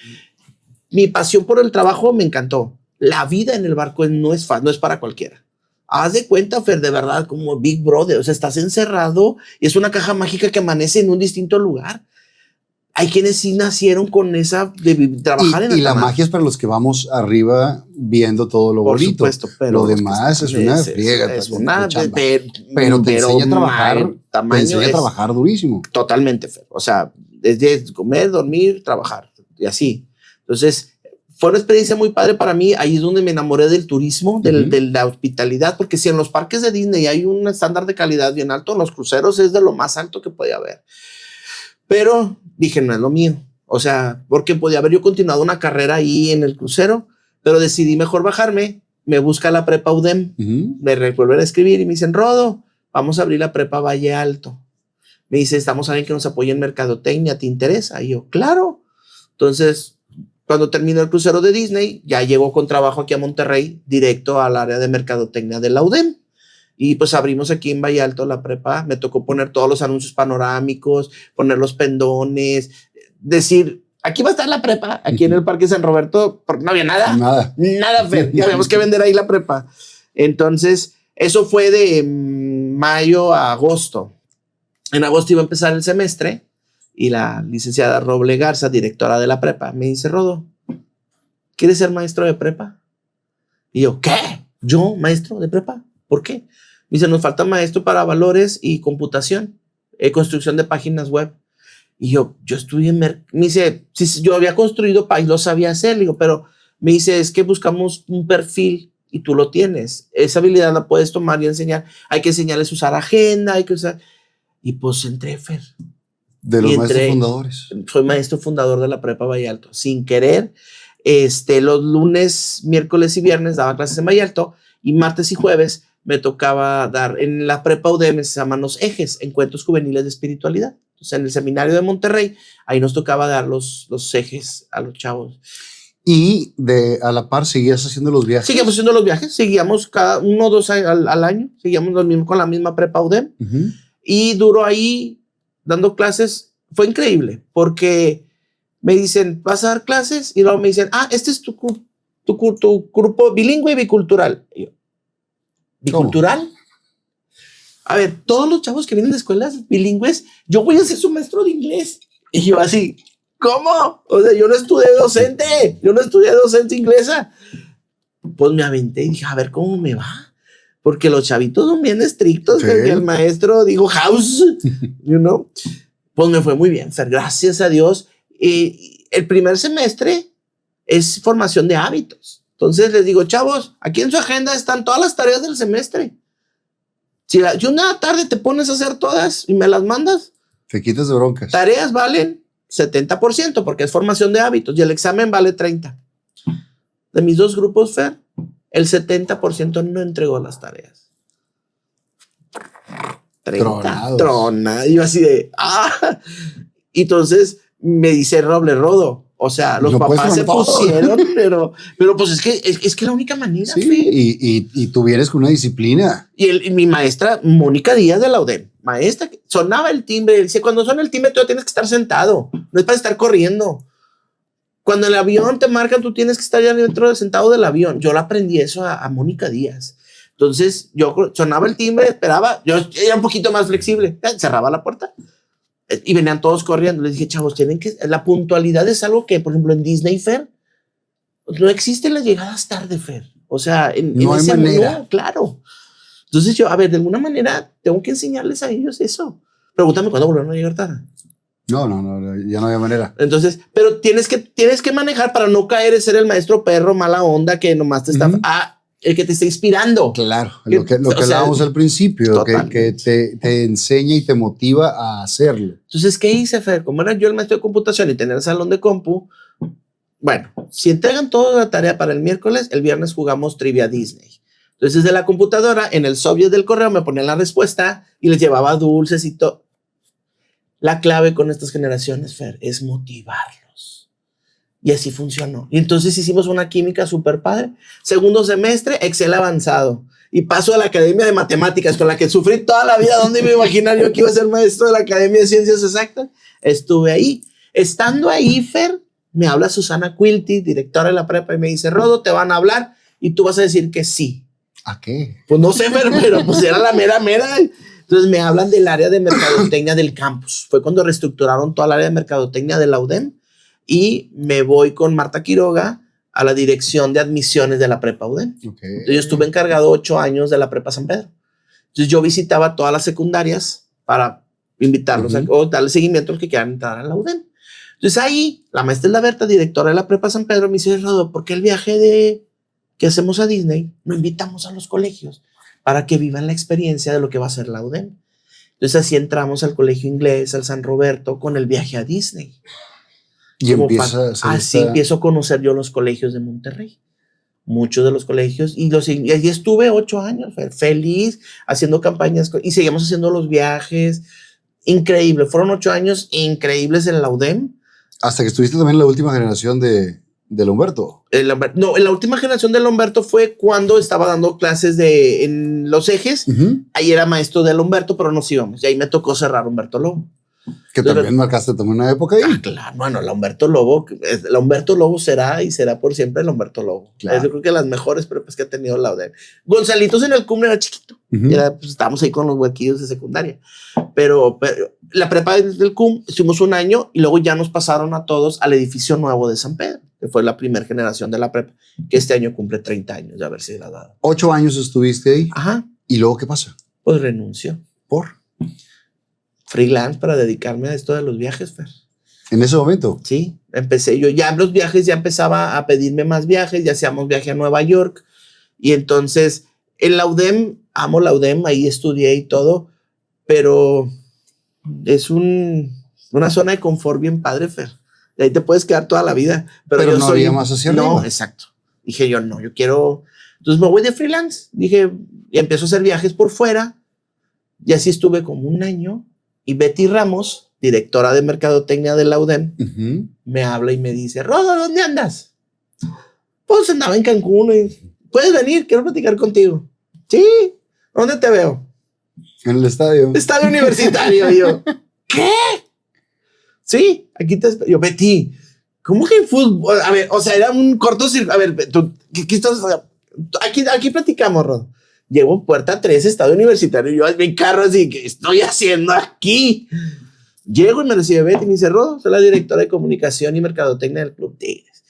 Mi pasión por el trabajo me encantó. La vida en el barco no es para cualquiera. Haz de cuenta, Fer, de verdad, como Big Brother. O sea, estás encerrado y es una caja mágica que amanece en un distinto lugar. Hay quienes sí nacieron con esa de trabajar en el y la magia es para los que vamos arriba viendo todo lo bonito. Por supuesto, pero lo demás es una friega. Es una pero te enseña a trabajar. Te enseña a trabajar durísimo. Totalmente, Fer. O sea, es de comer, dormir, trabajar y así. Entonces, fue una experiencia muy padre para mí. Ahí es donde me enamoré del turismo, de la hospitalidad, porque si en los parques de Disney hay un estándar de calidad bien alto, en los cruceros es de lo más alto que puede haber. Pero dije, no es lo mío. O sea, porque podía haber yo continuado una carrera ahí en el crucero, pero decidí mejor bajarme. Me busca la prepa UDEM, me vuelven a escribir y me dicen, Rodo, vamos a abrir la prepa Valle Alto. Me dice, estamos a alguien que nos apoye en mercadotecnia, ¿te interesa? Y yo, claro. Entonces, cuando terminó el crucero de Disney, ya llegó con trabajo aquí a Monterrey, directo al área de mercadotecnia de la UDEM. Y pues abrimos aquí en Valle Alto la prepa. Me tocó poner todos los anuncios panorámicos, poner los pendones, decir, aquí va a estar la prepa, aquí en el Parque San Roberto, porque no había nada, Fer. Ya habíamos que vender ahí la prepa. Entonces, eso fue de mayo a agosto. En agosto iba a empezar el semestre y la licenciada Roble Garza, directora de la prepa, me dice, Rodo, ¿quieres ser maestro de prepa? Y yo, ¿qué? ¿Yo, maestro de prepa? ¿Por qué? Me dice, nos falta maestro para valores y computación, construcción de páginas web. Y yo estudié me dice, si yo había construido y lo sabía hacer. Le digo, pero me dice, es que buscamos un perfil y tú lo tienes. Esa habilidad la puedes tomar y enseñar. Hay que enseñarles a usar agenda, hay que usar. Y pues entré, Fer. De los maestros fundadores. Soy maestro fundador de la prepa Valle Alto. Sin querer, los lunes, miércoles y viernes daba clases en Valle Alto y martes y jueves me tocaba dar en la prepa UDEM, se llaman los ejes, encuentros juveniles de espiritualidad. Entonces, en el seminario de Monterrey, ahí nos tocaba dar los ejes a los chavos. Y a la par, ¿seguías haciendo los viajes? Seguíamos haciendo los viajes, seguíamos cada 1 o 2 al año, seguíamos con la misma prepa UDEM. Y duró ahí dando clases. Fue increíble, porque me dicen, ¿vas a dar clases? Y luego me dicen, este es tu grupo bilingüe y bicultural. Y yo, ¿bicultural? ¿Cómo? A ver, todos los chavos que vienen de escuelas bilingües, yo voy a ser su maestro de inglés. Y yo así, ¿cómo? O sea, yo no estudié docente inglesa. Pues me aventé y dije, a ver cómo me va. Porque los chavitos son bien estrictos. ¿Sí? El maestro dijo, house, Pues me fue muy bien, Fer, gracias a Dios. El primer semestre es formación de hábitos. Entonces les digo, chavos, aquí en su agenda están todas las tareas del semestre. Si una tarde te pones a hacer todas y me las mandas, te quitas de broncas. Tareas valen 70% porque es formación de hábitos y el examen vale 30%. De mis 2 grupos, Fer, el 70% no entregó las tareas. 30. Trona. Y yo así de, Entonces me dice Rodo, o sea, los papás se pusieron, pero pues es que la única manera. Sí, y tú vienes con una disciplina. Y mi maestra, Mónica Díaz de la UDEM, maestra, sonaba el timbre, dice, cuando suena el timbre tú tienes que estar sentado, no es para estar corriendo. Cuando el avión te marca, tú tienes que estar ya dentro del sentado del avión. Yo le aprendí eso a Mónica Díaz. Entonces, yo sonaba el timbre, esperaba, yo era un poquito más flexible, cerraba la puerta y venían todos corriendo. Les dije, chavos, la puntualidad es algo que, por ejemplo, en Disney Fair, no existen las llegadas tarde, Fer. O sea, no hay manera. No, claro. Entonces yo, a ver, de alguna manera, tengo que enseñarles a ellos eso. Pregúntame cuándo volvieron a llegar tarde. No, ya no había manera. Entonces, pero tienes que manejar para no caer en ser el maestro perro mala onda que nomás te está... el que te está inspirando. Claro, lo que hablábamos al principio, que te enseña y te motiva a hacerlo. Entonces, ¿qué hice, Fer? Como era yo el maestro de computación y tener el salón de compu, bueno, si entregan toda la tarea para el miércoles, el viernes jugamos Trivia Disney. Entonces, desde la computadora, en el software del correo, me ponían la respuesta y les llevaba dulces y todo. La clave con estas generaciones, Fer, es motivarlos. Y así funcionó. Y entonces hicimos una química súper padre. Segundo semestre, Excel avanzado. Y paso a la Academia de Matemáticas, con la que sufrí toda la vida. ¿Dónde me iba a imaginar yo que iba a ser maestro de la Academia de Ciencias Exactas? Estuve ahí. Estando ahí, Fer, me habla Susana Quilty, directora de la prepa, y me dice, Rodo, te van a hablar y tú vas a decir que sí. ¿A qué? Pues no sé, Fer, pero pues era la mera. Entonces me hablan del área de mercadotecnia del campus. Fue cuando reestructuraron toda el área de mercadotecnia de la UDEM y me voy con Marta Quiroga a la dirección de admisiones de la prepa UDEM. Okay. Entonces yo estuve encargado 8 años de la prepa San Pedro. Entonces yo visitaba todas las secundarias para invitarlos o darle seguimiento a los que quieran entrar a la UDEM. Entonces ahí la maestra la Berta, directora de la prepa San Pedro, me dice, Rodo, ¿por qué el viaje que hacemos a Disney no invitamos a los colegios para que vivan la experiencia de lo que va a ser la UDEM? Entonces así entramos al colegio inglés, al San Roberto, con el viaje a Disney. Y empiezo a conocer yo los colegios de Monterrey. Muchos de los colegios. Y allí estuve 8 años, feliz, haciendo campañas. Y seguimos haciendo los viajes. Increíble. Fueron 8 años increíbles en la UDEM. Hasta que estuviste también en la última generación de Humberto. No, en la última generación de Humberto fue cuando estaba dando clases en Los Ejes. Ahí era maestro de Humberto, pero nos íbamos. Y ahí me tocó cerrar Humberto Lobo. Que también marcaste también una época ahí. Claro, bueno, la Humberto Lobo será y será por siempre el Humberto Lobo. Claro. Yo creo que las mejores prepas que ha tenido la UDEM. Gonzalitos en el CUM era chiquito. Pues, estábamos ahí con los huequillos de secundaria. Pero la prepa del CUM estuvimos 1 año y luego ya nos pasaron a todos al edificio nuevo de San Pedro, que fue la primera generación de la prepa, que este año cumple 30 años de haberse graduado. 8 años estuviste ahí. Ajá. ¿Y luego qué pasa? Pues renuncio. ¿Por? Freelance para dedicarme a esto de los viajes, Fer. ¿En ese momento? Sí, empecé yo ya los viajes, ya empezaba a pedirme más viajes, ya hacíamos viaje a Nueva York y entonces en la UDEM, amo la UDEM, ahí estudié y todo, pero es una zona de confort bien padre, Fer. De ahí te puedes quedar toda la vida. Pero no había más hacia arriba. No, exacto. Dije yo, no, yo quiero... Entonces me voy de freelance. Dije, y empiezo a hacer viajes por fuera. Y así estuve como 1 año. Y Betty Ramos, directora de mercadotecnia de la UDEM, me habla y me dice, Rodo, ¿dónde andas? Pues andaba en Cancún. ¿Puedes venir? Quiero platicar contigo. Sí. ¿Dónde te veo? En el estadio. Estadio universitario. Y yo, ¿qué? Sí, aquí te espero. Yo, Betty, ¿cómo que en fútbol? A ver, o sea, era un cortocircuito. A ver, tú, ¿qué estás? Aquí platicamos, Rodo. Llego en puerta 3, estadio universitario. Yo en mi carro así, ¿qué estoy haciendo aquí? Llego y me recibe Betty y me dice, Rodo, soy la directora de comunicación y mercadotecnia del Club Tigres.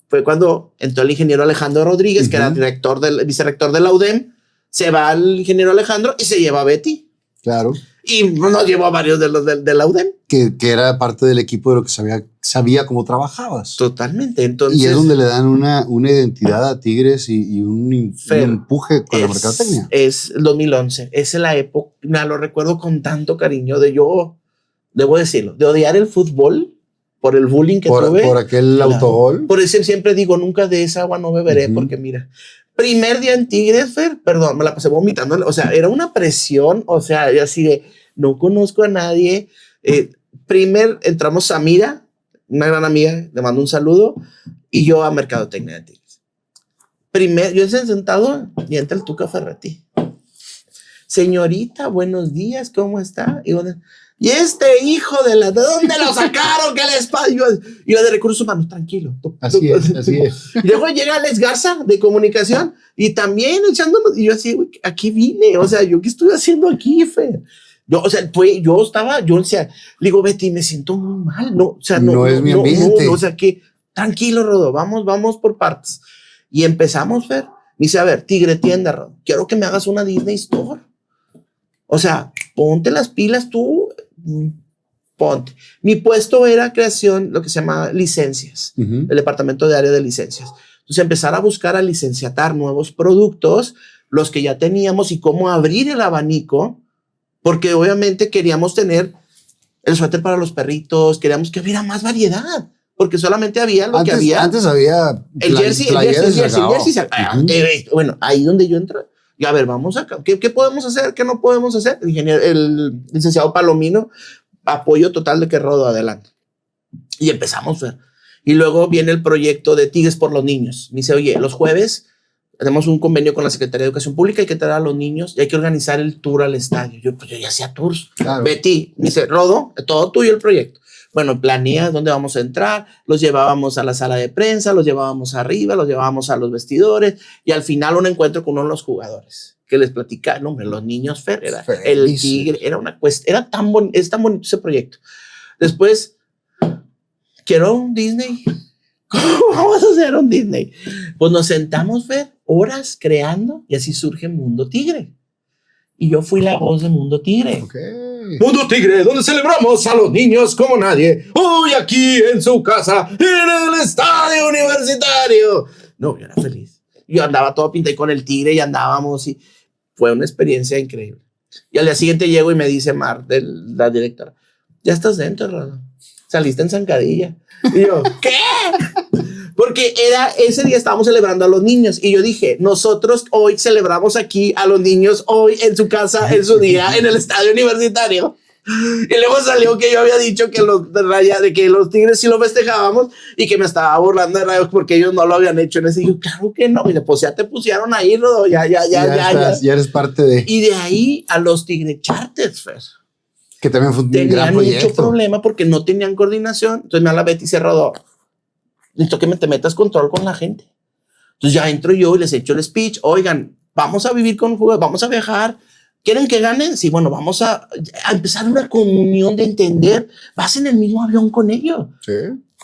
Fue cuando entró el ingeniero Alejandro Rodríguez, que era vicerrector de la UDEM. Se va el ingeniero Alejandro y se lleva a Betty. Claro. Y nos llevó a varios de los de la UDEM. Que era parte del equipo de lo que sabía cómo trabajabas. Totalmente. Entonces, y es donde le dan una identidad a Tigres y un empuje con la mercadotecnia. Es el 2011. Es la época, lo recuerdo con tanto cariño yo, debo decirlo, de odiar el fútbol por el bullying que tuve. Por aquel autogol. Por eso siempre digo, nunca de esa agua no beberé, porque mira, primer día en Tigres, Fer, perdón, me la pasé vomitando. O sea, era una presión, o sea, así de, no conozco a nadie. Entramos Samira, una gran amiga, le mando un saludo, y yo a mercadotecnia de Tigres. Yo estoy sentado y entra el Tuca Ferretti. señorita, buenos días, ¿cómo está? Y este hijo ¿de dónde lo sacaron? ¿Qué les pasa? Yo de recursos humanos, tranquilo. Así es. Y luego llega Alex Garza de comunicación y también echándonos, y yo así, güey, aquí vine, o sea, ¿yo qué estoy haciendo aquí, Fer? Yo decía, le digo, Betty, me siento muy mal, no, o sea, no es mi ambiente. o sea, que tranquilo, Rodo, vamos por partes. Y empezamos, Fer, me dice, a ver, Tigre Tienda, Rodo, quiero que me hagas una Disney Store. O sea, ponte las pilas tú, ponte. Mi puesto era creación, lo que se llama licencias, el departamento de área de licencias. Entonces, empezar a buscar a licenciatar nuevos productos, los que ya teníamos y cómo abrir el abanico, porque obviamente queríamos tener el suéter para los perritos, queríamos que hubiera más variedad, porque solamente había lo que había. Antes había el jersey. Bueno, ahí donde yo entro. Y a ver, vamos acá. ¿Qué podemos hacer? ¿Qué no podemos hacer? El licenciado Palomino, apoyo total de que Rodo adelante. Y empezamos a ver. Y luego viene el proyecto de Tigres por los Niños. Me dice, oye, los jueves tenemos un convenio con la Secretaría de Educación Pública, hay que traer a los niños y hay que organizar el tour al estadio. Yo ya hacía tours. Claro. Betty, me dice, Rodo, todo tuyo el proyecto. Bueno, planea dónde vamos a entrar, los llevábamos a la sala de prensa, los llevábamos arriba, los llevábamos a los vestidores y al final un encuentro con uno de los jugadores que les platicaba, no, hombre, los niños, Fer, era el Tigre, era una cuestión, es tan bonito ese proyecto. Después, quiero un Disney. ¿Cómo vamos a hacer un Disney? Pues nos sentamos, Fer, horas creando y así surge Mundo Tigre. Y yo fui la voz de Mundo Tigre. Okay. Mundo Tigre, donde celebramos a los niños como nadie. Hoy aquí en su casa, en el estadio universitario. No, yo era feliz. Yo andaba todo pintado con el tigre y andábamos y fue una experiencia increíble. Y al día siguiente llego y me dice Mar, la directora, ya estás dentro, Rodo. Saliste en zancadilla. Y yo, ¿qué? Porque ese día estábamos celebrando a los niños y yo dije, nosotros hoy celebramos aquí a los niños, hoy en su casa, en su día, en el estadio universitario. Y luego salió que yo había dicho que que los Tigres sí lo festejábamos y que me estaba burlando de Rayos porque ellos no lo habían hecho en ese. Y yo, claro que no. Y pues ya te pusieron ahí, Rodo, ya eres parte de. Y de ahí a los Tigre Charters, Fer. Que también fue un gran proyecto. Tenían mucho problema porque no tenían coordinación. Entonces me habla Betty y se Rodó. Necesito que te metas control con la gente. Entonces ya entro yo y les echo el speech. Oigan, vamos a vivir con juegos, vamos a viajar. ¿Quieren que ganen? Sí, bueno, vamos a empezar una comunión de entender. Vas en el mismo avión con ellos. Sí.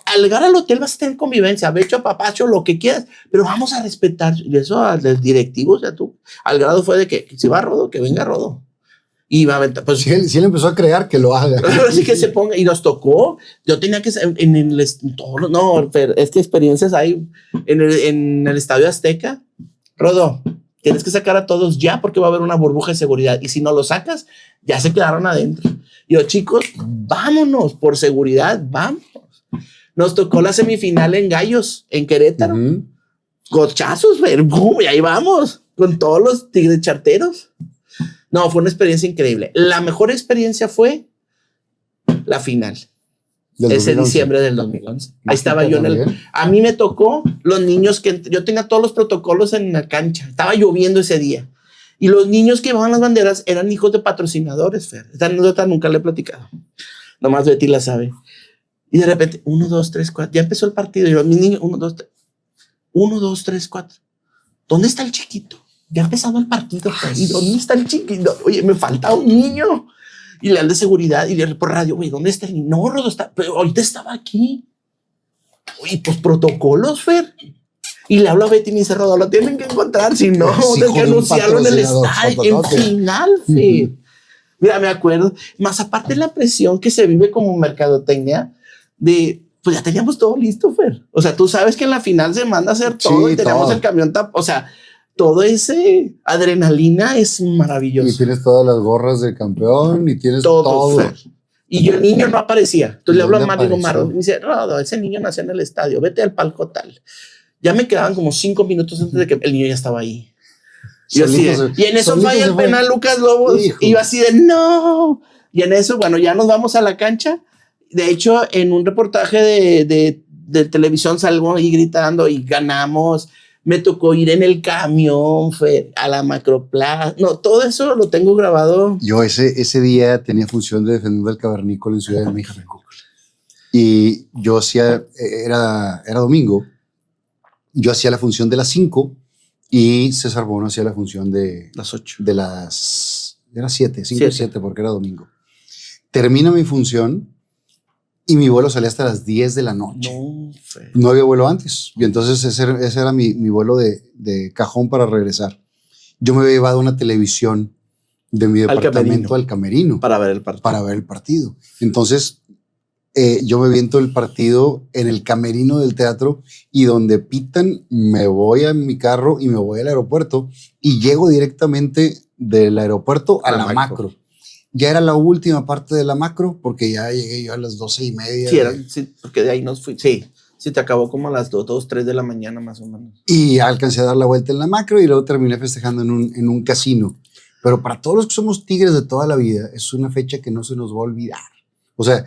Al llegar al hotel vas a tener convivencia, becho, papacho, lo que quieras, pero vamos a respetar. Y eso a los directivos, ya tú, al grado fue de que si va Rodo, que venga Rodo. Y va a aventar, pues si él empezó a crear, que lo haga. Así que se ponga, y nos tocó. Yo tenía que esta experiencias hay en el Estadio Azteca. Rodo, tienes que sacar a todos ya porque va a haber una burbuja de seguridad. Y si no lo sacas, ya se quedaron adentro. Y yo, chicos, vámonos por seguridad, vamos. Nos tocó la semifinal en Gallos, en Querétaro. Cochazos, y ahí vamos, con todos los Tigres charteros. No, fue una experiencia increíble. La mejor experiencia fue la final. Ese diciembre del 2011. Ahí estaba yo a mí me tocó los niños yo tenía todos los protocolos en la cancha. Estaba lloviendo ese día. Y los niños que llevaban las banderas eran hijos de patrocinadores, Fer. Esta anécdota nunca le he platicado. Nomás Betty la sabe. Y de repente, 1, 2, 3, 4. Ya empezó el partido. Y yo, mis niños, 1, 2, 3. 1, 2, 3, 4. ¿Dónde está el chiquito? Ya ha empezado el partido. ¿Y dónde está el chiquito? Oye, me falta un niño. Y le dan de seguridad y le por radio, güey, ¿dónde está el niño? No, Rodo, pero ahorita estaba aquí. Oye, pues protocolos, Fer. Y le hablo a Betty y me dice, Rodo, lo tienen que encontrar. Si no, tienen que anunciarlo en el estadio. En final, Fer. Mira, me acuerdo. Más aparte la presión que se vive como mercadotecnia de... Pues ya teníamos todo listo, Fer. O sea, tú sabes que en la final se manda a hacer todo y tenemos todo. El camión o sea, todo ese adrenalina es maravilloso. Y tienes todas las gorras del campeón y tienes todo. Fer. Y yo el niño no aparecía. Entonces le hablo a Mar, digo, Mar, me dice, Rodo, ese niño nació en el estadio, vete al palco tal. Ya me quedaban como 5 minutos antes de que el niño ya estaba ahí. Y en eso falla el penal Lucas Lobos. Y yo así de, no. Y en eso, bueno, ya nos vamos a la cancha. De hecho, en un reportaje de televisión salgo ahí gritando y ganamos. Me tocó ir en el camión, a la Macroplaza. No, todo eso lo tengo grabado. Yo ese día tenía función de defender el cavernícola en Ciudad de México. Y yo hacía, era domingo, yo hacía la función de las 5 y César Bono hacía la función de las 8. Era 7, 5 y 7 porque era domingo. Termina mi función y mi vuelo salía hasta las 10 de la noche. No había vuelo antes. Y entonces ese era mi vuelo de cajón para regresar. Yo me había llevado una televisión de mi departamento al camerino. Para ver el partido. Para ver el partido. Entonces, yo me viento el partido en el camerino del teatro y donde pitan me voy a mi carro y me voy al aeropuerto y llego directamente del aeropuerto a la macro. Ya era la última parte de la macro porque ya llegué yo a las 12:30. Sí, porque de ahí nos fui. Sí, te acabó como a las 2, 3 de la mañana más o menos. Y alcancé a dar la vuelta en la macro y luego terminé festejando en un casino. Pero para todos los que somos tigres de toda la vida, es una fecha que no se nos va a olvidar. O sea,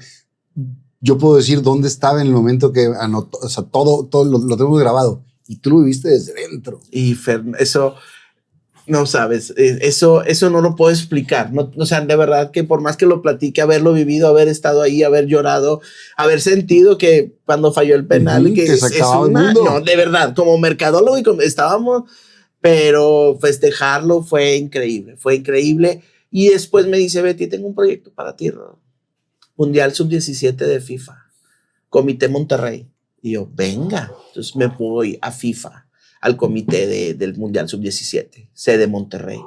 yo puedo decir dónde estaba en el momento que anotó, o sea, todo lo tenemos grabado y tú lo viviste desde dentro. Y eso, no sabes, eso no lo puedo explicar. No, o sea, de verdad que por más que lo platique, haberlo vivido, haber estado ahí, haber llorado, haber sentido que cuando falló el penal, que se acababa el mundo. No, de verdad, como mercadólogo estábamos, pero festejarlo fue increíble. Y después me dice, Betty, tengo un proyecto para ti, Rodo. Mundial Sub-17 de FIFA, Comité Monterrey. Y yo, venga. Entonces me voy a FIFA, al comité del Mundial Sub-17, sede Monterrey.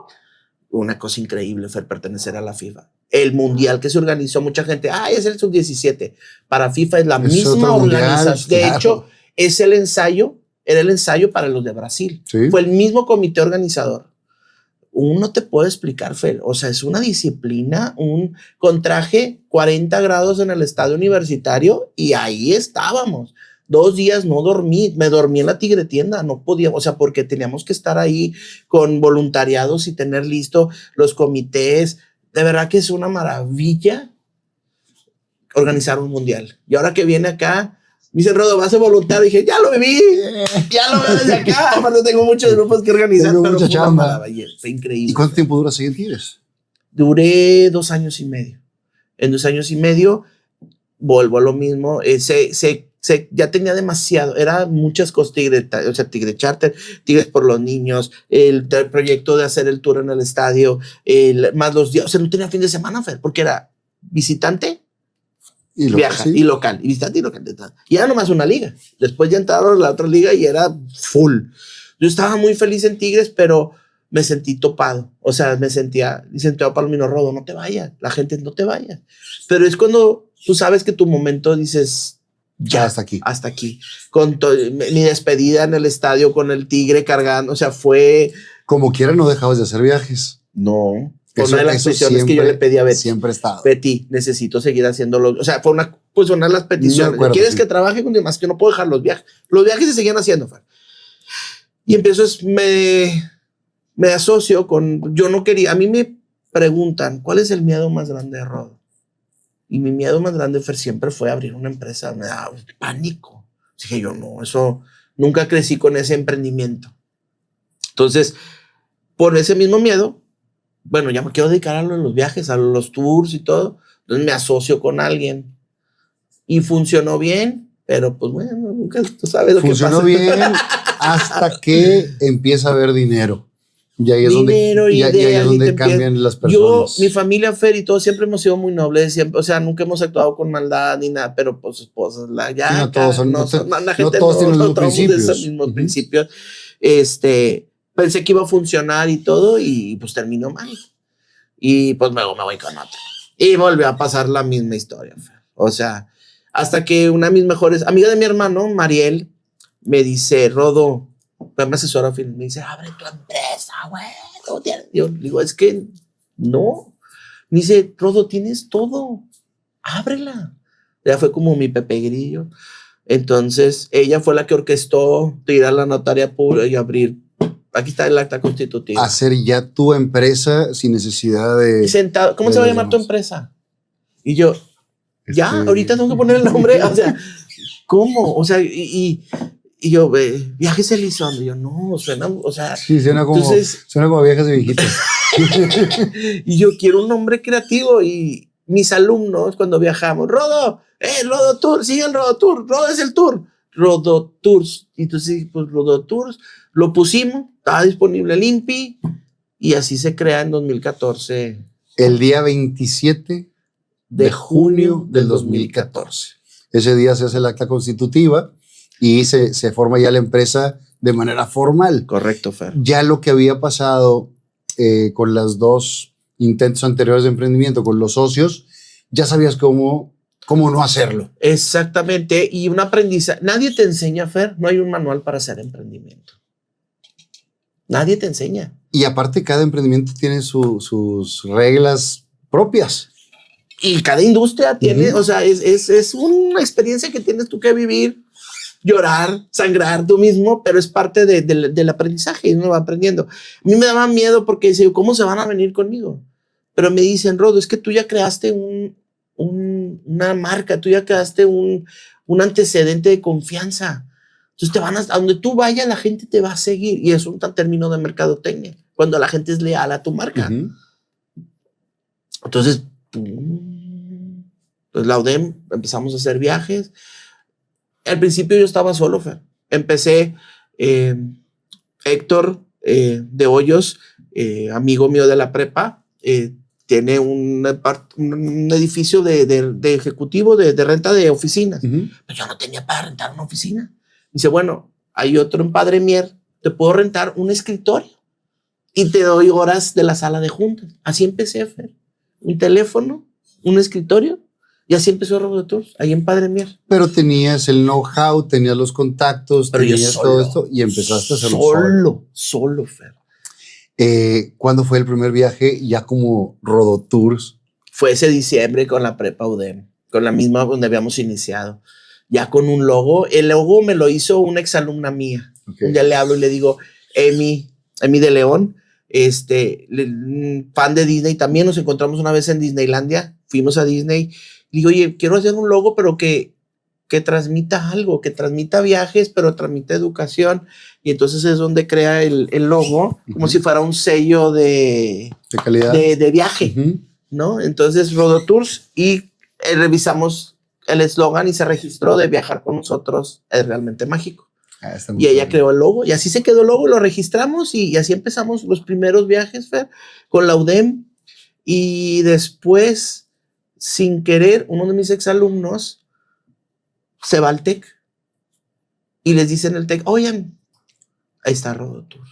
Una cosa increíble fue pertenecer a la FIFA. El mundial que se organizó, mucha gente, es el Sub-17. Para FIFA es la misma organización. De hecho, es el ensayo, era el ensayo para los de Brasil. ¿Sí? Fue el mismo comité organizador. Uno te puede explicar, Fer. O sea, es una disciplina, con traje 40 grados en el estadio universitario y ahí estábamos. 2 días no dormí, me dormí en la Tigre Tienda, no podía, o sea, porque teníamos que estar ahí con voluntariados y tener listo los comités. De verdad que es una maravilla organizar un mundial. Y ahora que viene acá, me dice, Rodo, vas a voluntario. Y dije, ya lo viví, ya lo veo desde acá. Aparte tengo muchos grupos que organizar. Tengo mucha chamba. Fue increíble. ¿Y cuánto tiempo duras ahí en Tigres? Duré 2 años y medio. En 2 años y medio vuelvo a lo mismo. Ya tenía demasiado. Era muchas cosas. Tigre Charter, Tigres por los niños, el proyecto de hacer el tour en el estadio, más los días. O sea, no tenía fin de semana, Fer, porque era visitante, viaja, y local, y visitante y local. Y era nomás una liga. Después ya entraron a la otra liga y era full. Yo estaba muy feliz en Tigres, pero me sentí topado. O sea, me sentía Palomino, Rodo, no te vayas. La gente, no te vayas. Pero es cuando tú sabes que tu momento dices, ya, hasta aquí. Con mi despedida en el estadio con el Tigre cargando, o sea, fue... Como quiera, no dejabas de hacer viajes. No. Fue una de las peticiones que yo le pedí a Betty. Siempre he estado. Betty, necesito seguir haciéndolo. O sea, fue una de las peticiones. Acuerdo, ¿Quieres que trabaje con demás? Que no puedo dejar los viajes. Los viajes se seguían haciendo. Y empiezo, me asocio con... Yo no quería... A mí me preguntan, ¿cuál es el miedo más grande de Rodo? Y mi miedo más grande, Fer, siempre fue abrir una empresa. Me daba pánico. Dije yo, no, eso... Nunca crecí con ese emprendimiento. Entonces, por ese mismo miedo, bueno, ya me quiero dedicar a los viajes, a los tours y todo. Entonces me asocio con alguien. Y funcionó bien, pero pues bueno, nunca tú sabes lo que pasa. Funcionó bien hasta que empieza a haber dinero. Y ahí es donde cambian las personas. Mi familia, Fer y todo, siempre hemos sido muy nobles. Siempre, o sea, nunca hemos actuado con maldad ni nada, pero pues esposas, la gente todos tienen los principios. Esos mismos principios. Pensé que iba a funcionar y todo, y pues terminó mal. Y pues luego me voy con otro. Y volvió a pasar la misma historia, Fer. O sea, hasta que una de mis mejores amiga de mi hermano, Mariel, me dice, Rodo, me asesora, me dice, abre tu empresa, güey. Yo digo, es que no. Me dice, Rodo, tienes todo, ábrela. Ya fue como mi Pepe Grillo. Entonces, ella fue la que orquestó ir a la notaria pública y abrir. Aquí está el acta constitutiva. Hacer ya tu empresa sin necesidad de... Sentado. ¿Cómo se va a llamar tu empresa? Y yo, ya, ahorita tengo que poner el nombre. O sea, ¿cómo? O sea, y Y yo, Viajes Elizondo. Y yo, no, suena, o sea. Sí, suena como viajes de viejitos. Y yo quiero un nombre creativo. Y mis alumnos, cuando viajamos, Rodo Tour, sigue el Rodo Tour, Rodo es el tour, Rodo Tours. Y entonces, pues Rodo Tours, lo pusimos, estaba disponible el INPI, y así se crea en 2014. El día 27 de junio del 2014. Ese día se hace el acta constitutiva y se forma ya la empresa de manera formal. Correcto, Fer. Ya lo que había pasado con los 2 intentos anteriores de emprendimiento con los socios, ya sabías cómo no hacerlo. Exactamente. Y un aprendizaje. Nadie te enseña, Fer. No hay un manual para hacer emprendimiento. Nadie te enseña. Y aparte, cada emprendimiento tiene sus reglas propias. Y cada industria tiene, o sea, es una experiencia que tienes tú que vivir, llorar, sangrar tú mismo, pero es parte del aprendizaje y uno va aprendiendo. A mí me daba miedo porque decía, ¿cómo se van a venir conmigo? Pero me dicen, Rodo, es que tú ya creaste una marca, tú ya creaste un antecedente de confianza. Entonces a donde tú vayas, la gente te va a seguir. Y es un término de mercadotecnia, cuando la gente es leal a tu marca. Entonces, pues la UDEM, empezamos a hacer viajes. Al principio yo estaba solo, Fer. Empecé, Héctor de Hoyos, amigo mío de la prepa, tiene un edificio de ejecutivo de renta de oficinas. Pero yo no tenía para rentar una oficina. Dice, bueno, hay otro en Padre Mier, te puedo rentar un escritorio y te doy horas de la sala de juntas. Así empecé, Fer. Un teléfono, un escritorio, y así empezó Rodo Tours, ahí en Padre Mier. Pero tenías el know-how, tenías los contactos, pero tenías todo esto y empezaste a hacerlo solo, Fer. ¿Cuándo fue el primer viaje ya como Rodo Tours? Fue ese diciembre con la prepa UDEM, con la misma donde habíamos iniciado, ya con un logo. El logo me lo hizo una exalumna mía. Okay. Un día le hablo y le digo, Emi de León, fan de Disney, también nos encontramos una vez en Disneylandia, fuimos a Disney, y digo, oye, quiero hacer un logo, pero que transmita algo, que transmita viajes, pero transmita educación, y entonces es donde crea el logo, como si fuera un sello de calidad, de viaje, ¿no? Entonces Rodo Tours, y revisamos el eslogan y se registró de viajar con nosotros, es realmente mágico. Y ella creó el logo y así se quedó el logo, lo registramos y así empezamos los primeros viajes, Fer, con la UDEM. Y después, sin querer, uno de mis exalumnos se va al TEC y les dice en el TEC, oigan, ahí está Rodo Tours.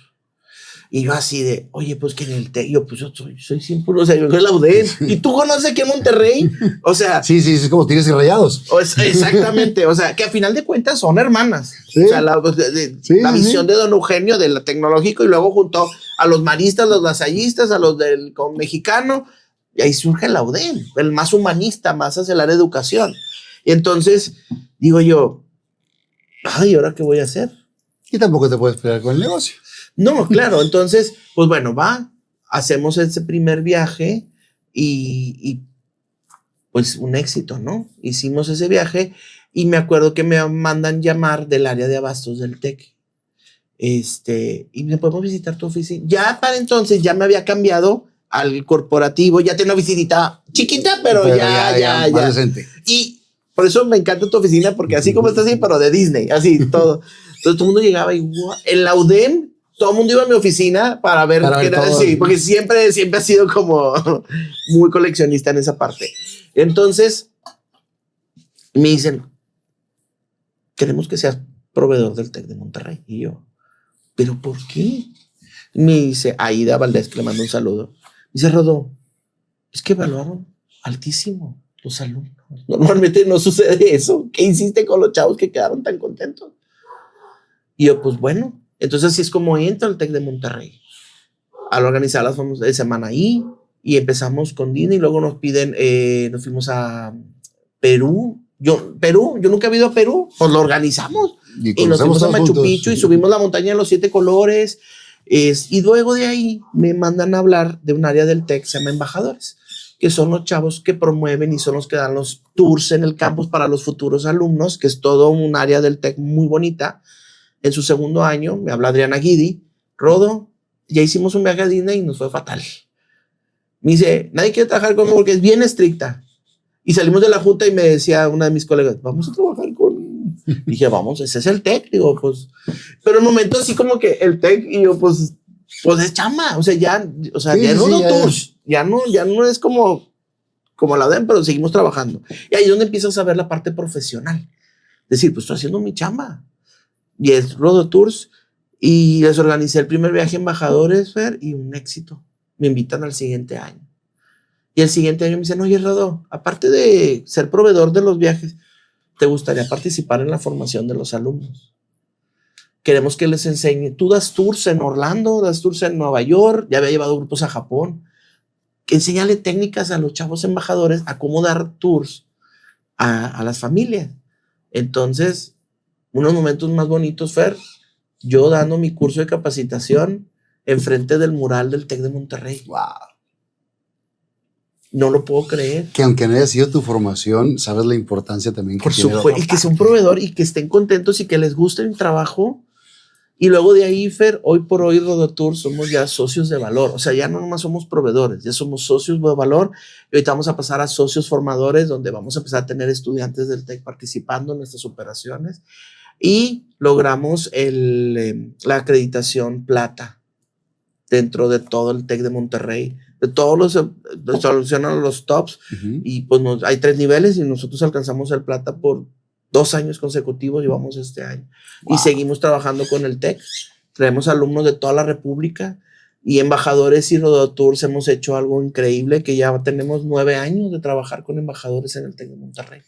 Y yo así de, oye, pues que en el TEC, yo pues yo soy siempre, o sea, yo soy la UDEM. ¿Y tú conoces aquí en Monterrey? O sea. Sí, es como Tigres y Rayados. Exactamente, o sea, que a final de cuentas son hermanas. ¿Sí? O sea, la visión de don Eugenio del tecnológico y luego junto a los maristas, los lasallistas, a los del mexicano, y ahí surge la UDEM, el más humanista, más hacia la educación. Y entonces digo yo, ay, ¿ahora qué voy a hacer? Y tampoco te puedes pelear con el negocio. No, claro, entonces, pues bueno, hacemos ese primer viaje y pues un éxito, ¿no? Hicimos ese viaje y me acuerdo que me mandan llamar del área de abastos del TEC. Y me podemos visitar tu oficina. Ya para entonces ya me había cambiado al corporativo, ya tenía una oficinita chiquita, pero ya. Más decente. Y por eso me encanta tu oficina, porque así como está así, pero de Disney, así todo. Entonces todo el mundo llegaba y en la UDEM, todo el mundo iba a mi oficina para ver qué era así, porque siempre ha sido como muy coleccionista en esa parte. Entonces me dicen, queremos que seas proveedor del TEC de Monterrey. Y yo, ¿pero por qué? Me dice Aida Valdés, que le mando un saludo. Me dice, Rodo, es que evaluaron altísimo los alumnos. Normalmente no sucede eso. ¿Qué hiciste con los chavos que quedaron tan contentos? Y yo, pues bueno. Entonces así es como entro al TEC de Monterrey. Al organizar las famosas de semana ahí, y empezamos con Disney, y luego nos piden, nos fuimos a Perú. Yo nunca he ido a Perú, pues lo organizamos. Y nos fuimos a Machu Picchu y subimos la montaña de los 7 colores. Y luego de ahí me mandan a hablar de un área del TEC, se llama embajadores, que son los chavos que promueven y son los que dan los tours en el campus para los futuros alumnos, que es todo un área del TEC muy bonita. En su segundo año me habla Adriana Guidi, Rodo, ya hicimos un viaje a Disney y nos fue fatal. Me dice, nadie quiere trabajar conmigo porque es bien estricta. Y salimos de la junta y me decía una de mis colegas, vamos a trabajar con... Dije, vamos, ese es el tech. Digo, pues... Pero en momento así como que el tech y yo, pues es chamba. O sea, ya es Rodo Tours. Ya no es como la UDEM, pero seguimos trabajando. Y ahí es donde empiezas a ver la parte profesional. Decir, pues estoy haciendo mi chamba. Y es Rodo Tours. Y les organicé el primer viaje a embajadores, Fer, y un éxito. Me invitan al siguiente año. Y el siguiente año me dicen, oye, Rodo, aparte de ser proveedor de los viajes, ¿te gustaría participar en la formación de los alumnos? Queremos que les enseñe. Tú das tours en Orlando, das tours en Nueva York, ya había llevado grupos a Japón. Enséñale técnicas a los chavos embajadores a cómo dar tours a las familias. Entonces, unos momentos más bonitos, Fer, yo dando mi curso de capacitación enfrente del mural del TEC de Monterrey. Wow. No lo puedo creer. Que aunque no haya sido tu formación, sabes la importancia también que tiene. Por supuesto, y que sea un proveedor y que estén contentos y que les guste mi trabajo. Y luego de ahí, Fer, hoy por hoy Rodo Tours somos ya socios de valor. O sea, ya no nomás somos proveedores, ya somos socios de valor. Y ahorita vamos a pasar a socios formadores, donde vamos a empezar a tener estudiantes del TEC participando en nuestras operaciones. Y logramos la acreditación plata dentro de todo el TEC de Monterrey. De todos los solucionan los tops. Y pues hay 3 niveles y nosotros alcanzamos el plata por 2 años consecutivos, llevamos este año. Wow. Y seguimos trabajando con el TEC. Traemos alumnos de toda la República y embajadores y Rodo Tours. Hemos hecho algo increíble que ya tenemos 9 años de trabajar con embajadores en el TEC de Monterrey.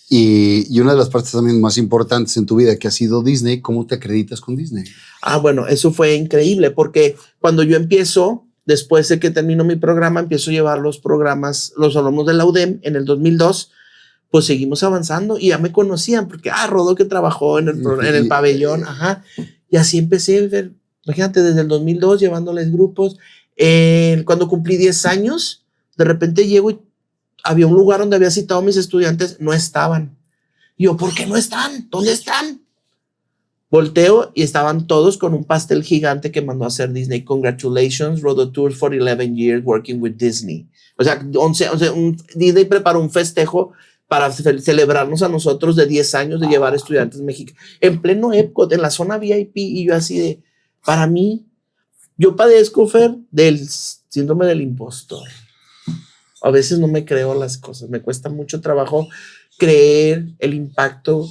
Y una de las partes también más importantes en tu vida que ha sido Disney, ¿cómo te acreditas con Disney? Bueno, eso fue increíble porque cuando yo empiezo, después de que termino mi programa, empiezo a llevar los programas, los alumnos de la UDEM en el 2002, pues seguimos avanzando y ya me conocían porque, Rodo que trabajó en el pabellón, ajá. Y así empecé a ver, imagínate, desde el 2002 llevándoles grupos. Cuando cumplí 10 años, de repente llego y había un lugar donde había citado a mis estudiantes, no estaban. Y yo, ¿por qué no están? ¿Dónde están? Volteo y estaban todos con un pastel gigante que mandó a hacer Disney. Congratulations, Rodo Tours for 11 years working with Disney. O sea, Disney preparó un festejo para celebrarnos a nosotros de 10 años de llevar estudiantes mexicanos. En pleno Epcot, en la zona VIP, y yo así de, para mí, yo padezco, Fer, del síndrome del impostor. A veces no me creo las cosas, me cuesta mucho trabajo creer el impacto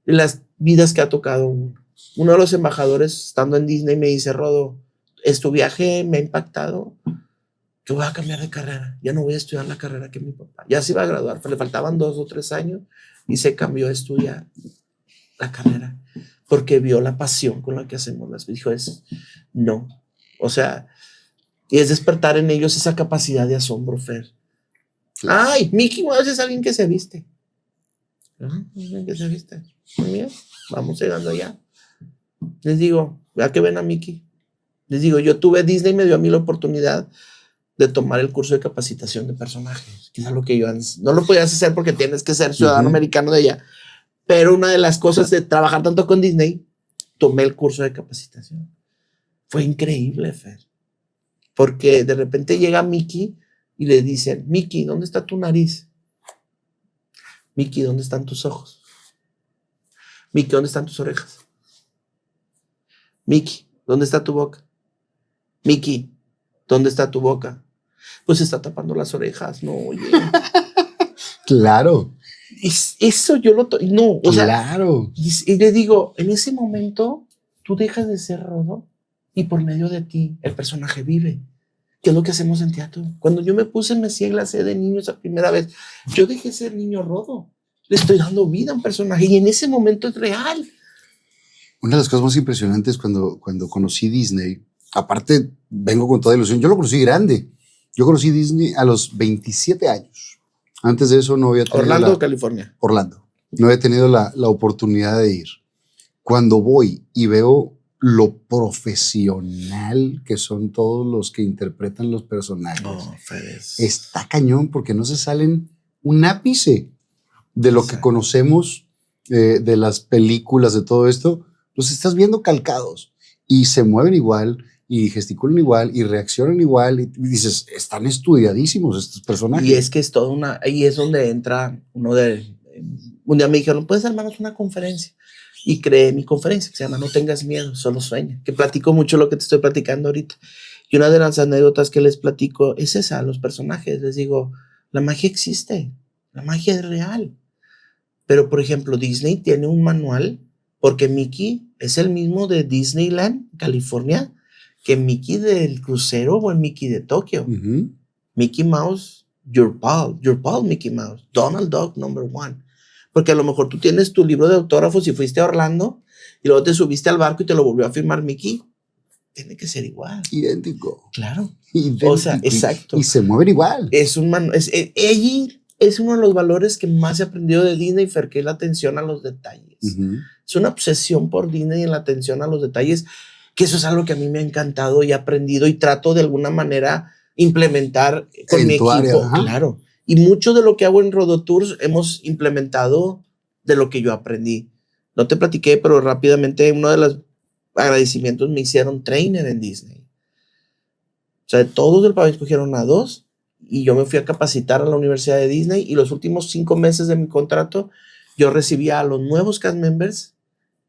de las vidas que ha tocado uno. Uno de los embajadores, estando en Disney, me dice, Rodo, tu viaje me ha impactado. Yo voy a cambiar de carrera, ya no voy a estudiar la carrera que mi papá. Ya se iba a graduar, le faltaban 2 o 3 años y se cambió a estudiar la carrera porque vio la pasión con la que hacemos las. Dijo, no. O sea, y es despertar en ellos esa capacidad de asombro, Fer. Claro. Ay, Mickey Mouse es alguien que se viste. Alguien que se viste. Muy bien, vamos llegando allá. Les digo, ¿a qué ven a Mickey? Les digo, Disney me dio a mí la oportunidad de tomar el curso de capacitación de personajes, que es algo que yo no lo podías hacer porque tienes que ser ciudadano americano de allá. Pero una de las cosas de trabajar tanto con Disney, tomé el curso de capacitación. Fue increíble, Fer. Porque de repente llega Mickey y le dicen, Mickey, ¿dónde está tu nariz? Mickey, ¿dónde están tus ojos? Mickey, ¿dónde están tus orejas? Mickey, ¿dónde está tu boca? Mickey, ¿dónde está tu boca? Pues está tapando las orejas, no, oye. Claro. Eso yo no, o claro. Y le digo, en ese momento tú dejas de ser Rodo y por medio de ti el personaje vive. ¿Qué es lo que hacemos en teatro? Cuando yo me puse en Messier Glacé de niño esa primera vez, yo dejé de ser niño Rodo. Le estoy dando vida a un personaje y en ese momento es real. Una de las cosas más impresionantes cuando conocí Disney, aparte vengo con toda ilusión, yo lo conocí grande. Yo conocí Disney a los 27 años. Antes de eso no había tenido Orlando, California. Orlando. No había tenido la oportunidad de ir. Cuando voy y veo lo profesional que son todos los que interpretan los personajes, está cañón porque no se salen un ápice de lo que conocemos de las películas, de todo esto. los estás viendo calcados y se mueven igual y gesticulan igual y reaccionan igual y dices, están estudiadísimos estos personajes. Y es que es toda una, ahí es donde entra un día me dijeron, ¿puedes armarnos una conferencia? Y creé mi conferencia que se llama No tengas miedo, solo sueña, que platico mucho lo que te estoy platicando ahorita. Y una de las anécdotas que les platico es esa, a los personajes. Les digo, la magia existe, la magia es real. Pero, por ejemplo, Disney tiene un manual porque Mickey es el mismo de Disneyland, California, que Mickey del crucero o el Mickey de Tokio. Uh-huh. Mickey Mouse, your pal Mickey Mouse, Donald Duck #1. Porque a lo mejor tú tienes tu libro de autógrafos y fuiste a Orlando y luego te subiste al barco y te lo volvió a firmar Mickey. Tiene que ser igual. Idéntico. Claro. Idéntico. O sea, exacto. Y se mueven igual. Es uno de los valores que más he aprendido de Disney, Fer, que es la atención a los detalles. Uh-huh. Es una obsesión por Disney en la atención a los detalles, que eso es algo que a mí me ha encantado y he aprendido y trato de alguna manera implementar con mi equipo. Área, claro. Y mucho de lo que hago en Rodotours hemos implementado de lo que yo aprendí. No te platiqué, pero rápidamente uno de los agradecimientos me hicieron trainer en Disney. O sea, todos del país escogieron a 2 y yo me fui a capacitar a la Universidad de Disney y los últimos 5 meses de mi contrato yo recibía a los nuevos cast members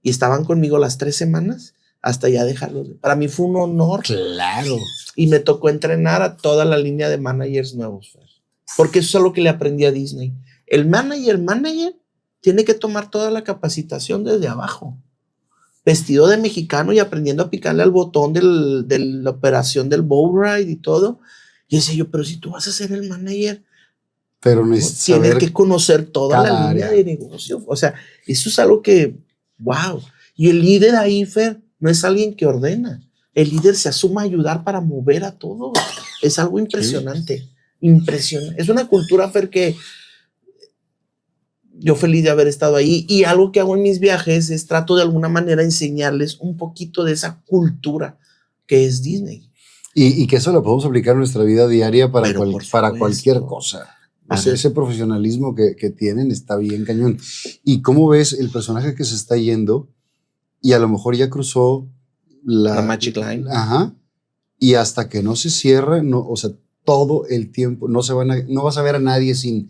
y estaban conmigo las 3 semanas hasta ya dejarlos. Para mí fue un honor. Claro. Y me tocó entrenar a toda la línea de managers nuevos, Fer. Porque eso es lo que le aprendí a Disney. El manager tiene que tomar toda la capacitación desde abajo. Vestido de mexicano y aprendiendo a picarle al botón de la operación del boat ride y todo. Y decía yo, pero si tú vas a ser el manager, pero tienes que conocer toda la línea de negocio. O sea, eso es algo que, wow. Y el líder ahí, Fer, no es alguien que ordena. El líder se asuma a ayudar para mover a todos. Es algo impresionante. Sí. Impresionante. Es una cultura, Fer, que yo feliz de haber estado ahí. Y algo que hago en mis viajes es trato de alguna manera enseñarles un poquito de esa cultura que es Disney. Y que eso lo podemos aplicar en nuestra vida diaria para cualquier cosa. O sea, ese profesionalismo que tienen está bien cañón. ¿Y cómo ves el personaje que se está yendo y a lo mejor ya cruzó la Magic Line? Ajá. Y hasta que no se cierre, no, o sea, todo el tiempo, no vas a ver a nadie sin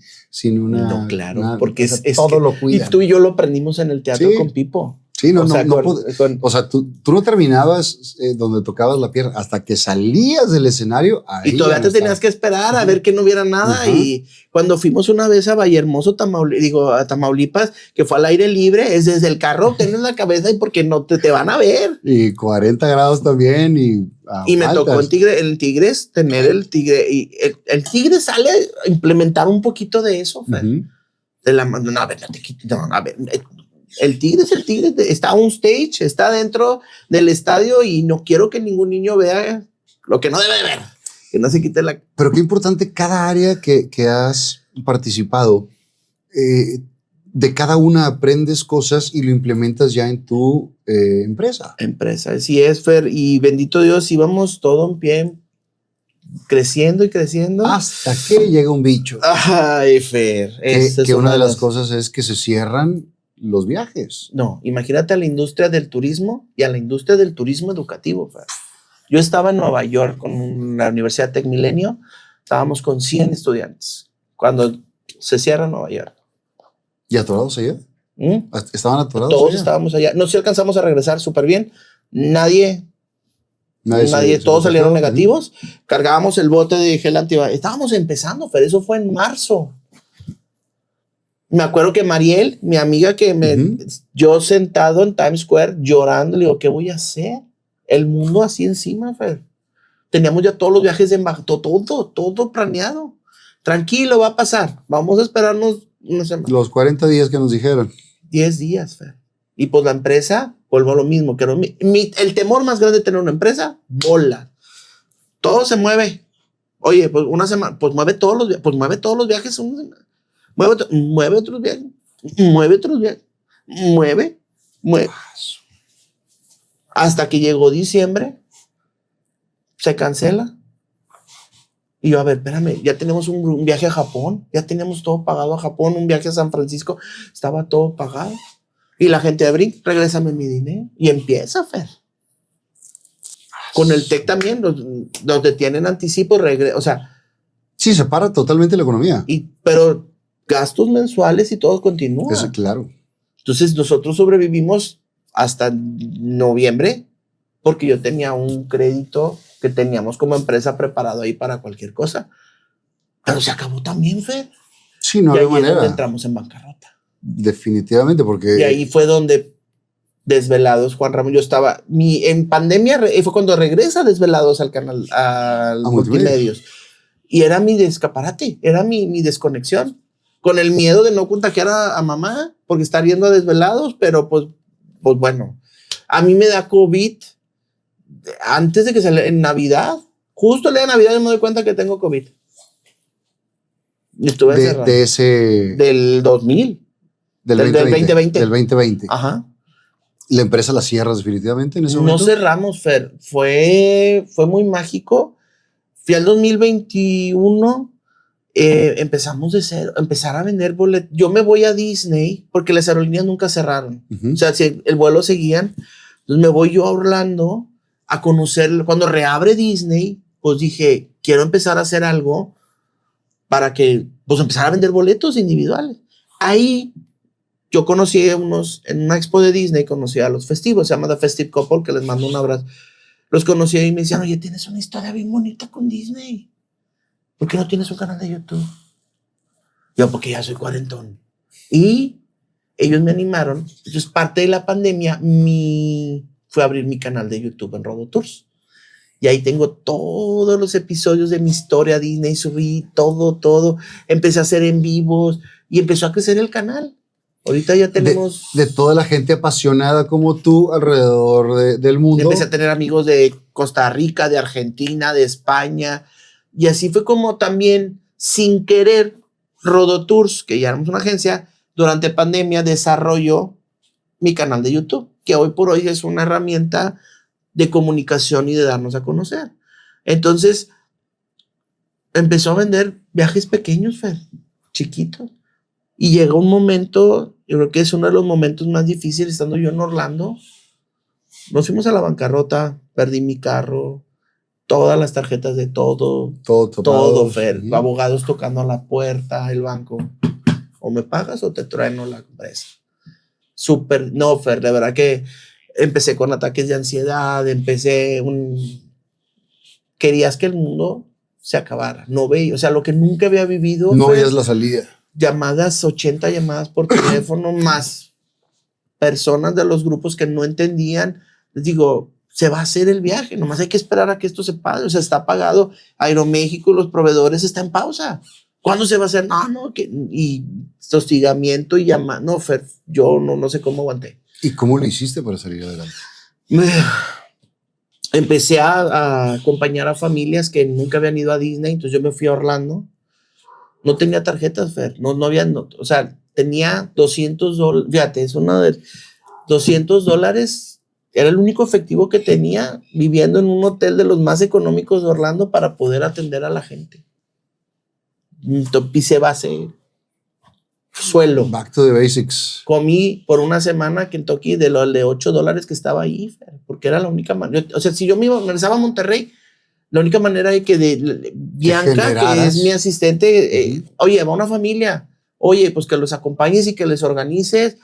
una... No, claro, porque es todo que, lo cuida. Y tú y yo lo aprendimos en el teatro con Pipo. Sí, o sea, tú no terminabas donde tocabas la pierna hasta que salías del escenario. Y todavía te tenías que esperar a ver que no hubiera nada. Uh-huh. Y cuando fuimos una vez a Vallehermoso, a Tamaulipas, que fue al aire libre, es desde el carro, tienes la cabeza y porque no te van a ver. Y 40 grados también. Y me tocó en Tigres tener el tigre. Y el tigre sale a implementar un poquito de eso, Fer. Uh-huh. El tigre es el tigre, está on stage, está dentro del estadio y no quiero que ningún niño vea lo que no debe de ver, que no se quite la... Pero qué importante cada área que has participado, de cada una aprendes cosas y lo implementas ya en tu empresa. Sí es, Fer, y bendito Dios, íbamos todo en pie, creciendo y creciendo. Hasta que llega un bicho. Ay, Fer. Que una de las cosas es que se cierran los viajes. No, imagínate a la industria del turismo y a la industria del turismo educativo. Fer. Yo estaba en Nueva York con la Universidad Tech Milenio, estábamos con 100 estudiantes cuando se cierra Nueva York. ¿Y atorados allá? ¿Estaban atorados Todos allá? estábamos allá. No sé si alcanzamos a regresar súper bien. Nadie todos salieron negativos. Cargábamos el bote de gel antibacterial. Estábamos empezando, Fer, eso fue en marzo. Me acuerdo que Mariel, mi amiga, yo sentado en Times Square llorando, le digo, ¿qué voy a hacer? El mundo así encima, Fer. Teníamos ya todos los viajes de embajada, todo planeado. Tranquilo, va a pasar. Vamos a esperarnos una semana. Los 40 días que nos dijeron. 10 días, Fer. Y pues la empresa, vuelvo a lo mismo. Que el temor más grande de tener una empresa, bola. Todo se mueve. Oye, pues una semana, pues mueve todos los viajes una semana. Mueve otros viajes. Mueve. Hasta que llegó diciembre, se cancela. Y yo, a ver, espérame, ya tenemos un viaje a Japón, ya teníamos todo pagado a Japón, un viaje a San Francisco, estaba todo pagado. Y la gente de Brink, regrésame mi dinero. Y empieza, Fer. Con el TEC también, los detienen anticipo, o sea. Sí, se para totalmente la economía. Pero gastos mensuales y todo continúa. Eso, claro. Entonces nosotros sobrevivimos hasta noviembre porque yo tenía un crédito que teníamos como empresa preparado ahí para cualquier cosa. Pero se acabó también, Fer. Sí, no y había ahí manera. Es donde entramos en bancarrota. Definitivamente, porque... Y ahí fue donde Desvelados, Juan Ramón, yo estaba... en pandemia fue cuando regresa Desvelados al canal, al Multimedios. Y era mi escaparate, era mi desconexión. Con el miedo de no contagiar a mamá, porque estar yendo a Desvelados, pero pues bueno. A mí me da COVID antes de que saliera en Navidad. Justo el día de Navidad yo me doy cuenta que tengo COVID. Y estuve encerrado. Del 2000. Del 2020. Del 2020. Ajá. ¿La empresa la cierras definitivamente en ese momento? No cerramos, Fer. Fue muy mágico. Fui al 2021, empezamos de cero, empezar a vender boletos. Yo me voy a Disney porque las aerolíneas nunca cerraron. O sea, si el vuelo seguían, entonces me voy yo a Orlando a conocer. Cuando reabre Disney, pues dije, quiero empezar a hacer algo para que, pues empezar a vender boletos individuales. Ahí yo conocí en una expo de Disney, conocí a los festivos, se llama The Festive Couple, que les mando un abrazo. Los conocí y me decían, oye, tienes una historia bien bonita con Disney. ¿Por qué no tienes un canal de YouTube? Yo, porque ya soy cuarentón. Y ellos me animaron. Entonces, parte de la pandemia, fue a abrir mi canal de YouTube en Rodo Tours. Y ahí tengo todos los episodios de mi historia Disney, subí todo. Empecé a hacer en vivos y empezó a crecer el canal. Ahorita ya tenemos... De toda la gente apasionada como tú alrededor del mundo. Empecé a tener amigos de Costa Rica, de Argentina, de España. Y así fue como también, sin querer, Rodo Tours, que ya éramos una agencia, durante pandemia desarrolló mi canal de YouTube, que hoy por hoy es una herramienta de comunicación y de darnos a conocer. Entonces, empezó a vender viajes pequeños, Fer, chiquitos. Y llegó un momento, yo creo que es uno de los momentos más difíciles, estando yo en Orlando. Nos fuimos a la bancarrota, perdí mi carro, todas las tarjetas de todo, Fer. Abogados tocando a la puerta, el banco. O me pagas o te trueno la empresa. No, Fer, de verdad que empecé con ataques de ansiedad, querías que el mundo se acabara. No veía, o sea, lo que nunca había vivido. No veías la salida. 80 llamadas por teléfono, más personas de los grupos que no entendían. Les digo, se va a hacer el viaje, nomás hay que esperar a que esto se pague, o sea, está pagado. Aeroméxico, los proveedores están en pausa. ¿Cuándo se va a hacer? Y hostigamiento y llamada. No, Fer, yo no sé cómo aguanté. ¿Y cómo lo hiciste para salir adelante? Empecé a acompañar a familias que nunca habían ido a Disney, entonces yo me fui a Orlando. No tenía tarjetas, Fer, no había, o sea, tenía $200, fíjate, es una de $200, era el único efectivo que tenía viviendo en un hotel de los más económicos de Orlando para poder atender a la gente. Pisé base, suelo. Back to the basics. Comí por una semana Kentucky de $8 que estaba ahí, Fer, porque era la única manera. O sea, si yo me regresaba a Monterrey, la única manera de que Bianca, que es mi asistente, oye, va una familia, oye, pues que los acompañes y que les organices,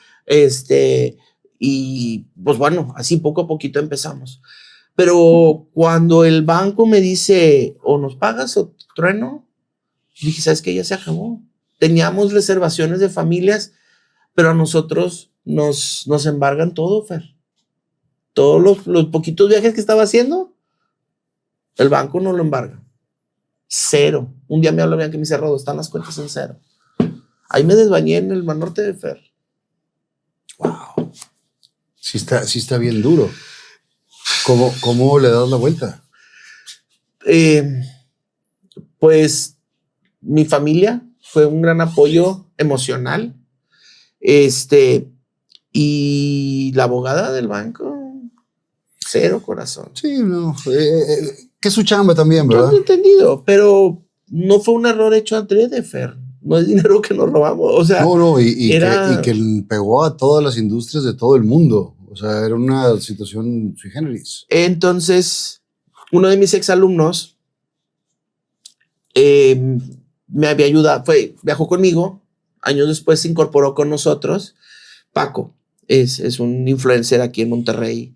y pues bueno, así poco a poquito empezamos. Pero cuando el banco me dice, o nos pagas o trueno, dije, ¿sabes qué? Ya se acabó. Teníamos reservaciones de familias, pero a nosotros nos embargan todo, Fer. Todos los poquitos viajes que estaba haciendo, el banco no lo embarga. 0. Un día me habló Bianca y me dice, Rodo, están las cuentas en 0. Ahí me desbañé en el Mar Norte de Fer. Wow. Sí está bien duro. ¿Cómo le das la vuelta? Pues mi familia fue un gran apoyo emocional. Y la abogada del banco, 0 corazón. Sí, no. Que es su chamba también, ¿verdad? Yo lo he entendido, pero no fue un error hecho adrede, Fer. no es dinero que nos robamos. O sea, no, era... que pegó a todas las industrias de todo el mundo. O sea, era una situación sui generis. Entonces, uno de mis exalumnos me había ayudado, viajó conmigo, años después se incorporó con nosotros. Paco es un influencer aquí en Monterrey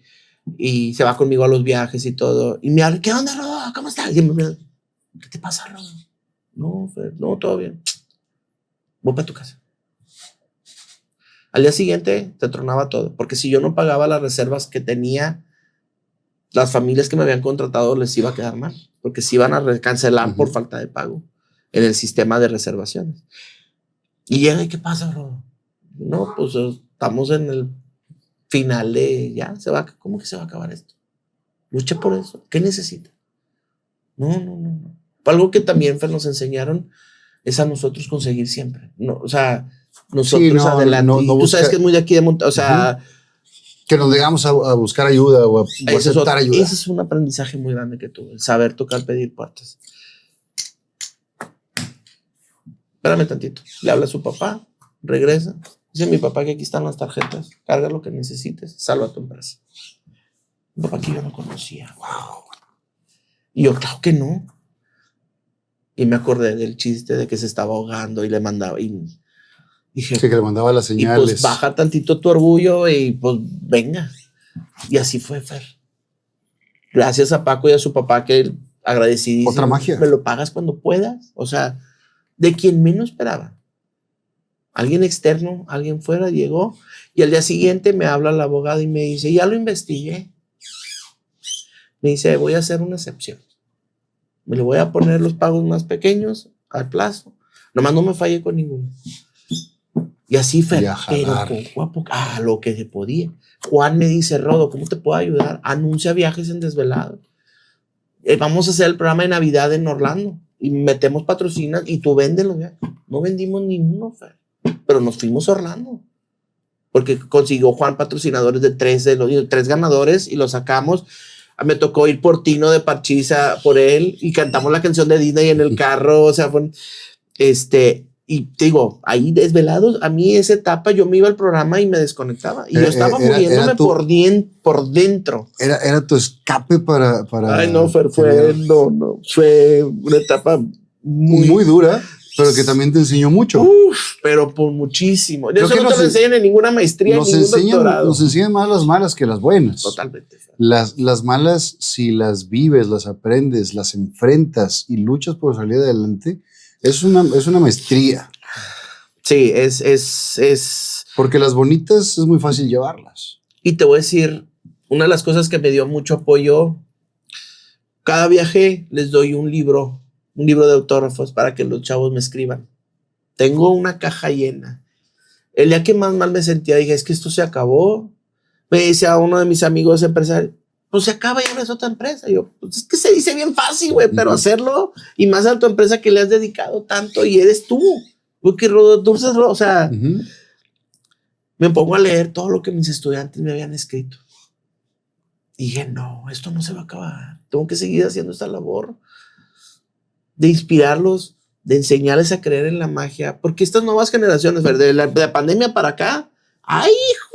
y se va conmigo a los viajes y todo. Y me habla, ¿qué onda, Rodo? ¿Cómo estás? Y me, ¿qué te pasa, Rodo? No, Fer, no, todo bien. Voy para tu casa. Al día siguiente te tronaba todo, porque si yo no pagaba las reservas que tenía, las familias que me habían contratado les iba a quedar mal, porque se iban a cancelar por falta de pago en el sistema de reservaciones. Y llega, ¿y qué pasa, Rodo? No, pues estamos en el final de ya, ¿cómo que se va a acabar esto? Lucha por eso. ¿Qué necesita? No. Algo que también nos enseñaron es a nosotros conseguir siempre. No, o sea, nosotros adelante. Y tú sabes que es muy de aquí de Monterrey. O sea, que nos llegamos a buscar ayuda o a aceptar ayuda. Ese es un aprendizaje muy grande que tuve, el saber tocar, pedir puertas. Espérame tantito. Le habla a su papá, regresa. Dice mi papá que aquí están las tarjetas. Carga lo que necesites, salva a tu empresa. Un papá que yo no conocía. Wow. Y yo, claro que no. Y me acordé del chiste de que se estaba ahogando y le mandaba. Y dije, sí, que le mandaba las señales. Y pues baja tantito tu orgullo y pues venga. Y así fue, Fer. Gracias a Paco y a su papá que agradecidísimo. Otra magia. Me lo pagas cuando puedas. O sea, de quien menos esperaba. Alguien externo, alguien fuera llegó y al día siguiente me habla la abogada y me dice, ya lo investigué. Me dice, voy a hacer una excepción. Me le voy a poner los pagos más pequeños al plazo. Nomás no me fallé con ninguno. Y así fue, pero poco a poco, lo que se podía. Juan me dice, Rodo, ¿cómo te puedo ayudar? Anuncia viajes en Desvelado. Vamos a hacer el programa de Navidad en Orlando y metemos patrocinas y tú véndelo. No vendimos ninguno, Fer, pero nos fuimos a Orlando porque consiguió Juan patrocinadores de tres ganadores y los sacamos. Me tocó ir por Tino de Parchisa por él y cantamos la canción de Disney en el carro. O sea, fue y te digo, ahí Desvelados, a mí esa etapa yo me iba al programa y me desconectaba y yo estaba muriéndome por dentro. Era tu escape para... Ay, no, Fer, fue una etapa muy dura, pero que también te enseñó mucho. Pero por muchísimo. Eso no te lo enseñan en ninguna maestría, en ningún doctorado. Nos enseñan más las malas que las buenas. Totalmente. Las malas, si las vives, las aprendes, las enfrentas y luchas por salir adelante, es una maestría. Sí, es... Porque las bonitas es muy fácil llevarlas. Y te voy a decir, una de las cosas que me dio mucho apoyo, cada viaje les doy un libro de autógrafos para que los chavos me escriban. Tengo una caja llena. El día que más mal me sentía, dije, es que esto se acabó. Me dice a uno de mis amigos empresarios, pues se acaba y ahora es otra empresa. Y yo, pues es que se dice bien fácil, güey, pero hacerlo, y más a tu empresa que le has dedicado tanto y eres tú. Porque Dulces, o sea, me pongo a leer todo lo que mis estudiantes me habían escrito. Y dije, no, esto no se va a acabar. Tengo que seguir haciendo esta labor de inspirarlos, de enseñarles a creer en la magia, porque estas nuevas generaciones, de la pandemia para acá, ¡ay,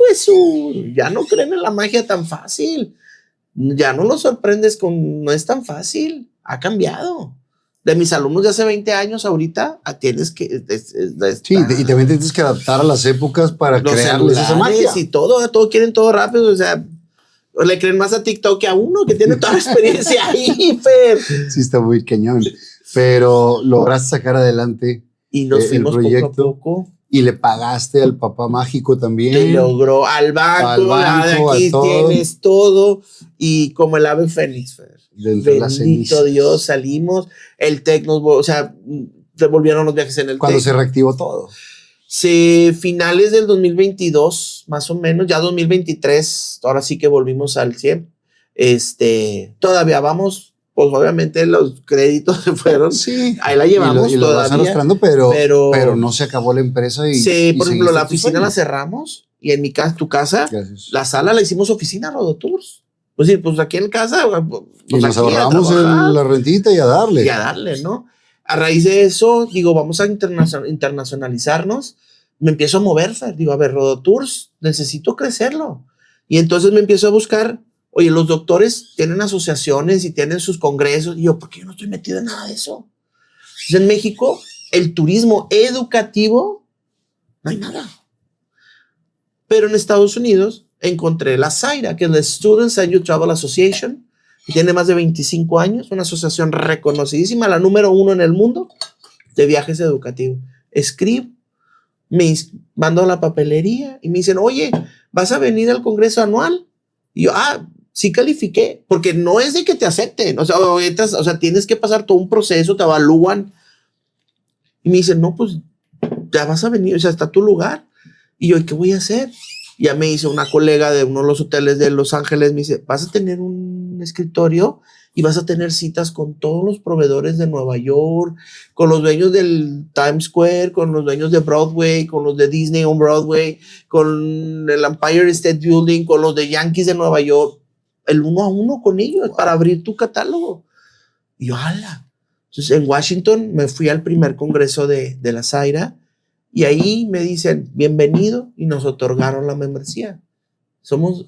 Jesús! Ya no creen en la magia tan fácil. Ya no los sorprendes no es tan fácil. Ha cambiado. De mis alumnos de hace 20 años ahorita, tienes que... sí, y también tienes que adaptar a las épocas para crearles esa magia. Y todo quieren todo rápido, o sea, le creen más a TikTok que a uno que tiene toda la experiencia ahí, Fer. Sí, está muy cañón. Pero lograste sacar adelante y nos fuimos proyecto, poco a poco. Y le pagaste al papá mágico también. Que logró al banco de aquí tienes todo. Y como el ave fénix, Fer. Bendito Dios, salimos. El TEC o sea, devolvieron los viajes en el cuando TEC. Se reactivó todo. Finales del 2022, más o menos, ya 2023, ahora sí que volvimos al 100. Todavía vamos. Pues obviamente los créditos se fueron. Sí. Ahí la llevamos y lo vas arrastrando, pero no se acabó la empresa. Sí, por ejemplo, la oficina la cerramos y en mi casa, tu casa, gracias, la sala la hicimos oficina Rodo Tours. Pues sí, pues aquí en casa. Pues y nos ahorramos la rentita y a darle. ¿no? A raíz de eso, digo, vamos a internacionalizarnos. Me empiezo a mover, Fer. Digo, a ver, Rodotours, necesito crecerlo. Y entonces me empiezo a buscar, oye, los doctores tienen asociaciones y tienen sus congresos. Y yo, ¿por qué yo no estoy metido en nada de eso? Entonces, en México, el turismo educativo, no hay nada. Pero en Estados Unidos encontré la SAIRA, que es la Students and Youth Travel Association, que tiene más de 25 años, una asociación reconocidísima, la número 1 en el mundo de viajes educativos. Escribo, mando la papelería y me dicen, oye, ¿vas a venir al congreso anual? Y yo, sí califiqué, porque no es de que te acepten, o sea, tienes que pasar todo un proceso, te evalúan. Y me dicen, no, pues ya vas a venir, o sea, está tu lugar. Y yo, ¿qué voy a hacer? Ya me hizo una colega de uno de los hoteles de Los Ángeles, me dice, vas a tener un escritorio y vas a tener citas con todos los proveedores de Nueva York, con los dueños del Times Square, con los dueños de Broadway, con los de Disney on Broadway, con el Empire State Building, con los de Yankees de Nueva York, el 1 a 1 con ellos, para abrir tu catálogo. Y yo, ¡hala! Entonces, en Washington me fui al primer congreso de la SAIRA y ahí me dicen, bienvenido, y nos otorgaron la membresía. Fuimos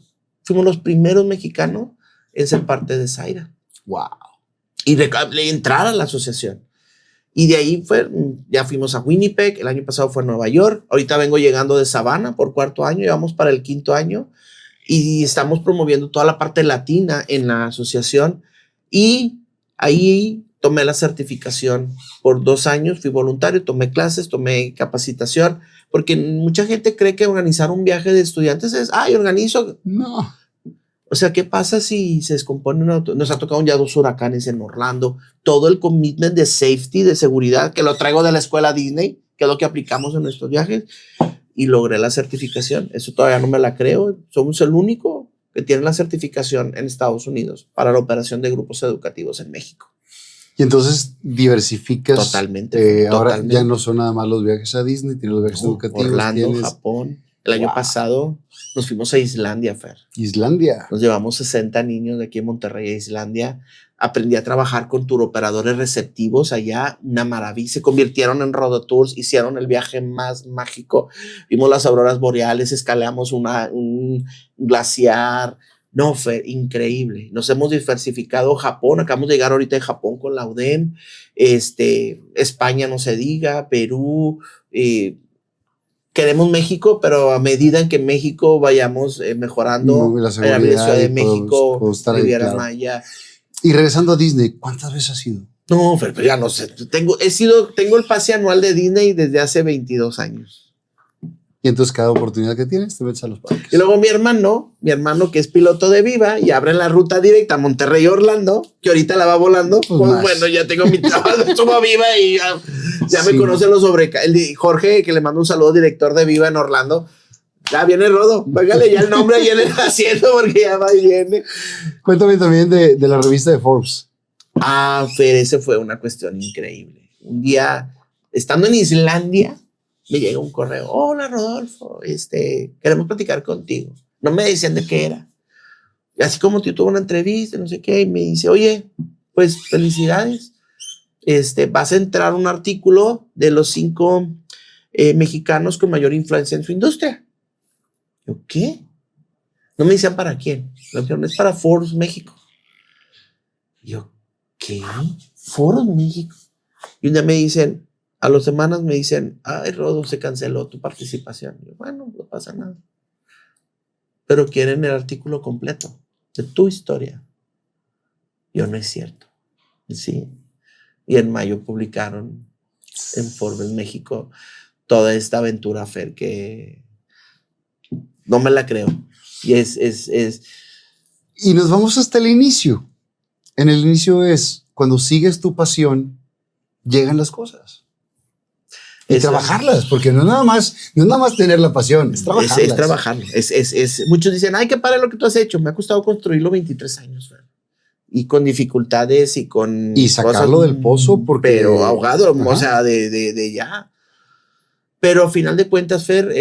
los primeros mexicanos en ser parte de SAIRA. Wow. Y entrar a la asociación. Y de ahí ya fuimos a Winnipeg, el año pasado fue a Nueva York, ahorita vengo llegando de Savannah por 4º año, y vamos para el 5º año, y estamos promoviendo toda la parte latina en la asociación, y ahí tomé la certificación por 2 años, fui voluntario, tomé clases, tomé capacitación, porque mucha gente cree que organizar un viaje de estudiantes es, organizo. No. O sea, ¿qué pasa si se descompone un auto? Nos ha tocado ya 2 huracanes en Orlando. Todo el commitment de safety, de seguridad, que lo traigo de la escuela Disney, que es lo que aplicamos en nuestros viajes, y logré la certificación. Eso todavía no me la creo. Somos el único que tiene la certificación en Estados Unidos para la operación de grupos educativos en México. Y entonces diversificas. Totalmente. Ahora ya no son nada más los viajes a Disney, tienes los viajes educativos. Orlando, Japón. El año pasado nos fuimos a Islandia, Fer. Islandia. Nos llevamos 60 niños de aquí en Monterrey a Islandia. Aprendí a trabajar con turoperadores receptivos allá. Una maravilla. Se convirtieron en Rodotours. Hicieron el viaje más mágico. Vimos las auroras boreales. Escalamos un glaciar. No, Fer, increíble. Nos hemos diversificado. Japón. Acabamos de llegar ahorita de Japón con la UDEM. España, no se diga. Perú. Queremos México, pero a medida en que México vayamos mejorando, la seguridad, la Ciudad de México, Riviera claro. Maya. Y regresando a Disney, ¿cuántas veces has ido? No, pero ya no sé. Tengo el pase anual de Disney desde hace 22 años. Y entonces cada oportunidad que tienes te metes a los parques. Y luego mi hermano que es piloto de Viva y abre la ruta directa a Monterrey-Orlando, que ahorita la va volando. Pues bueno, ya tengo mi trabajo, subo a Viva y ya me conocen los Jorge, que le mando un saludo, director de Viva en Orlando. Ya viene Rodo, póngale ya el nombre ahí en el asiento porque ya va y viene. Cuéntame también de la revista de Forbes. Fer, ese fue una cuestión increíble. Un día, estando en Islandia, me llega un correo. Hola, Rodolfo, queremos platicar contigo. No me decían de qué era. Y así como tú tuve una entrevista, no sé qué, y me dice, oye, pues felicidades. Vas a entrar un artículo de los 5 mexicanos con mayor influencia en su industria. Yo, ¿qué? No me decían para quién. Me dijeron, es para Forbes México. Yo, ¿qué? Forbes México. Y un día me dicen, a las semanas me dicen, ay, Rodo, se canceló tu participación. Yo, bueno, no pasa nada. Pero quieren el artículo completo de tu historia. Yo, no es cierto. Sí. Y en mayo publicaron en Forbes México toda esta aventura, Fer, que no me la creo. Y Y nos vamos hasta el inicio. En el inicio es cuando sigues tu pasión, llegan las cosas. Y trabajarlas, porque no es nada más tener la pasión, es trabajarlas. Es trabajarlo. Muchos dicen, ay, qué padre lo que tú has hecho. Me ha costado construirlo 23 años, Fer. Y con dificultades y con... Y sacarlo del pozo porque... Pero ahogado, o sea, de ya. Pero al final de cuentas, Fer,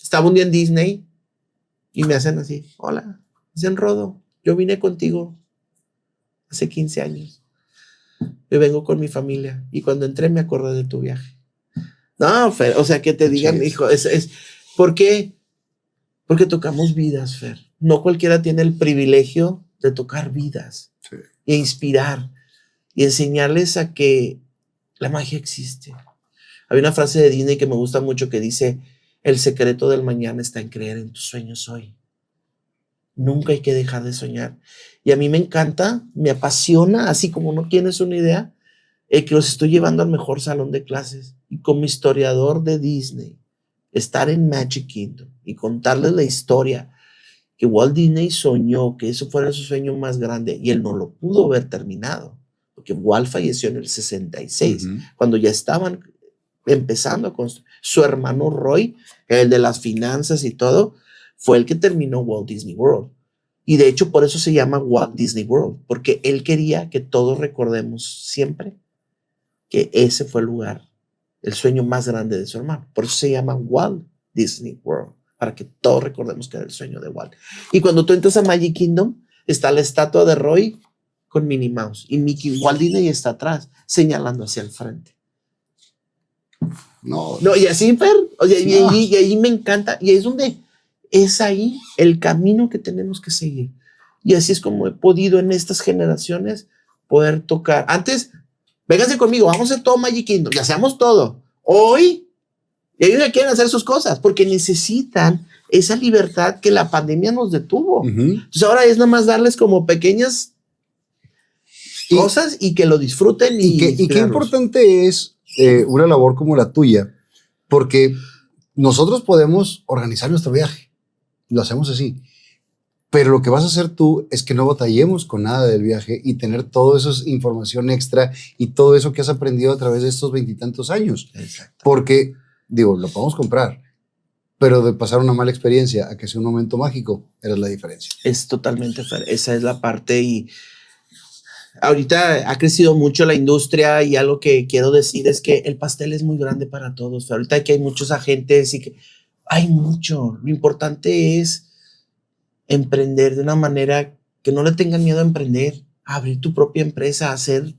estaba un día en Disney y me hacen así, hola, dicen Rodo, yo vine contigo hace 15 años. Yo vengo con mi familia y cuando entré me acordé de tu viaje. No, Fer, o sea, que te digan, hijo, ¿por qué? Porque tocamos vidas, Fer. No cualquiera tiene el privilegio de tocar vidas e inspirar y enseñarles a que la magia existe. Hay una frase de Disney que me gusta mucho que dice, el secreto del mañana está en creer en tus sueños hoy. Nunca hay que dejar de soñar. Y a mí me encanta, me apasiona, así como no tienes una idea, que los estoy llevando al mejor salón de clases. Y como historiador de Disney, estar en Magic Kingdom y contarles la historia que Walt Disney soñó que eso fuera su sueño más grande y él no lo pudo haber terminado, porque Walt falleció en el 66, cuando ya estaban empezando a construir. Su hermano Roy, el de las finanzas y todo, fue el que terminó Walt Disney World. Y de hecho por eso se llama Walt Disney World, porque él quería que todos recordemos siempre que ese fue el lugar, el sueño más grande de su hermano. Por eso se llama Walt Disney World, para que todos recordemos que era el sueño de Walt. Y cuando tú entras a Magic Kingdom, está la estatua de Roy con Minnie Mouse y Mickey. Walt Disney está atrás, señalando hacia el frente. No, y así, Fer, o sea, no. y ahí me encanta, y es donde es ahí el camino que tenemos que seguir. Y así es como he podido en estas generaciones poder tocar. Antes, vénganse conmigo, vamos a hacer todo Magic Kingdom, ya hacemos todo. Hoy, ellos ya quieren hacer sus cosas porque necesitan esa libertad que la pandemia nos detuvo. Entonces ahora es nada más darles como pequeñas cosas y que lo disfruten. Y qué importante es una labor como la tuya, porque nosotros podemos organizar nuestro viaje, lo hacemos así, pero lo que vas a hacer tú es que no batallemos con nada del viaje y tener toda esa información extra y todo eso que has aprendido a través de estos 20 y tantos años. Porque, digo, lo podemos comprar, pero de pasar una mala experiencia a que sea un momento mágico, eres la diferencia. Es totalmente fair. Esa es la parte. Y ahorita ha crecido mucho la industria y algo que quiero decir es que el pastel es muy grande para todos. Ahorita que hay muchos agentes y que hay mucho. Lo importante es emprender de una manera que no le tengan miedo a emprender, a abrir tu propia empresa, a hacer.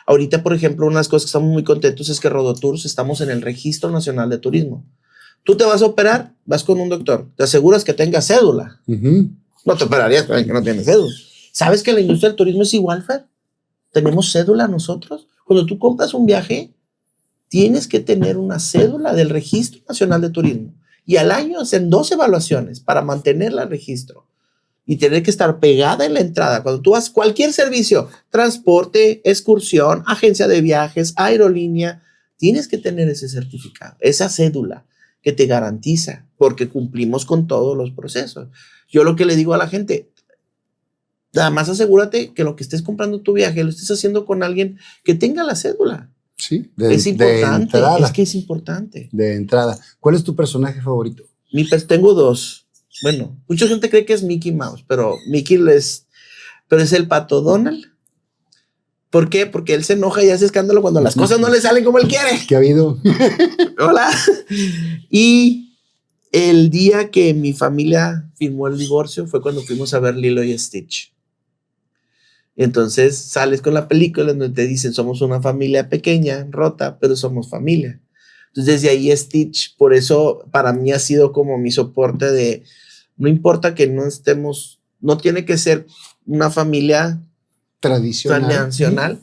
Ahorita, por ejemplo, una de las cosas que estamos muy contentos es que Rodotours estamos en el Registro Nacional de Turismo. Tú te vas a operar, vas con un doctor, te aseguras que tenga cédula. No te operarías que no tienes cédula. ¿Sabes que la industria del turismo es igual, Fer? ¿Tenemos cédula nosotros? Cuando tú compras un viaje, tienes que tener una cédula del Registro Nacional de Turismo. Y al año hacen 2 evaluaciones para mantenerla en registro. Y tener que estar pegada en la entrada. Cuando tú vas a cualquier servicio, transporte, excursión, agencia de viajes, aerolínea, tienes que tener ese certificado, esa cédula que te garantiza, porque cumplimos con todos los procesos. Yo lo que le digo a la gente, nada más asegúrate que lo que estés comprando tu viaje lo estés haciendo con alguien que tenga la cédula. Sí, es importante, es que es importante. De entrada. ¿Cuál es tu personaje favorito? Tengo 2. Bueno, mucha gente cree que es Mickey Mouse, pero pero es el Pato Donald. ¿Por qué? Porque él se enoja y hace escándalo cuando las cosas no le salen como él quiere. ¿Qué ha habido? Hola. Y el día que mi familia firmó el divorcio fue cuando fuimos a ver Lilo y Stitch. Entonces sales con la película donde te dicen somos una familia pequeña, rota, pero somos familia. Entonces desde ahí Stitch, por eso para mí ha sido como mi soporte de, no importa que no estemos, no tiene que ser una familia tradicional,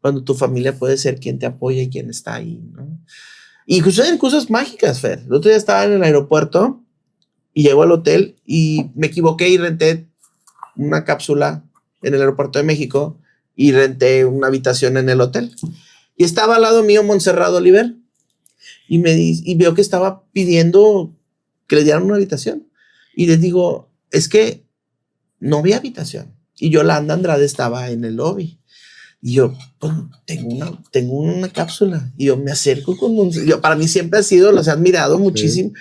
cuando tu familia puede ser quien te apoya y quien está ahí, ¿no? Y suceden cosas mágicas, Fer. El otro día estaba en el aeropuerto y llego al hotel y me equivoqué y renté una cápsula en el aeropuerto de México y renté una habitación en el hotel. Y estaba al lado mío Montserrat Oliver y veo que estaba pidiendo que le dieran una habitación. Y les digo, es que no había habitación. Y Yolanda Andrade estaba en el lobby. Y yo, pues, tengo una cápsula. Y yo me acerco con Montserrat. Para mí siempre ha sido, los he admirado muchísimo.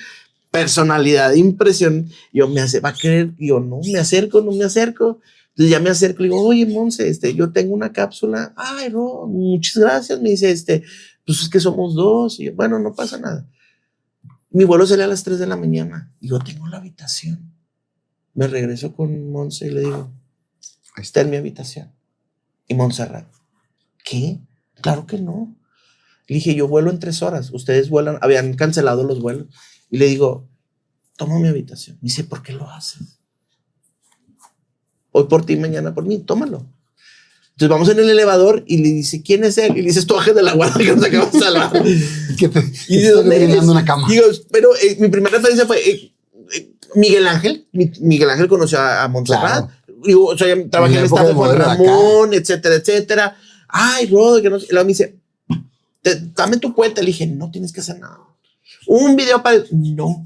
Personalidad, impresión. Yo va a querer. Yo no me acerco. Entonces ya me acerco y le digo, oye, Monse, yo tengo una cápsula. Ay, no, muchas gracias. Me dice, pues es que somos 2. Y yo, bueno, no pasa nada. Mi vuelo sale a las 3 de la mañana. Y yo tengo la habitación. Me regreso con Monse y le digo, ahí está en mi habitación. Y Montserrat, ¿Qué? Claro que no. Le dije, yo vuelo en 3 horas. Ustedes vuelan, habían cancelado los vuelos. Y le digo, toma mi habitación. Me dice, ¿por qué lo haces? Hoy por ti, mañana por mí, tómalo. Entonces vamos en el elevador y le dice, ¿quién es él? Y le dice, es tu ángel de la guardia que nos acabamos de salvar. Y de dónde eres? Una cama. Digo, pero mi primera referencia fue Miguel Ángel. Miguel Ángel conoció a Montserrat. Claro. Digo, o sea, trabajé en el staff de Juan Ramón, etcétera, etcétera. Ay, Rodo, que no sé. Luego me dice, dame tu cuenta. Le dije, no tienes que hacer nada. Un video para... No.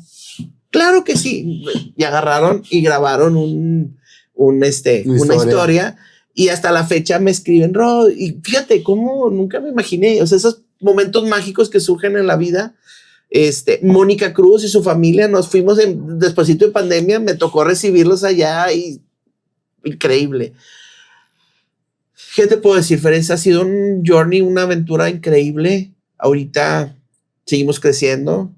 Claro que sí. Y agarraron y grabaron una historia. Y hasta la fecha me escriben, Rod, y fíjate cómo nunca me imaginé, o sea, esos momentos mágicos que surgen en la vida. Mónica Cruz y su familia, nos fuimos despuesito de pandemia, me tocó recibirlos allá y increíble. ¿Qué te puedo decir, Ferenc? Ha sido un journey, una aventura increíble. Ahorita seguimos creciendo.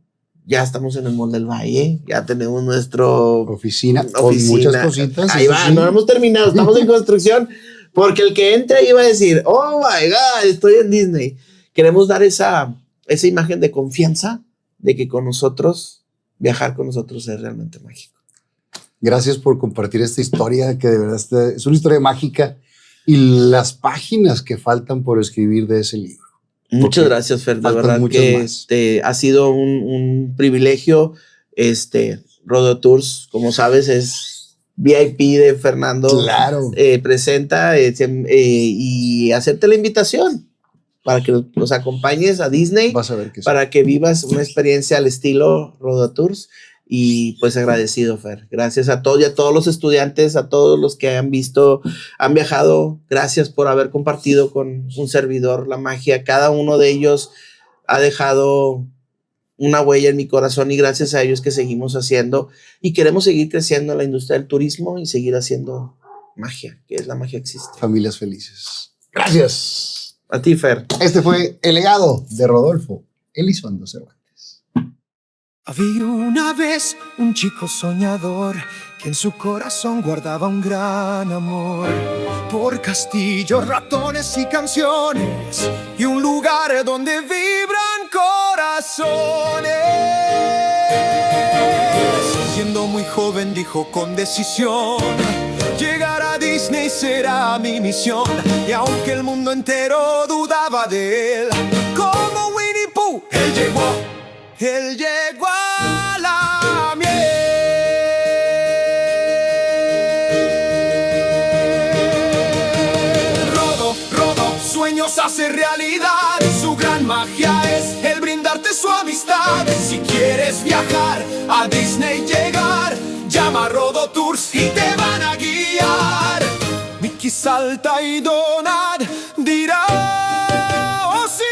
Ya estamos en el Mall del Valle, ya tenemos nuestra oficina con muchas cositas. Ahí va, sí. No hemos terminado, estamos en construcción, porque el que entre ahí va a decir, oh my God, estoy en Disney. Queremos dar esa imagen de confianza de que con nosotros, viajar con nosotros es realmente mágico. Gracias por compartir esta historia, que de verdad es una historia mágica, y las páginas que faltan por escribir de ese libro. Muchas gracias, Fer. De verdad que ha sido un privilegio. Rodeo Tours, como sabes, es VIP de Fernando. Claro. Presenta y hacerte la invitación para que nos acompañes a Disney. Vas a ver que para que vivas una experiencia al estilo Rodeo Tours. Y pues agradecido, Fer. Gracias a todos y a todos los estudiantes, a todos los que han viajado. Gracias por haber compartido con un servidor la magia. Cada uno de ellos ha dejado una huella en mi corazón y gracias a ellos que seguimos haciendo y queremos seguir creciendo en la industria del turismo y seguir haciendo magia, que es la magia que existe. Familias felices. Gracias. A ti, Fer. Este fue el legado de Rodolfo Elizondo Cervantes. Había una vez un chico soñador que en su corazón guardaba un gran amor por castillos, ratones y canciones y un lugar donde vibran corazones. Siendo muy joven dijo con decisión, llegar a Disney será mi misión. Y aunque el mundo entero dudaba de él, como Winnie Pooh, él llegó a la miel. Rodo, sueños hace realidad. Su gran magia es el brindarte su amistad. Si quieres viajar a Disney, llegar, llama a Rodo Tours y te van a guiar. Mickey, Salta y Donald dirá, oh sí.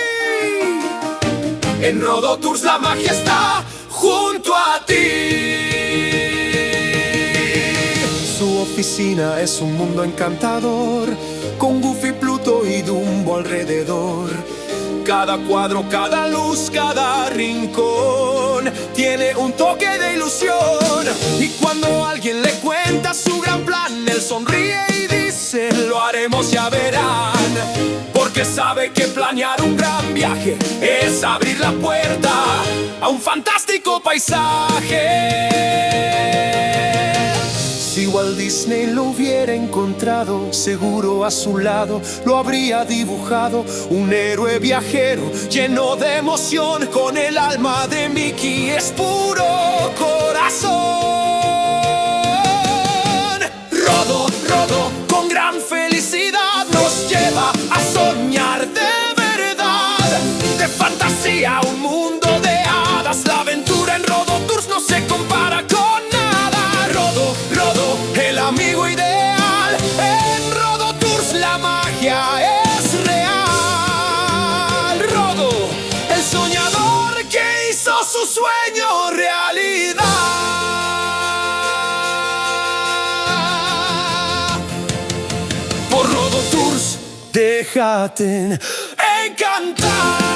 En Rodo Tours la magia está junto a ti. Su oficina es un mundo encantador, con Goofy, Pluto y Dumbo alrededor. Cada cuadro, cada luz, cada rincón tiene un toque de ilusión. Y cuando alguien le cuenta su gran plan, él sonríe y dice, lo haremos, ya verán. Porque sabe que planear un gran viaje es abrir la puerta a un fantástico paisaje. Si Walt Disney lo hubiera encontrado, seguro a su lado lo habría dibujado. Un héroe viajero lleno de emoción, con el alma de Mickey es puro corazón. Rodo, con gran felicidad nos lleva a soñar de verdad. De fantasía a un mundo de hadas, la aventura en Rodo Tours no se compara con nada. Rodo, el amigo ideal. En Rodo Tours la magia es real. Rodo, el soñador que hizo su sueño realidad. Por Rodo Tours, déjate encantar.